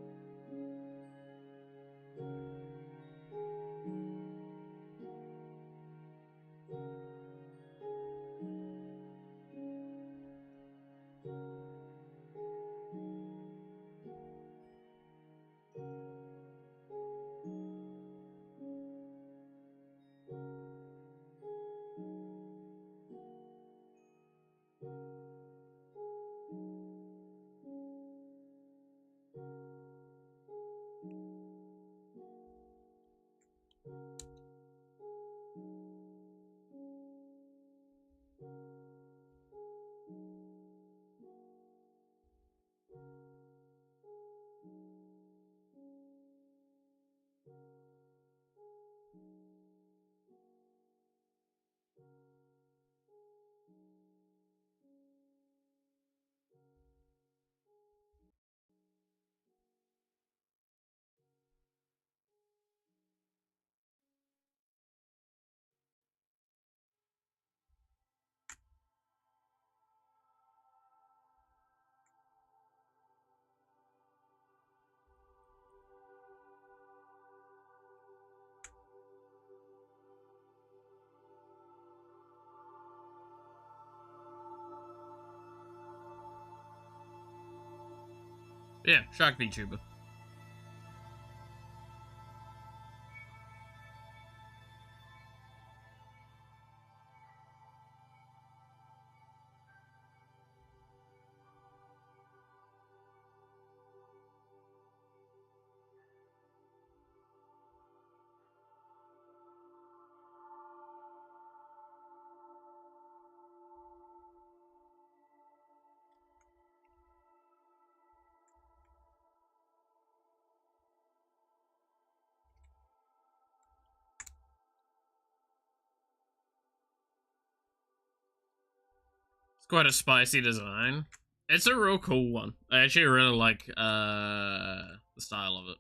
Yeah, Shark VTuber. It's quite a spicy design. It's a real cool one. I actually really like the style of it.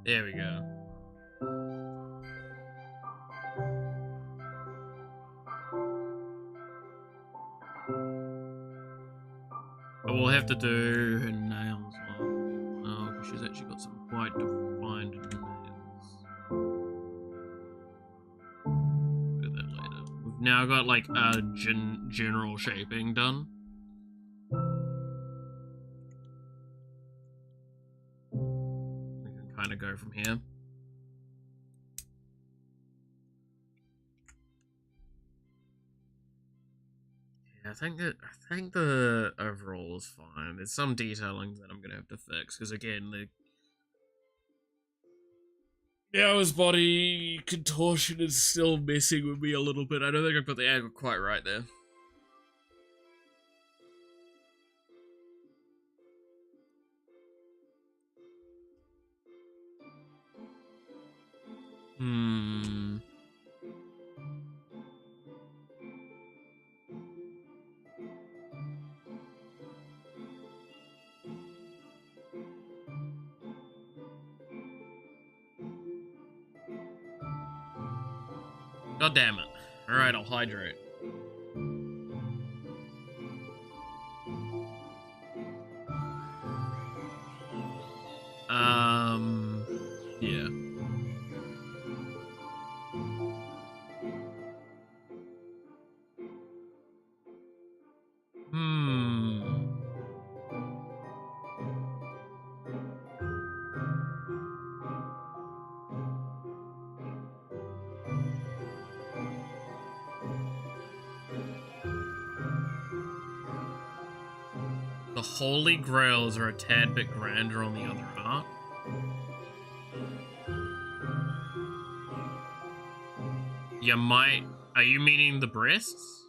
There we go. But we'll have to do her nails on. Oh, because she's actually got some quite defined nails. Do that later. We've now got like a general shaping done. We can kind of go from here. I think the overall is fine. There's some detailing that I'm gonna have to fix because again, his body contortion is still messing with me a little bit. I don't think I've got the angle quite right there. God damn it. Alright, I'll hydrate. Yeah. The Holy Grails are a tad bit grander on the other art. You might... Are you meaning the breasts?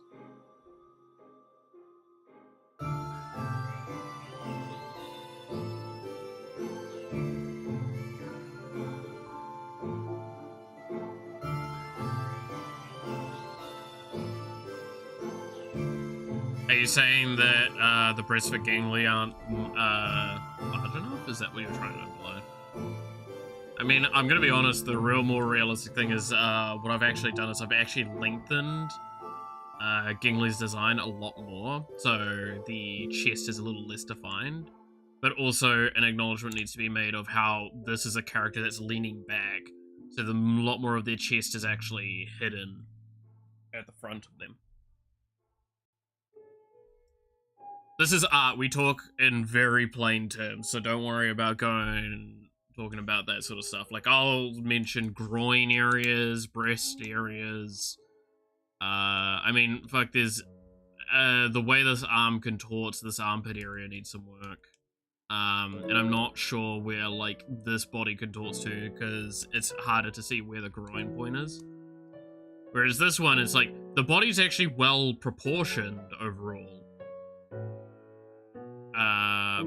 Are you saying that the breasts for Gangly aren't large enough? Is that what you're trying to imply? I mean, I'm gonna be honest, the more realistic thing is what I've actually done is I've actually lengthened Gingly's design a lot more, so the chest is a little less defined, but also an acknowledgement needs to be made of how this is a character that's leaning back, so a lot more of their chest is actually hidden at the front of them. This is art. We talk in very plain terms, so don't worry about talking about that sort of stuff. Like, I'll mention groin areas, breast areas. I mean, fuck, there's the way this arm contorts, this armpit area needs some work. And I'm not sure where, like, this body contorts to, because it's harder to see where the groin point is. Whereas this one, it's like, the body's actually well proportioned overall.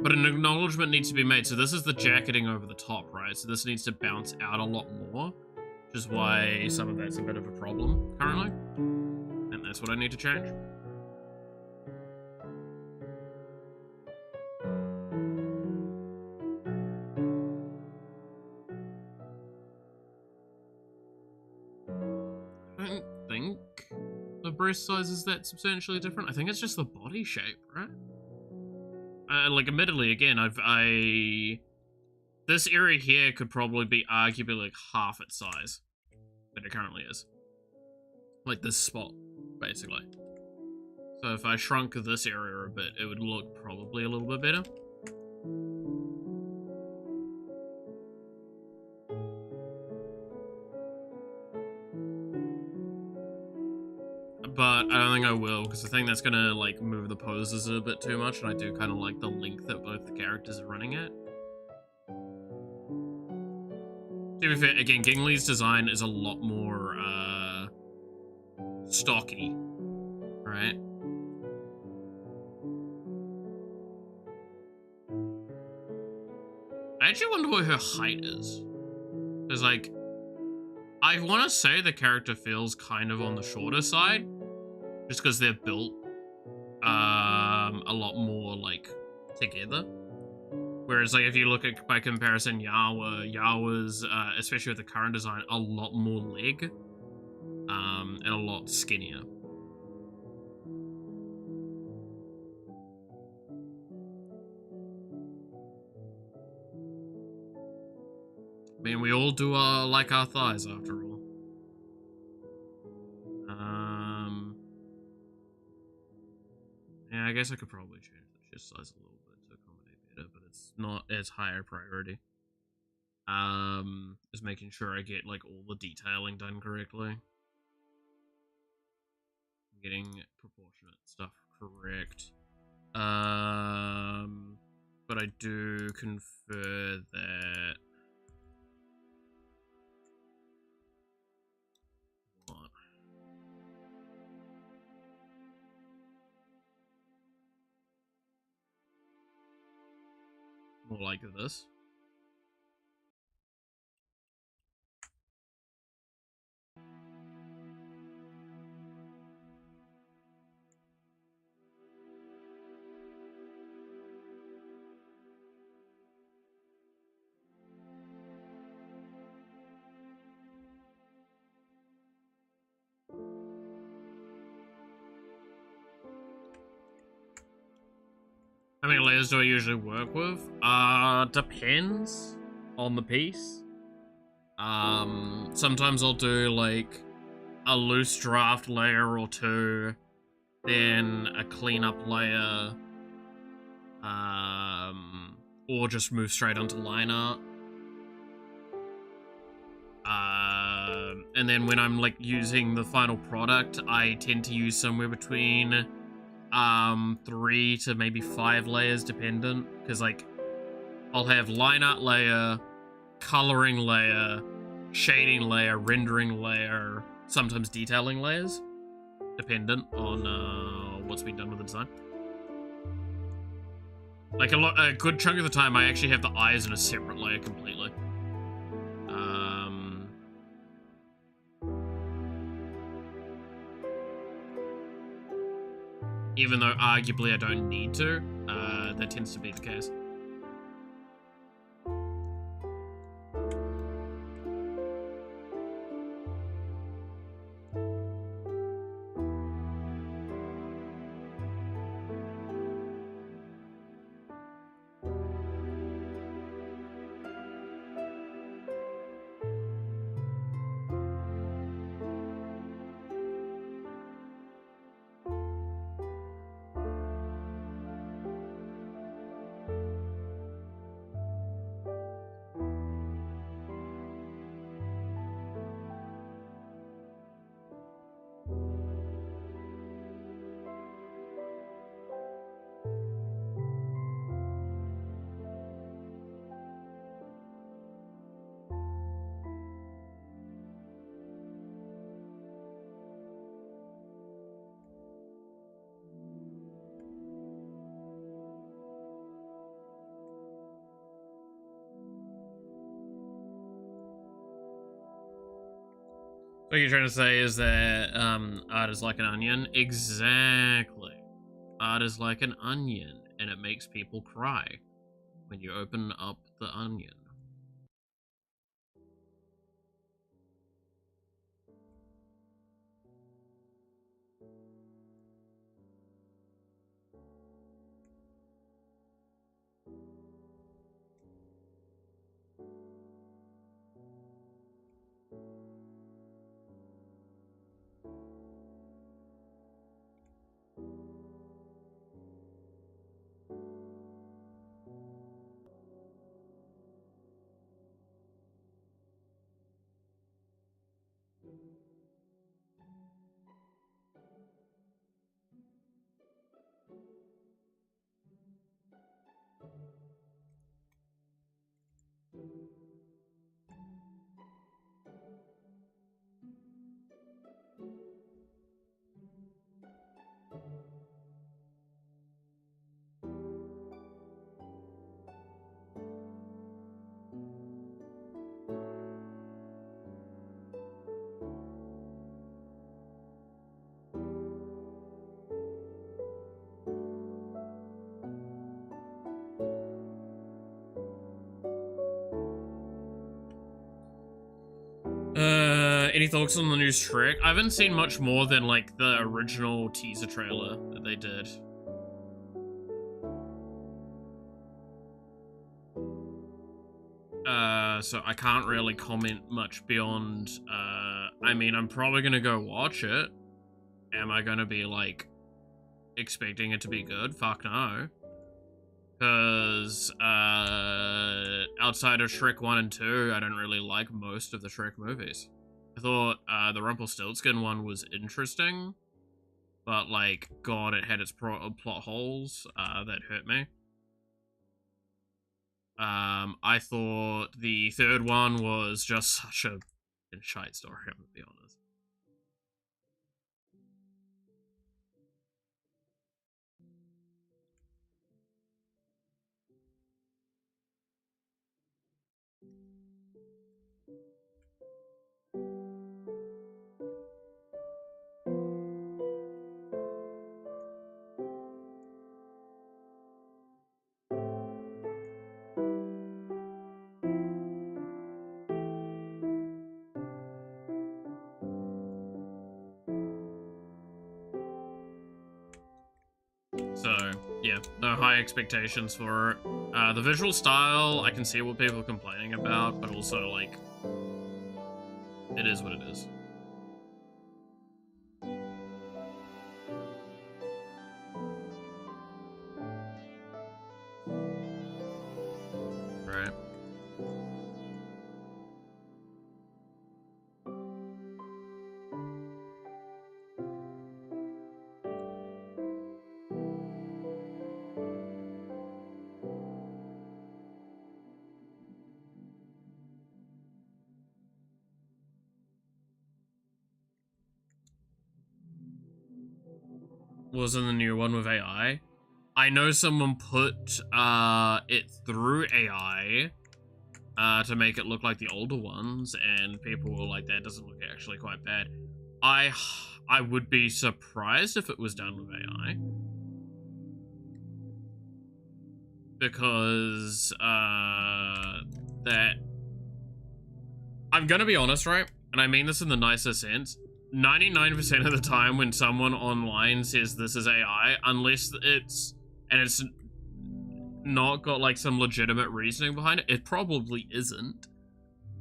But an acknowledgement needs to be made. So this is the jacketing over the top, right? So this needs to bounce out a lot more, which is why some of that's a bit of a problem currently. And that's what I need to change. I don't think the breast size is that substantially different. I think it's just the body shape, right? Like, admittedly, again, this area here could probably be arguably like half its size that it currently is. Like this spot, basically. So if I shrunk this area a bit, it would look probably a little bit better. But I don't think I will, because I think that's gonna, like, move the poses a bit too much, and I do kind of like the length that both the characters are running at. To be fair, again, Ginglee's design is a lot more, stocky, right? I actually wonder what her height is. Because, like, I want to say the character feels kind of on the shorter side, just because they're built a lot more, like, together. Whereas, like, if you look at, by comparison, Yawa's, especially with the current design, a lot more leg, and a lot skinnier. I mean, we all do like our thighs, after all. Yeah, I guess I could probably change the chest size a little bit to accommodate better, but it's not as high a priority. Just making sure I get, like, all the detailing done correctly. Getting proportionate stuff correct. But I do confer that... What? More like this. How many layers do I usually work with? Depends on the piece. Sometimes I'll do, like, a loose draft layer or two, then a cleanup layer, or just move straight onto line art. And then when I'm, like, using the final product, I tend to use somewhere between 3 to maybe 5 layers, dependent, because, like, I'll have line art layer, coloring layer, shading layer, rendering layer, sometimes detailing layers, dependent on what's been done with the design. Like, a good chunk of the time, I actually have the eyes in a separate layer completely. Even though arguably I don't need to, that tends to be the case. What you're trying to say is that art is like an onion? Exactly. Art is like an onion, and it makes people cry when you open up the onion. Any thoughts on the new Shrek? I haven't seen much more than, like, the original teaser trailer that they did. So I can't really comment much beyond, I mean, I'm probably gonna go watch it. Am I gonna be, like, expecting it to be good? Fuck no. Because, outside of Shrek 1 and 2, I don't really like most of the Shrek movies. I thought, the Rumpelstiltskin one was interesting, but, like, God, it had its plot holes, that hurt me. I thought the third one was just such a shite story, I'm gonna be honest. So, yeah, no high expectations for it. The visual style, I can see what people are complaining about, but also, like, it is what it is. Right. Wasn't the new one with AI? I know someone put it through AI to make it look like the older ones, and people were like, that doesn't look actually quite bad. I would be surprised if it was done with AI. Because that, I'm gonna be honest, right? And I mean this in the nicest sense. 99% of the time when someone online says this is AI, unless it's not got like some legitimate reasoning behind it, it probably isn't.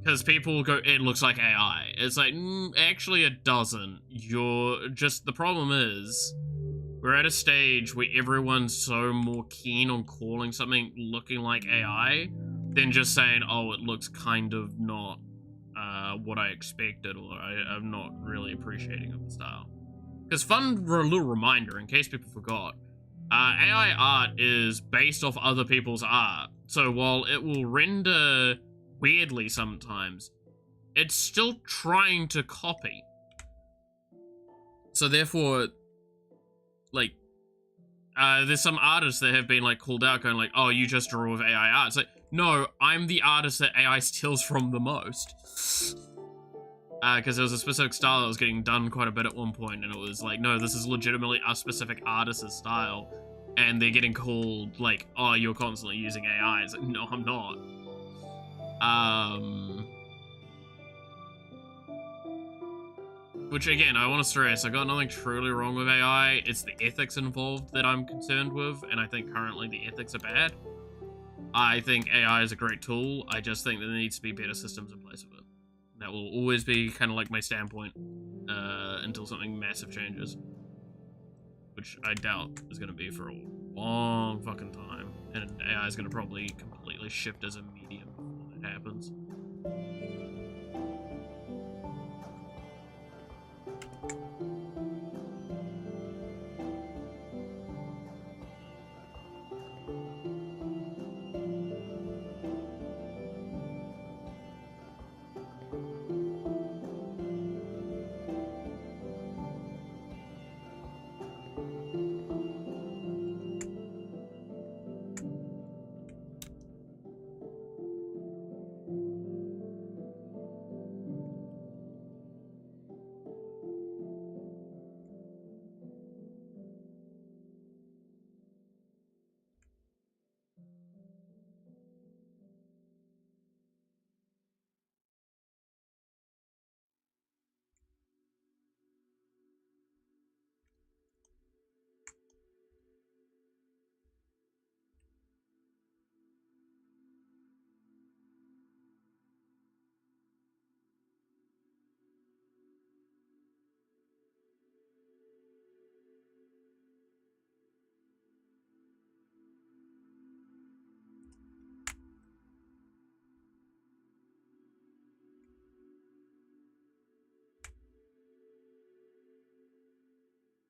Because people will go, it looks like AI. It's like, actually it doesn't. The problem is, we're at a stage where everyone's so more keen on calling something looking like AI than just saying, oh, it looks kind of not what I expected, or I'm not really appreciating of the style. Because fun little reminder, in case people forgot, AI art is based off other people's art. So while it will render weirdly sometimes, it's still trying to copy. So therefore, like, there's some artists that have been like called out going like, oh, you just draw with AI art. It's like, no, I'm the artist that AI steals from the most. Because there was a specific style that was getting done quite a bit at one point, and it was like, no, this is legitimately a specific artist's style, and they're getting called, like, oh, you're constantly using AI. It's like, no, I'm not. Which, again, I want to stress, I got nothing truly wrong with AI, it's the ethics involved that I'm concerned with, and I think currently the ethics are bad. I think AI is a great tool, I just think that there needs to be better systems in place of it. That will always be kind of like my standpoint until something massive changes. Which I doubt is going to be for a long fucking time. And AI is going to probably completely shift as a medium before that happens.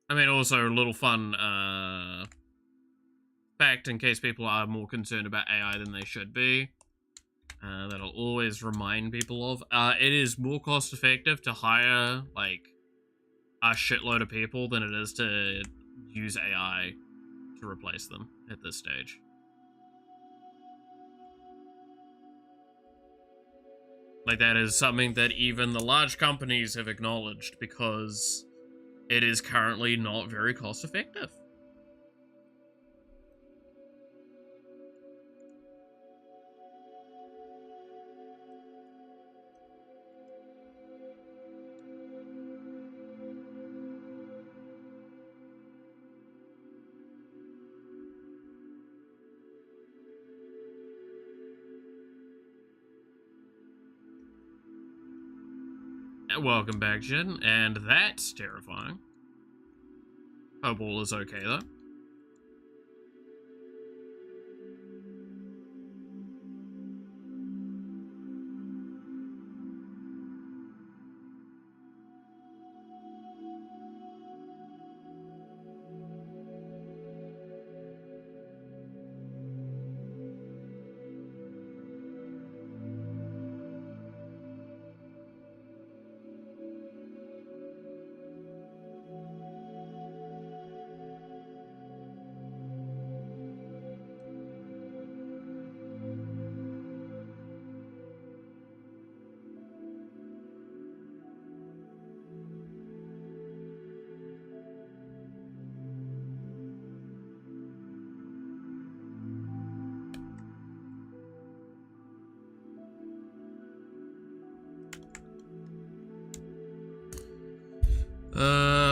I mean, also a little fun fact in case people are more concerned about AI than they should be. That I'll always remind people of. It is more cost effective to hire, like, a shitload of people than it is to use AI to replace them at this stage. Like, that is something that even the large companies have acknowledged because it is currently not very cost effective. Welcome back, Jin, and that's terrifying. Hope all is okay, though.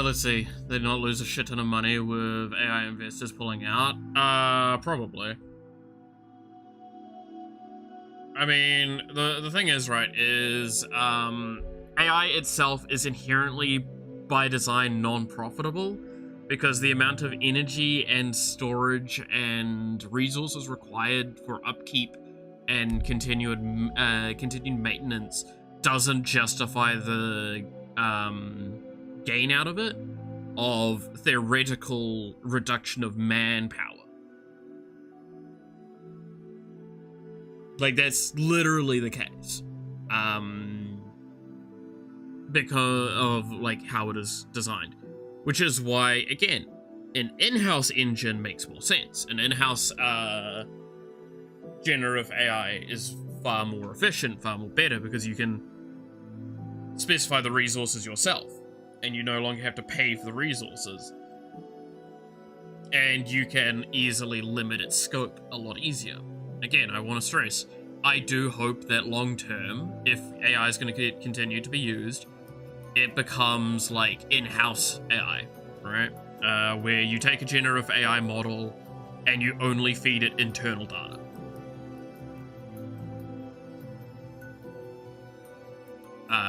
Let's see. They did not lose a shit ton of money with AI investors pulling out? Probably. I mean, the thing is, right, is, AI itself is inherently, by design, non-profitable, because the amount of energy and storage and resources required for upkeep and continued maintenance doesn't justify the, gain out of it of theoretical reduction of manpower. Like, that's literally the case. Because of, like, how it is designed. Which is why, again, an in-house engine makes more sense. An in-house, generative AI is far more efficient, far more better, because you can specify the resources yourself, and you no longer have to pay for the resources. And you can easily limit its scope a lot easier. Again, I want to stress, I do hope that long term, if AI is going to continue to be used, it becomes like in-house AI, right? Where you take a generative AI model and you only feed it internal data.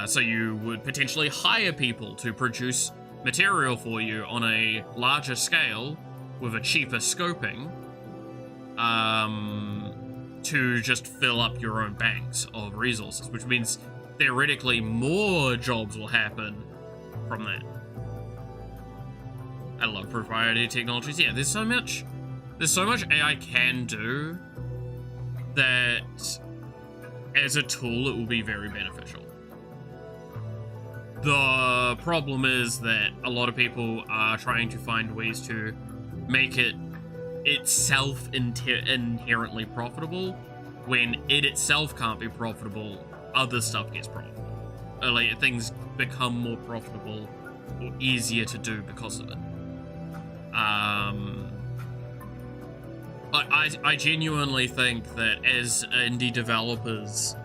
So you would potentially hire people to produce material for you on a larger scale with a cheaper scoping, to just fill up your own banks of resources, which means theoretically more jobs will happen from that. I love proprietary technologies. Yeah, there's so much AI can do that as a tool it will be very beneficial. The problem is that a lot of people are trying to find ways to make it itself inherently profitable. When it itself can't be profitable, other stuff gets profitable. Like, things become more profitable or easier to do because of it. I genuinely think that as indie developers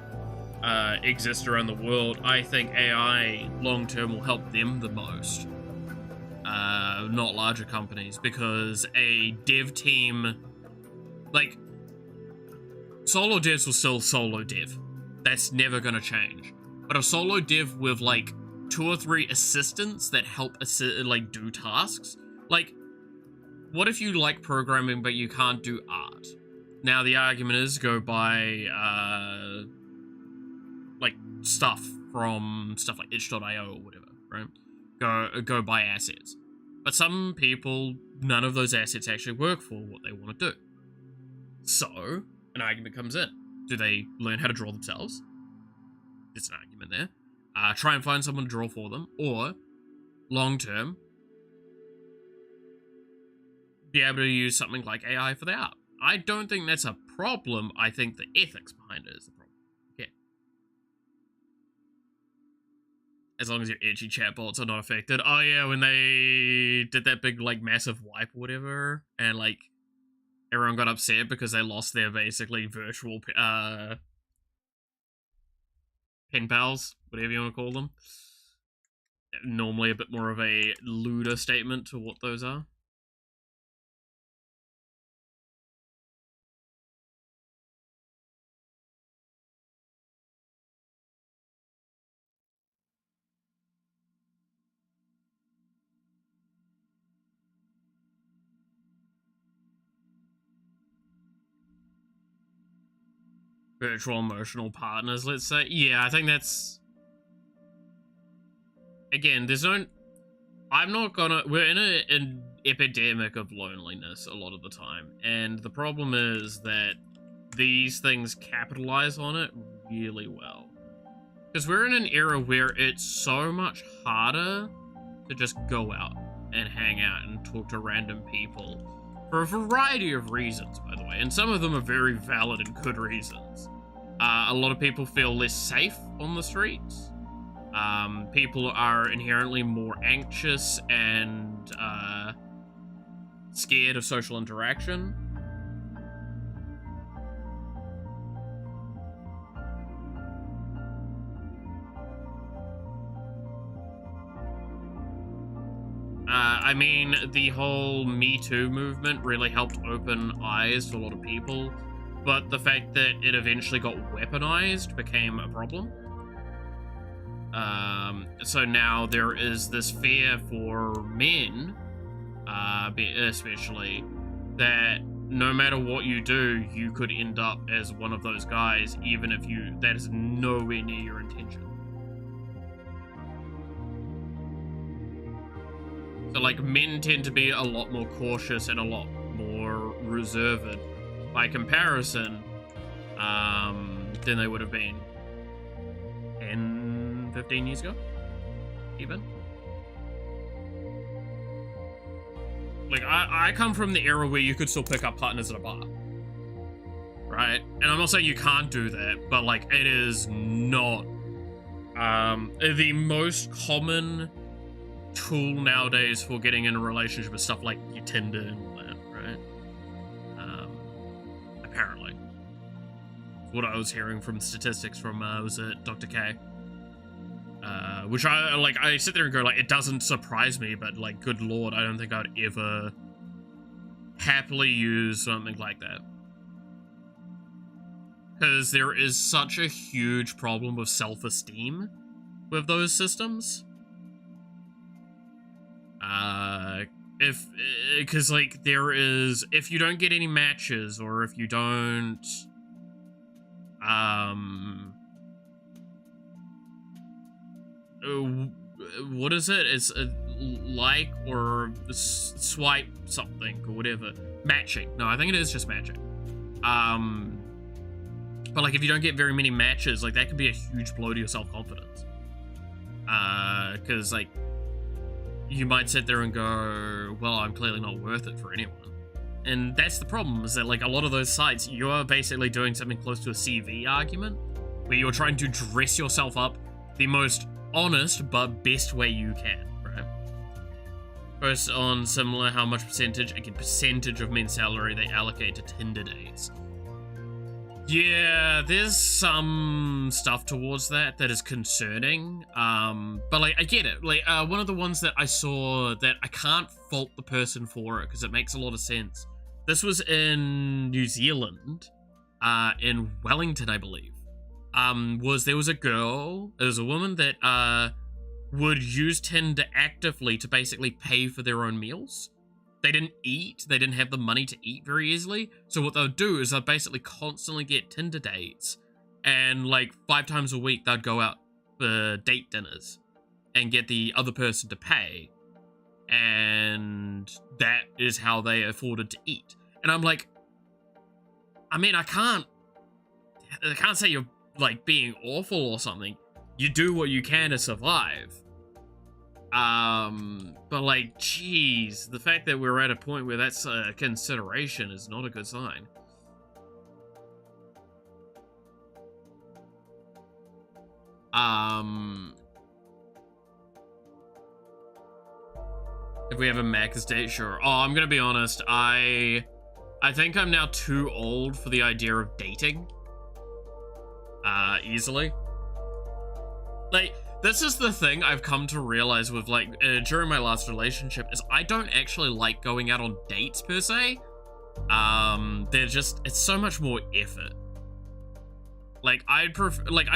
exist around the world, I think AI long-term will help them the most. Not larger companies, because a dev team, like, solo devs will still solo dev. That's never gonna change. But a solo dev with like 2 or 3 assistants that help like do tasks. Like, what if you like programming but you can't do art? Now the argument is go buy like stuff from stuff like itch.io or whatever, right? Go buy assets. But some people, none of those assets actually work for what they want to do. So an argument comes in. Do they learn how to draw themselves? There's an argument there. Try and find someone to draw for them. Or, long term, be able to use something like AI for their art. I don't think that's a problem. I think the ethics behind it is the problem. Okay. As long as your edgy chatbots are not affected. Oh yeah, when they did that big, like, massive wipe or whatever, and, like, everyone got upset because they lost their, basically, virtual, pen pals, whatever you want to call them. Normally a bit more of a lewder statement to what those are. Virtual emotional partners, let's say. Yeah, I think that's... Again, there's no... I'm not gonna... We're in an epidemic of loneliness a lot of the time. And the problem is that these things capitalize on it really well. Because we're in an era where it's so much harder to just go out and hang out and talk to random people. For a variety of reasons, by the way. And some of them are very valid and good reasons. A lot of people feel less safe on the streets. People are inherently more anxious and scared of social interaction. I mean, the whole Me Too movement really helped open eyes to a lot of people, but the fact that it eventually got weaponized became a problem. So now there is this fear for men, especially, that no matter what you do, you could end up as one of those guys, even if that is nowhere near your intention. So, like, men tend to be a lot more cautious and a lot more reserved by comparison than they would have been 10, 15 years ago, even. Like, I come from the era where you could still pick up partners at a bar, right? And I'm not saying you can't do that, but, like, it is not The most common tool nowadays for getting in a relationship is stuff like your Tinder and all that, right? Apparently. What I was hearing from statistics from, was it Dr. K? Which I sit there and go, like, it doesn't surprise me, but, like, good lord, I don't think I'd ever happily use something like that. Because there is such a huge problem with self-esteem with those systems. Because, like, if you don't get any matches, or if you don't, what is it? It's a like or swipe something or whatever. Matching. No, I think it is just matching. But, like, if you don't get very many matches, like, that could be a huge blow to your self-confidence. Because, like, you might sit there and go, well, I'm clearly not worth it for anyone. And that's the problem, is that, like, a lot of those sites, you're basically doing something close to a CV argument, where you're trying to dress yourself up the most honest but best way you can, right? First on similar how much percentage of men's salary they allocate to Tinder dates. Yeah, there's some stuff towards that is concerning, but, like, I get it. Like, one of the ones that I saw that I can't fault the person for it, because it makes a lot of sense. This was in New Zealand, in Wellington, I believe. There was a woman that, would use Tinder actively to basically pay for their own meals. They didn't eat. They didn't have the money to eat very easily. So what they'll do is they'll basically constantly get Tinder dates. And, like, 5 times a week, they'd go out for date dinners and get the other person to pay. And that is how they afforded to eat. And I'm like, I mean, I can't say you're, like, being awful or something. You do what you can to survive. But, like, geez, the fact that we're at a point where that's a consideration is not a good sign. If we have a max date, sure. Oh, I'm gonna be honest, I think I'm now too old for the idea of dating. Easily. Like, this is the thing I've come to realize with, like, during my last relationship, is I don't actually like going out on dates, per se. It's so much more effort. Like, I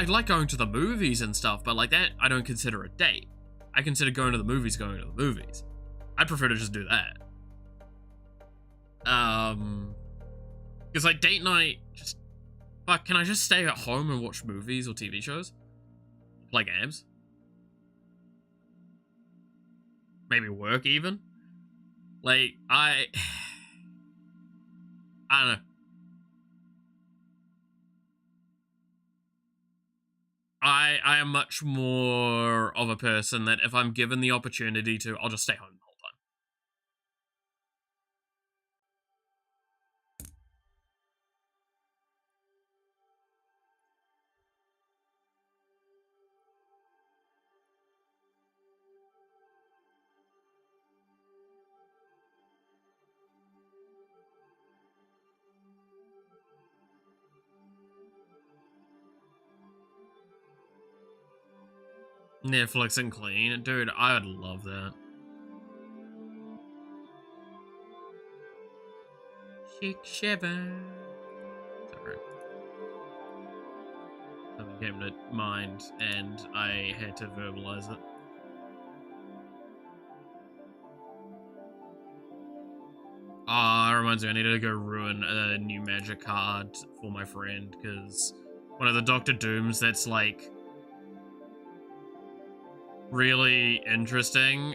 like going to the movies and stuff, but, like, that I don't consider a date. I consider going to the movies. I'd prefer to just do that. Because, like, date night, just, fuck, can I just stay at home and watch movies or TV shows? Play games? Maybe work, even? Like, I don't know. I am much more of a person that if I'm given the opportunity to, I'll just stay home the whole time. Netflix and clean. Dude, I would love that. Chic shiver. Sorry. Something came to mind and I had to verbalize it. Ah, it reminds me, I need to go ruin a new magic card for my friend, because one of the Doctor Dooms that's, like, really interesting,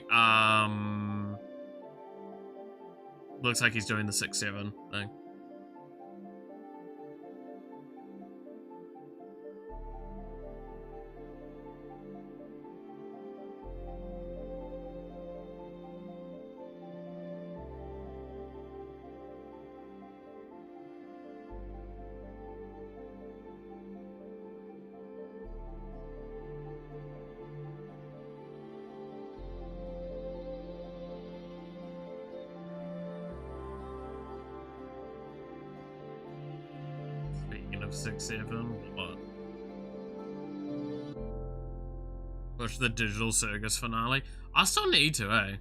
looks like he's doing the 6-7 thing. 6, 7. What? Watch the Digital Circus finale. I still need to, eh?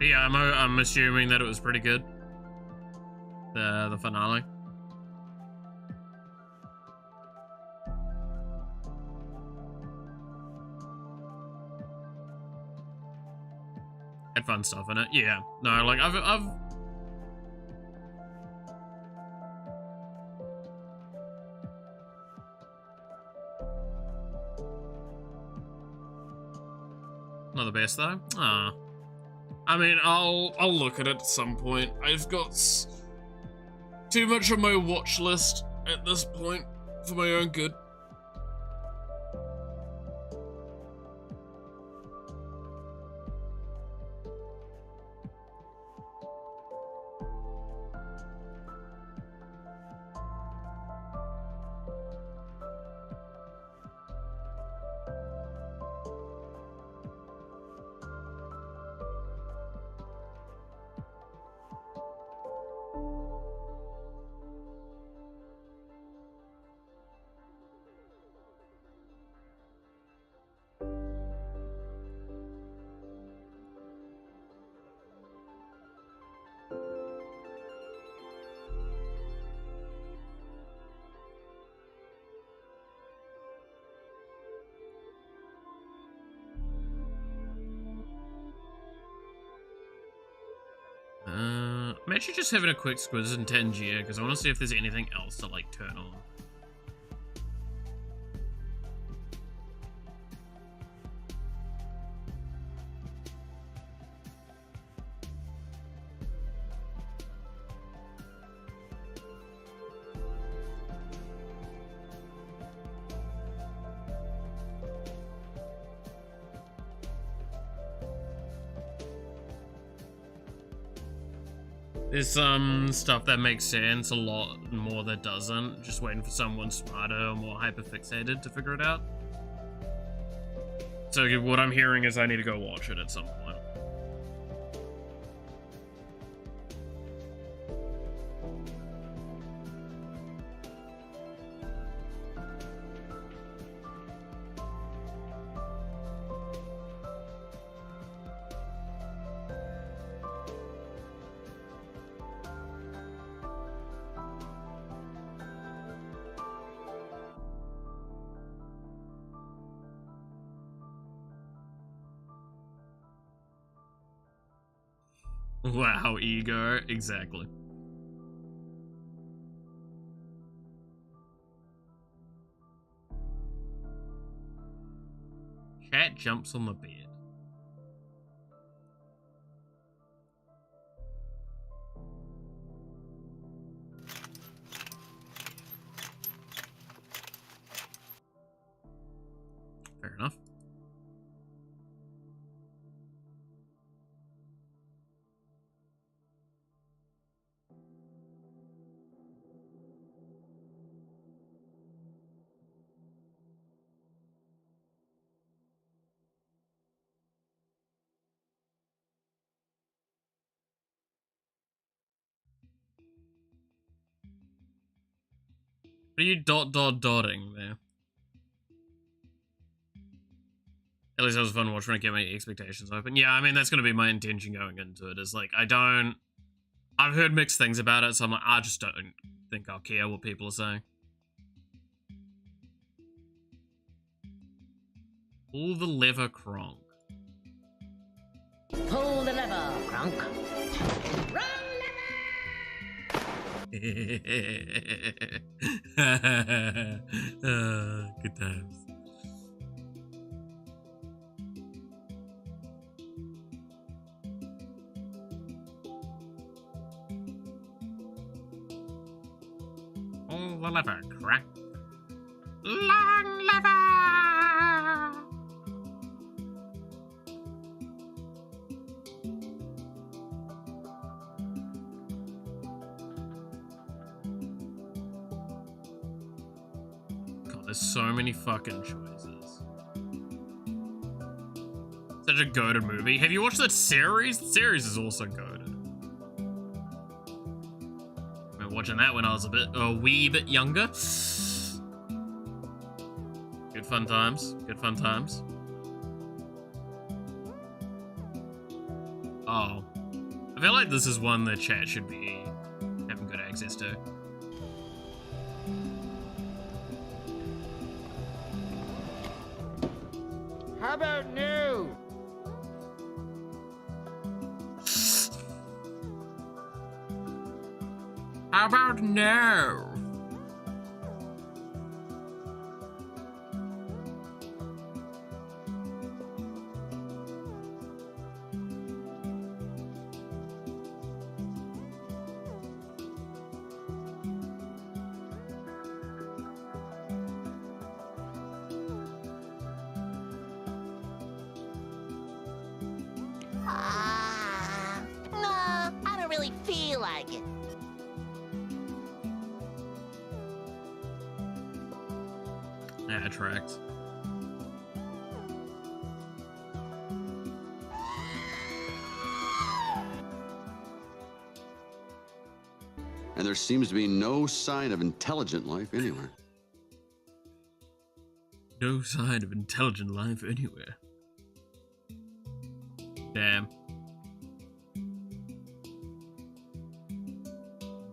Yeah, I'm assuming that it was pretty good. The finale. Had fun stuff in it. Yeah. No, like I've not the best though. Ah. I mean, I'll look at it at some point. I've got too much on my watch list at this point for my own good. I'm actually just having a quick squiz in Tangier because I want to see if there's anything else to like turn on. There's some stuff that makes sense, a lot more that doesn't. Just waiting for someone smarter or more hyperfixated to figure it out. So what I'm hearing is I need to go watch it at some point. Wow, ego, exactly. Cat jumps on the bed. Fair enough. What are you dotting there? At least that was fun watching it get my expectations open. Yeah, I mean, that's going to be my intention going into it, is like, I've heard mixed things about it, so I'm like, I just don't think I'll care what people are saying. Pull the lever, Kronk. Pull the lever, Kronk. Run, Good times. Pull the lever, crack. Long lever! God, there's so many fucking choices. Such a goated movie. Have you watched that series? The series is also goated. I remember watching that when I was a wee bit younger. Good fun times. Good fun times. Oh. I feel like this is one that chat should be having good access to. How about new? How about no? No, I don't really feel like it. Yeah, it tracks. And there seems to be no sign of intelligent life anywhere. No sign of intelligent life anywhere. Damn.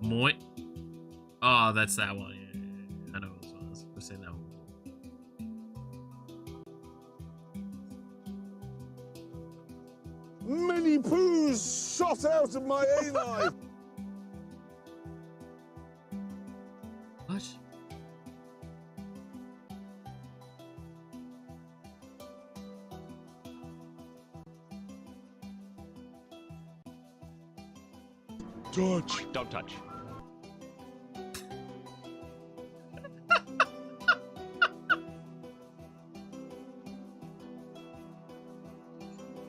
Moit. Oh, that's that one. Yeah. I know what it was. We've seen that one before. Many poos shot out of my anus. What? Touch. Don't touch.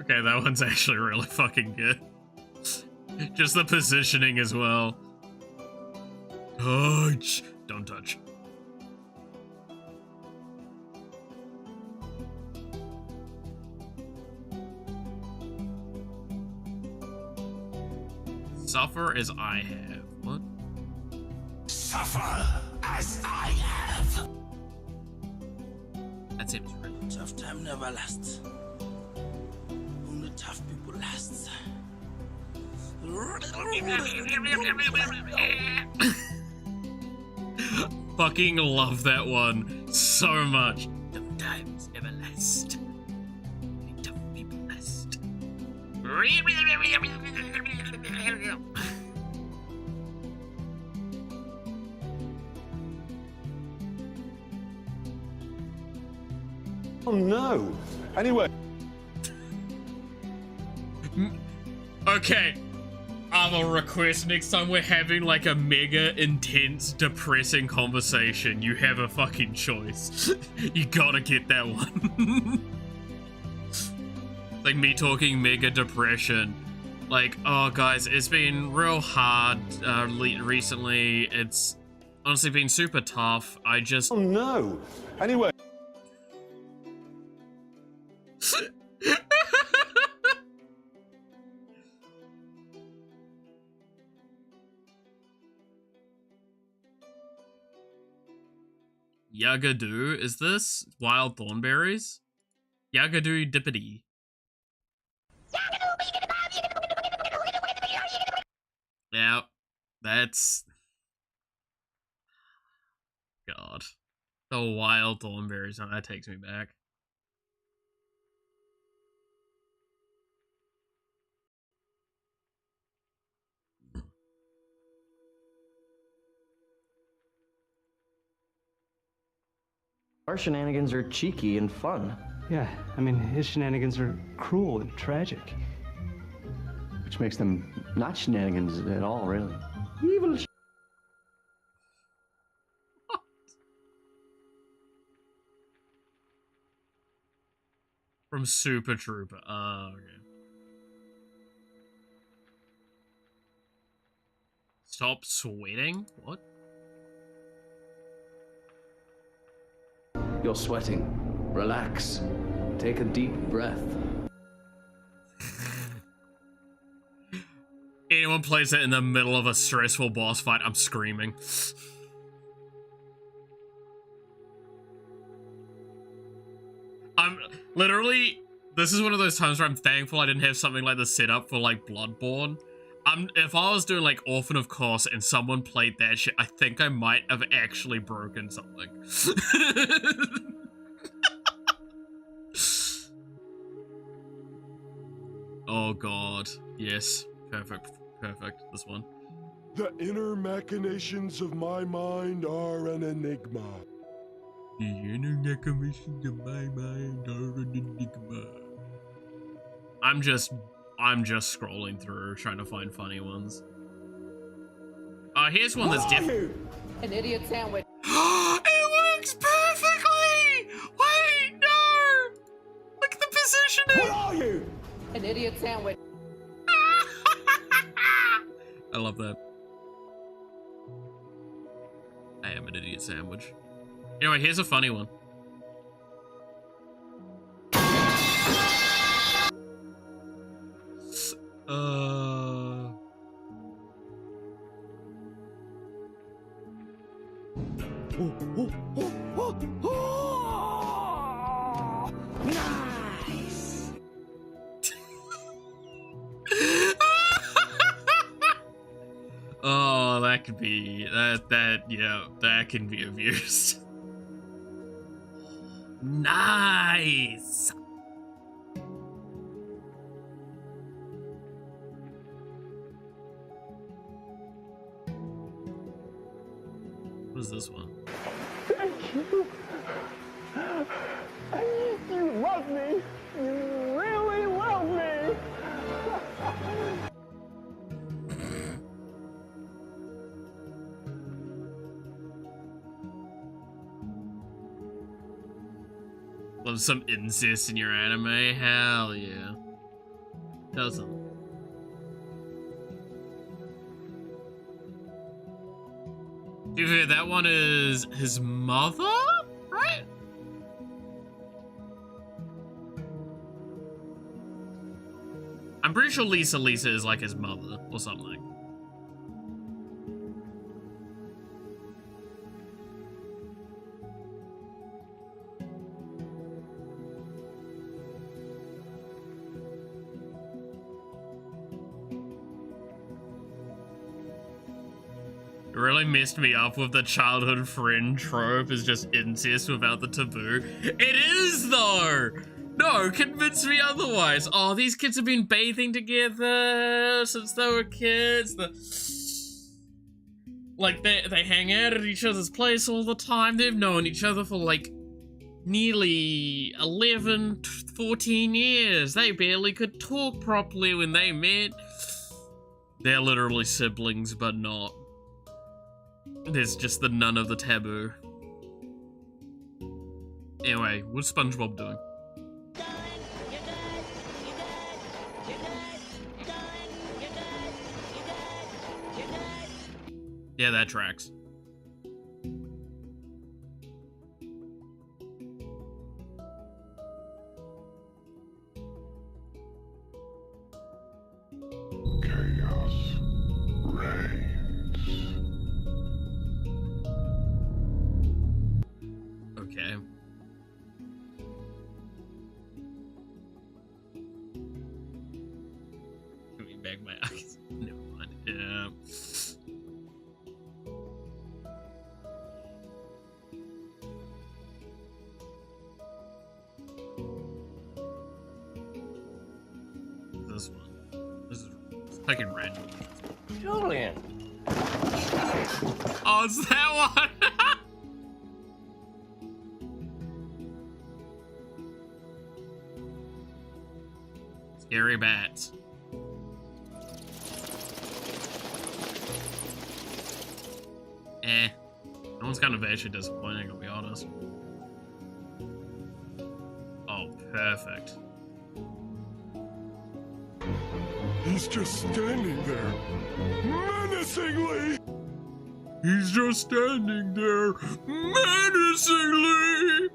Okay, that one's actually really fucking good. Just the positioning as well. Touch. Don't touch. Suffer as I have. What? Suffer as I have. That seems right. Tough time never lasts. Only tough people last. Fucking love that one so much. Tough times never last. Only tough people last. Oh no. Anyway. Okay. I'll request next time we're having like a mega intense, depressing conversation. You have a fucking choice. You gotta get that one. Like me talking mega depression. Like, oh guys, it's been real hard recently. It's honestly been super tough. I just... Oh no. Anyway. Yagadoo, is this wild thornberries? Yagadoo dippity. Yeah, that's... God. The wild thornberries, that takes me back. Our shenanigans are cheeky and fun. Yeah, I mean, his shenanigans are cruel and tragic. Which makes them not shenanigans at all, really. Evil From Super Trooper. Oh, okay. Stop sweating? What? You're sweating. Relax. Take a deep breath. Anyone plays it in the middle of a stressful boss fight, I'm screaming. I'm literally, this is one of those times where I'm thankful I didn't have something like this set up for like Bloodborne. If I was doing like Orphan of Course and someone played that shit, I think I might have actually broken something. Oh god, yes, perfect, this one. The inner machinations of my mind are an enigma. The inner machinations of my mind are an enigma. I'm just scrolling through, trying to find funny ones. Here's one that's different. An idiot sandwich. It works perfectly! Wait, no! Look at the positioning! What are you? An idiot sandwich. I love that. I am an idiot sandwich. Anyway, here's a funny one. Nice. Oh, that could be that can be abused. Nice. What is this one? Thank you. You love me. You really love me. Love some incest in your anime? Hell yeah. Doesn't. To be fair, that one is his mother, right? I'm pretty sure Lisa is like his mother or something. It really messed me up with the childhood friend trope is just incest without the taboo. It is though! No, convince me otherwise. Oh, these kids have been bathing together since they were kids. Like, they hang out at each other's place all the time. They've known each other for like nearly 11, 14 years. They barely could talk properly when they met. They're literally siblings, but not. There's just the none of the taboo. Anyway, what's SpongeBob doing? Yeah, that tracks. Chaos reigns. Okay. Let me bag my eyes. Never mind. Yeah. This one. This is fucking random. Julian. Oh, it's that one! Scary bats. That one's kind of actually disappointing, I'll be honest. Oh, perfect. He's just standing there, menacingly. He's just standing there, menacingly.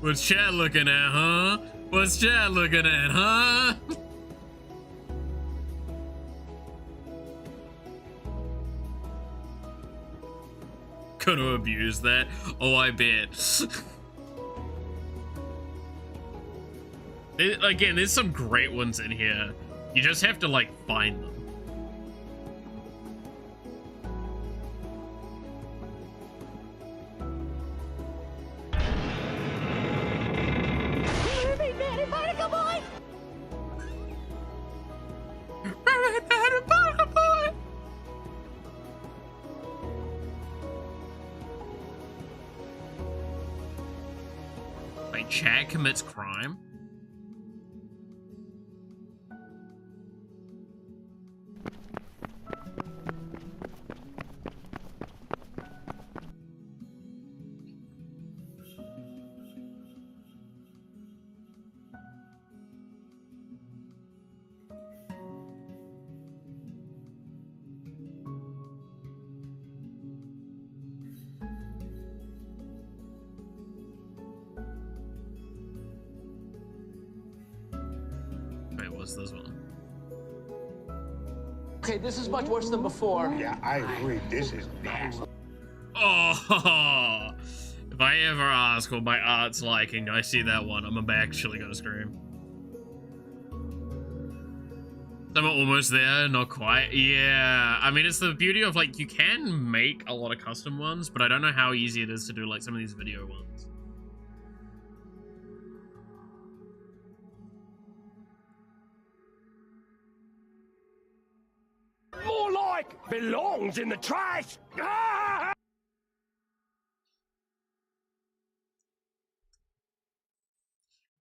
What's chat looking at, huh? What's chat looking at, huh? Gonna abuse that. Oh, I bet. Again, there's some great ones in here. You just have to, like, find them. Like, Chad commits crime? Wait, what's this one? Okay, this is much worse than before. Yeah, I agree. This is nasty. Oh, if I ever ask what my art's liking, I see that one, I'm actually gonna scream. I'm almost there, not quite. Yeah, I mean, it's the beauty of, like, you can make a lot of custom ones, but I don't know how easy it is to do, like, some of these video ones. More like belongs in the trash. Ah!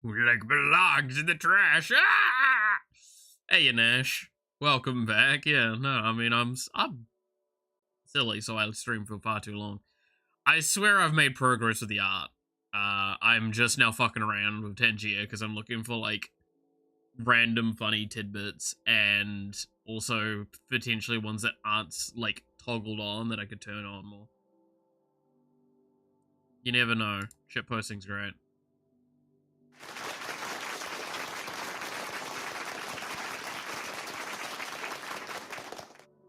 Like belongs in the trash. Ah! Hey, Nash. Welcome back. Yeah, no, I mean, I'm silly, so I stream for far too long. I swear I've made progress with the art. I'm just now fucking around with Tangier because I'm looking for, like, random funny tidbits and also potentially ones that aren't, like, toggled on that I could turn on more. You never know. Shit posting's great.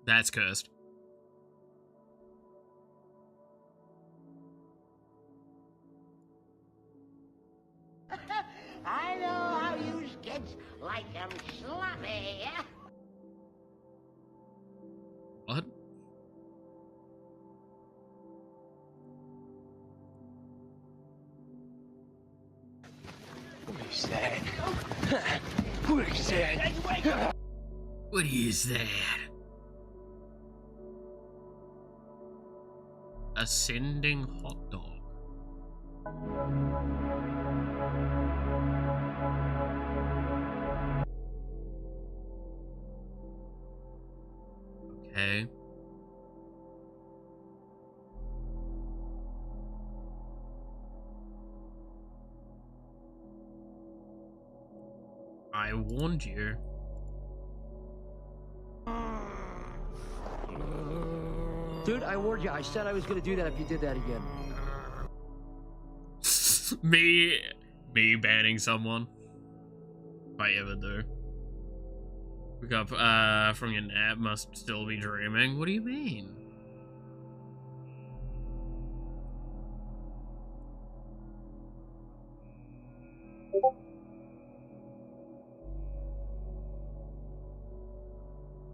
That's cursed. I know how you kids like them sloppy. What? What is that? What is that? What is that? Ascending hot dog. Okay. I warned you. Dude, I warned you. I said I was gonna do that if you did that again. me banning someone. If I ever do. Wake up from your nap, must still be dreaming. What do you mean?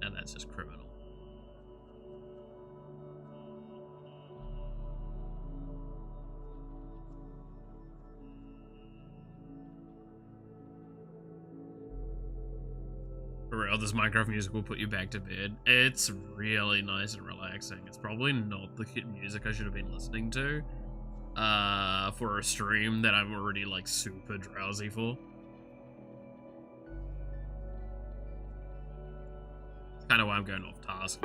And that's just criminal. For real, this Minecraft music will put you back to bed. It's really nice and relaxing. It's probably not the music I should have been listening to for a stream that I'm already, like, super drowsy for. Kind of why I'm going off task.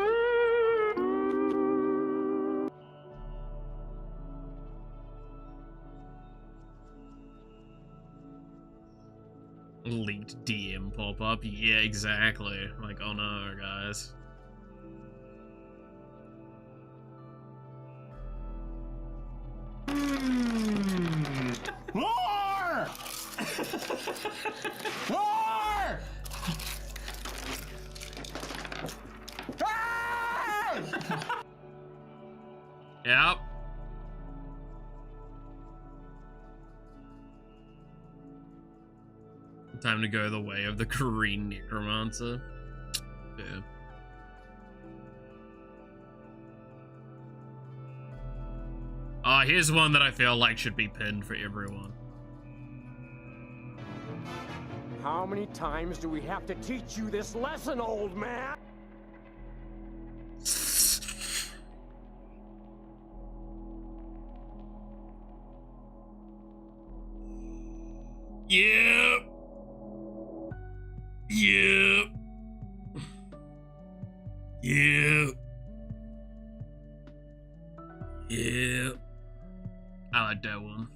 Leaked DM pop-up. Yeah, exactly. Like, oh no, guys. More! More! Yep. Time to go the way of the Korean necromancer. Yeah. Here's one that I feel like should be pinned for everyone. How many times do we have to teach you this lesson, old man? Yep. Yep. Yep. Yep. I like that one.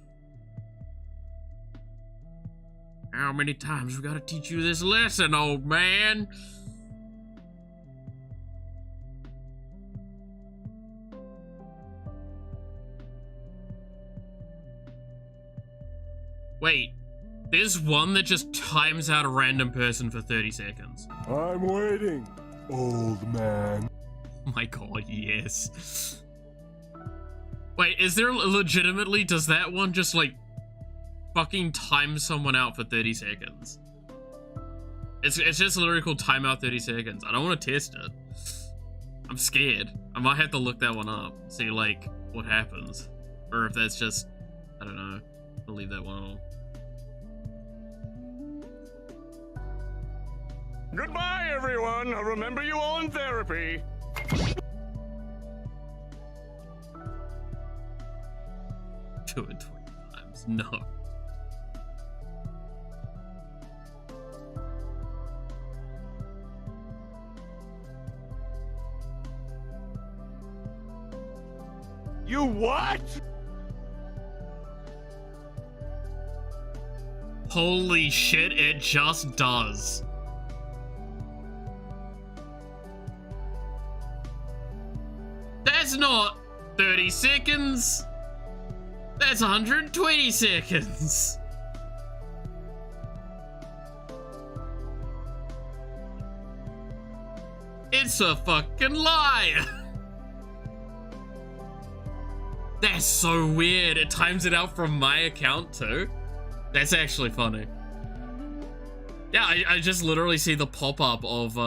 How many times we gotta teach you this lesson, old man? Wait, there's one that just times out a random person for 30 seconds. I'm waiting, old man. Oh my god, yes. Wait, is there legitimately, does that one just like fucking time someone out for 30 seconds? It's just literally called timeout 30 seconds. I don't want to test it. I'm scared. I might have to look that one up, see like what happens. Or if that's just, I don't know, I'll leave that one on. Goodbye, everyone. I'll remember you all in therapy. 220 times, no. You what? Holy shit, it just does. That's not 30 seconds. That's 120 seconds. It's a fucking lie. That's so weird. It times it out from my account too. That's actually funny. Yeah, I just literally see the pop-up of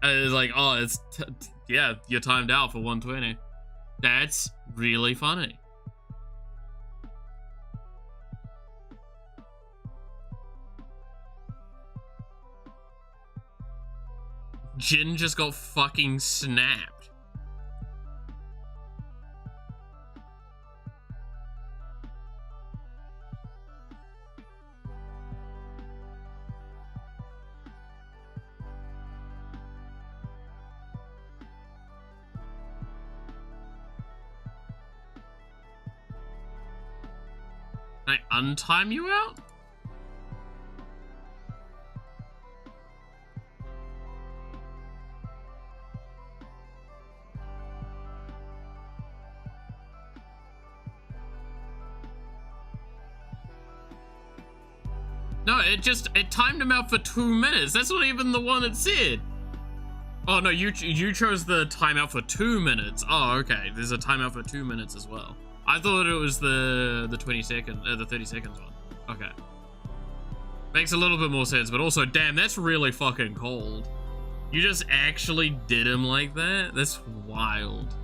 it's like, oh, it's yeah, you're timed out for 120. That's really funny. Jin just got fucking snapped. Can I untime you out? No, it timed him out for 2 minutes. That's not even the one it said. Oh no, you chose the timeout for 2 minutes. Oh, okay. There's a timeout for 2 minutes as well. I thought it was the 30 seconds one. Okay. Makes a little bit more sense, but also, damn, that's really fucking cold. You just actually did him like that? That's wild.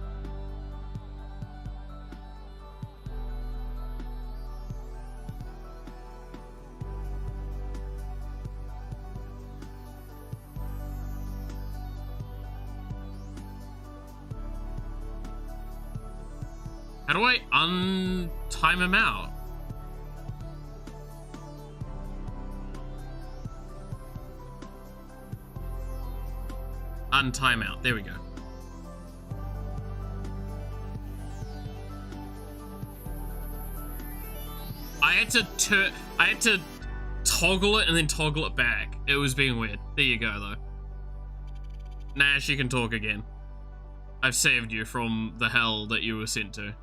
How do I untime him out? Untimeout. There we go. I had to toggle it and then toggle it back. It was being weird. There you go, though. Nash, you can talk again. I've saved you from the hell that you were sent to.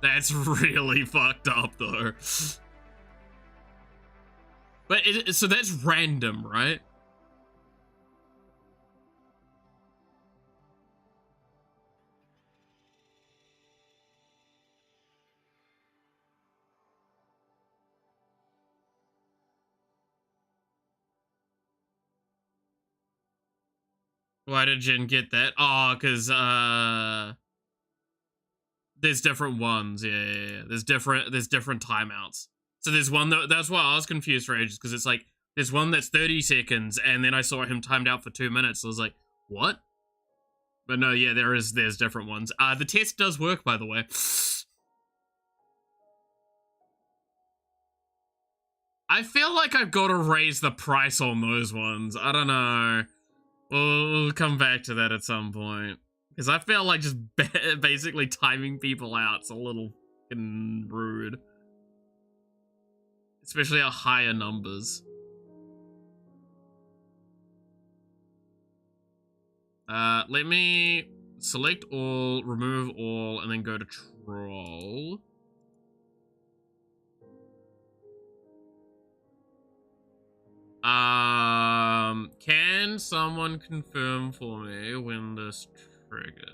That's really fucked up, though. But so that's random, right? Why did Jin get that? Oh, because, there's different ones. Yeah. There's different timeouts. So there's one that's why I was confused for ages, because it's like, there's one that's 30 seconds, and then I saw him timed out for 2 minutes. So I was like, what? But no, yeah, there's different ones. The test does work, by the way. I feel like I've got to raise the price on those ones. I don't know. We'll come back to that at some point. Because I feel like just basically timing people out's a little fucking rude. Especially at higher numbers. Let me select all, remove all, and then go to troll. Can someone confirm for me when this triggers?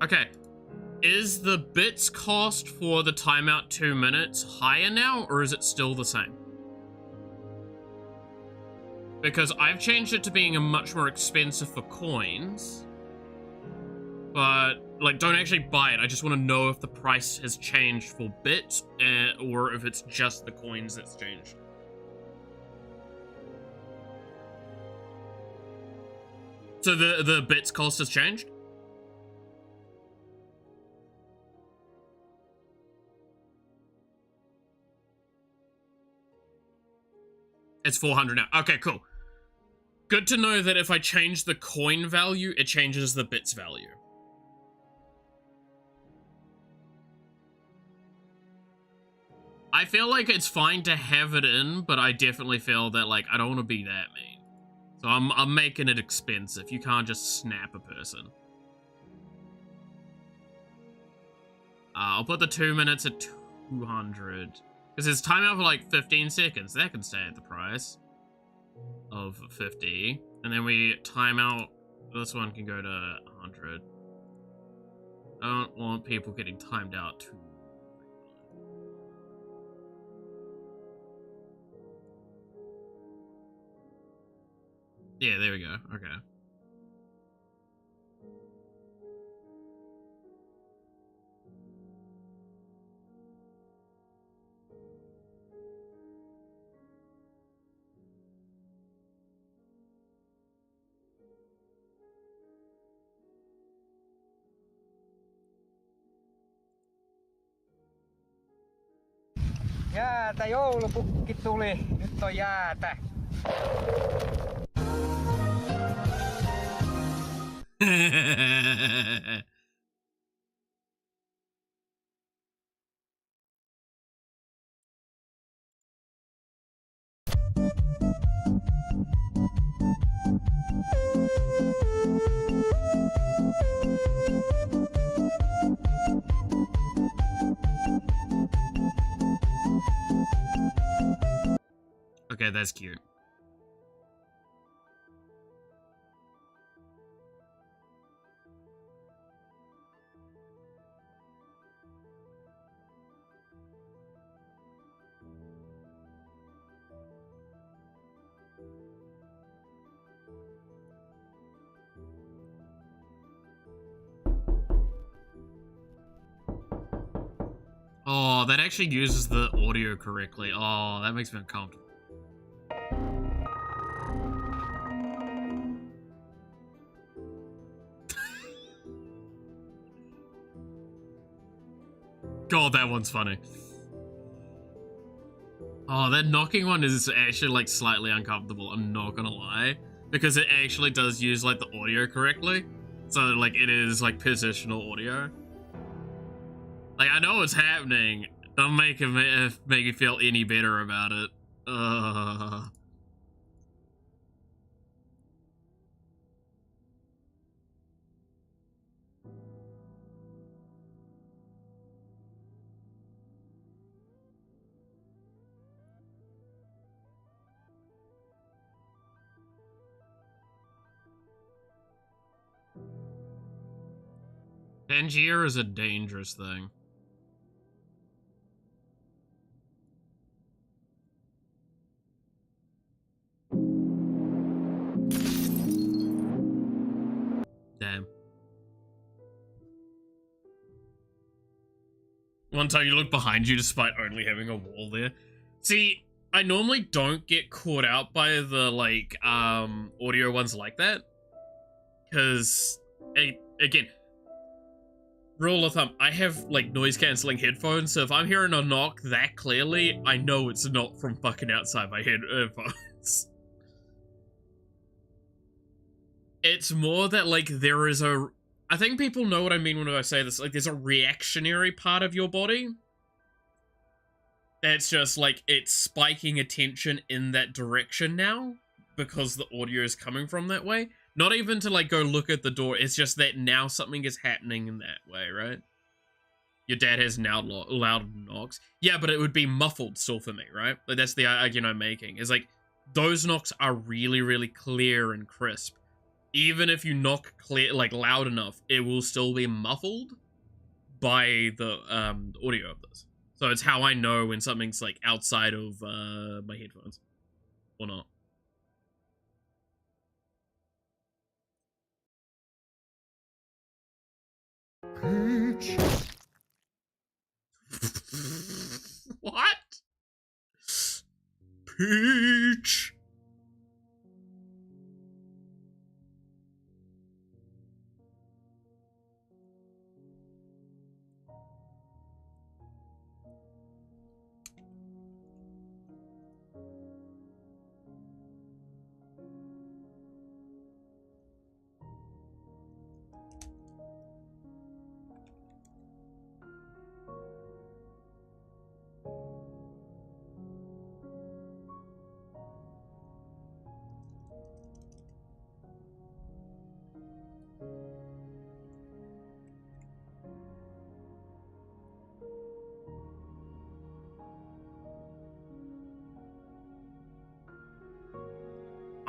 Okay. Is the bits cost for the timeout 2 minutes higher now, or is it still the same? Because I've changed it to being a much more expensive for coins. But, like, don't actually buy it. I just want to know if the price has changed for bits, or if it's just the coins that's changed. So the bits cost has changed? It's 400 now. Okay, cool. Good to know that if I change the coin value, it changes the bits value. I feel like it's fine to have it in, but I definitely feel that, like, I don't want to be that mean. So I'm making it expensive. You can't just snap a person. I'll put the 2 minutes at 200. Because it's timeout for like 15 seconds. That can stay at the price of 50. And then we time out. This one can go to 100. I don't want people getting timed out too. Yeah, there we go. Okay. Jäätä, joulupukki tuli. Nyt on jäätä. Okay, that's cute. Oh, that actually uses the audio correctly. Oh, that makes me uncomfortable. God, that one's funny. Oh, that knocking one is actually like slightly uncomfortable, I'm not gonna lie. Because it actually does use like the audio correctly. So like it is like positional audio. Like I know what's happening. Don't make me feel any better about it. Tangier is a dangerous thing. Damn. One time you look behind you despite only having a wall there. See, I normally don't get caught out by the, like, audio ones like that. Because, again, rule of thumb, I have, like, noise-canceling headphones, so if I'm hearing a knock that clearly, I know it's not from fucking outside my headphones. It's more that, like, there is a... I think people know what I mean when I say this. Like, there's a reactionary part of your body that's just, like, it's spiking attention in that direction now because the audio is coming from that way. Not even to, like, go look at the door. It's just that now something is happening in that way, right? Your dad has now loud knocks. Yeah, but it would be muffled still for me, right? Like, that's the argument I'm making. Is, like, those knocks are really, really clear and crisp. Even if you knock clear, like, loud enough, it will still be muffled by the audio of this. So it's how I know when something's, like, outside of my headphones or not. Peach. What? Peach.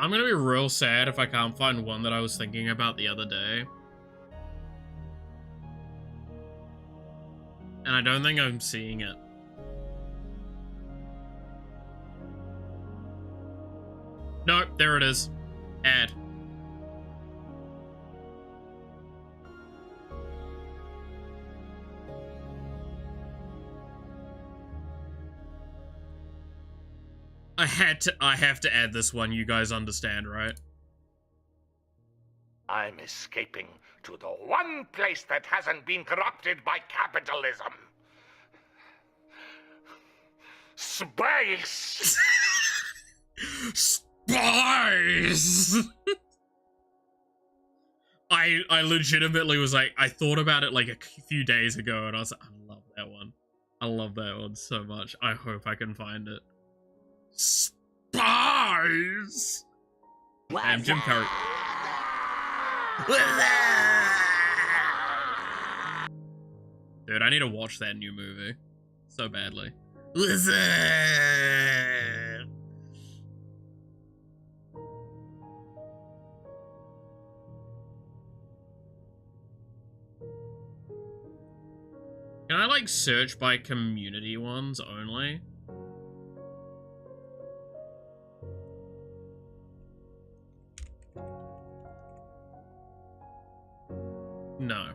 I'm gonna be real sad if I can't find one that I was thinking about the other day. And I don't think I'm seeing it. Nope, there it is. Add. I have to add this one, you guys understand, right? I'm escaping to the one place that hasn't been corrupted by capitalism. Space! Spice! I legitimately was like, I thought about it like a few days ago and I was like, I love that one. I love that one so much. I hope I can find it. Spies! I'm Jim Curry. Dude, I need to watch that new movie. So badly. What's up? Can I, like, search by community ones only? No.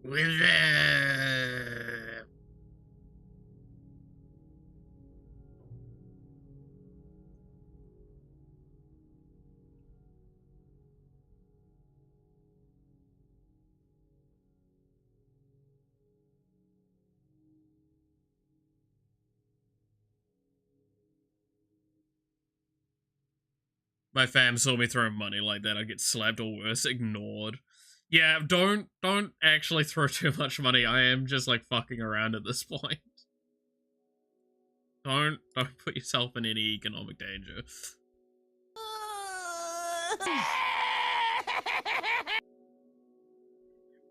With my fam saw me throwing money like that, I'd get slapped or worse, ignored. Yeah, don't actually throw too much money. I am just like fucking around at this point. Don't put yourself in any economic danger.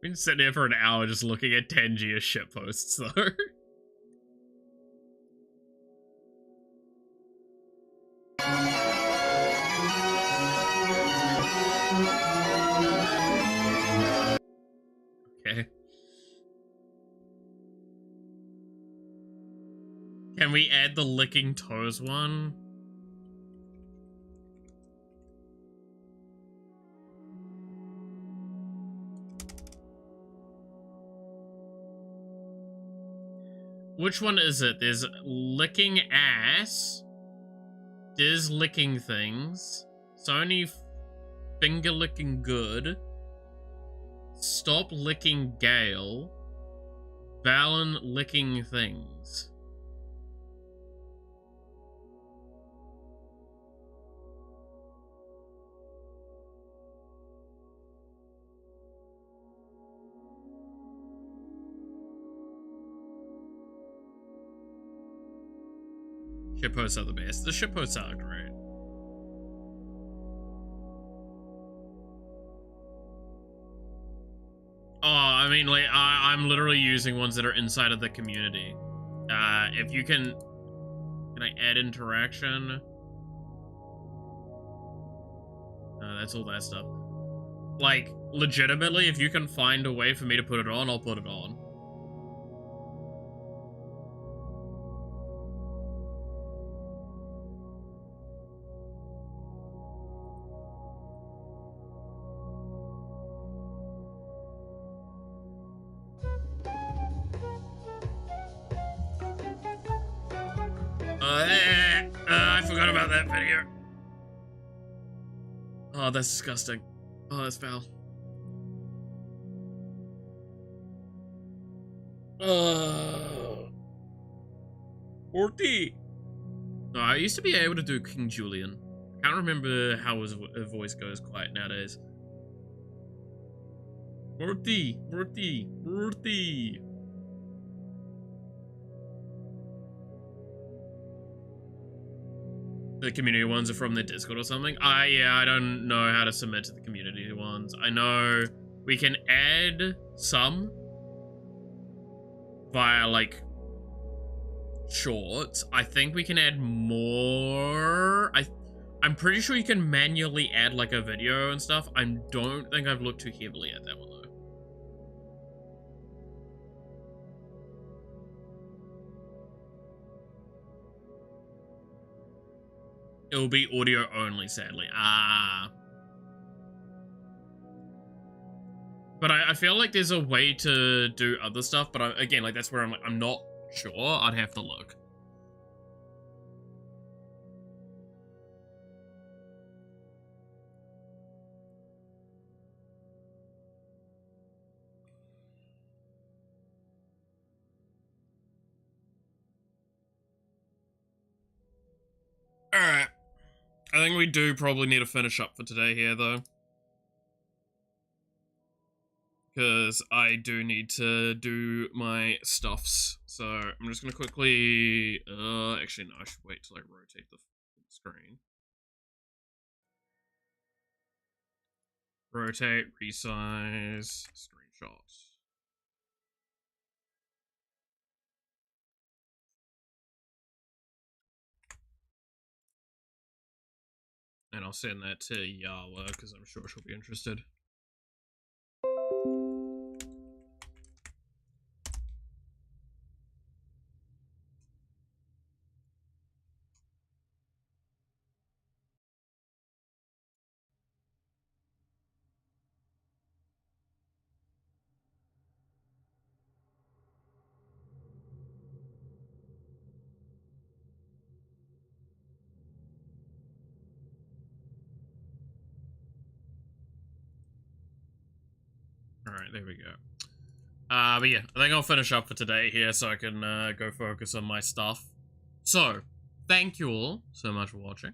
Been sitting here for an hour just looking at Tangier shitposts though. Okay. Can we add the licking toes one? Which one is it? There's licking ass. There's licking things. Sony finger licking good. Stop licking Gale. Valen licking things. Shitposts are the best. The shitposts are great. Oh, I mean, like, I'm literally using ones that are inside of the community. If you can I add interaction? That's all that stuff. Like, legitimately, if you can find a way for me to put it on, I'll put it on. I forgot about that video. Oh, that's disgusting. Oh, that's foul. Orty. No, I used to be able to do King Julian. I can't remember how his voice goes quite nowadays. Orty, Orty, Orty. The community ones are from the Discord or something. Yeah, I don't know how to submit to the community ones. I know we can add some via, like, shorts. I think we can add more. I'm pretty sure you can manually add, like, a video and stuff. I don't think I've looked too heavily at that one, though. It will be audio only, sadly. But I feel like there's a way to do other stuff, but again, like, that's where I'm not sure. I'd have to look. Alright. I think we do probably need to finish up for today here, though. Because I do need to do my stuffs. So I'm just going to quickly... actually, no, I should wait till I rotate the screen. Rotate, resize, screenshot. And I'll send that to Yawa, because I'm sure she'll be interested. Alright, there we go. But yeah, I think I'll finish up for today here so I can go focus on my stuff. So, thank you all so much for watching.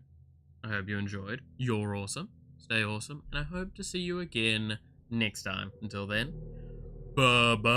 I hope you enjoyed. You're awesome. Stay awesome. And I hope to see you again next time. Until then, bye-bye.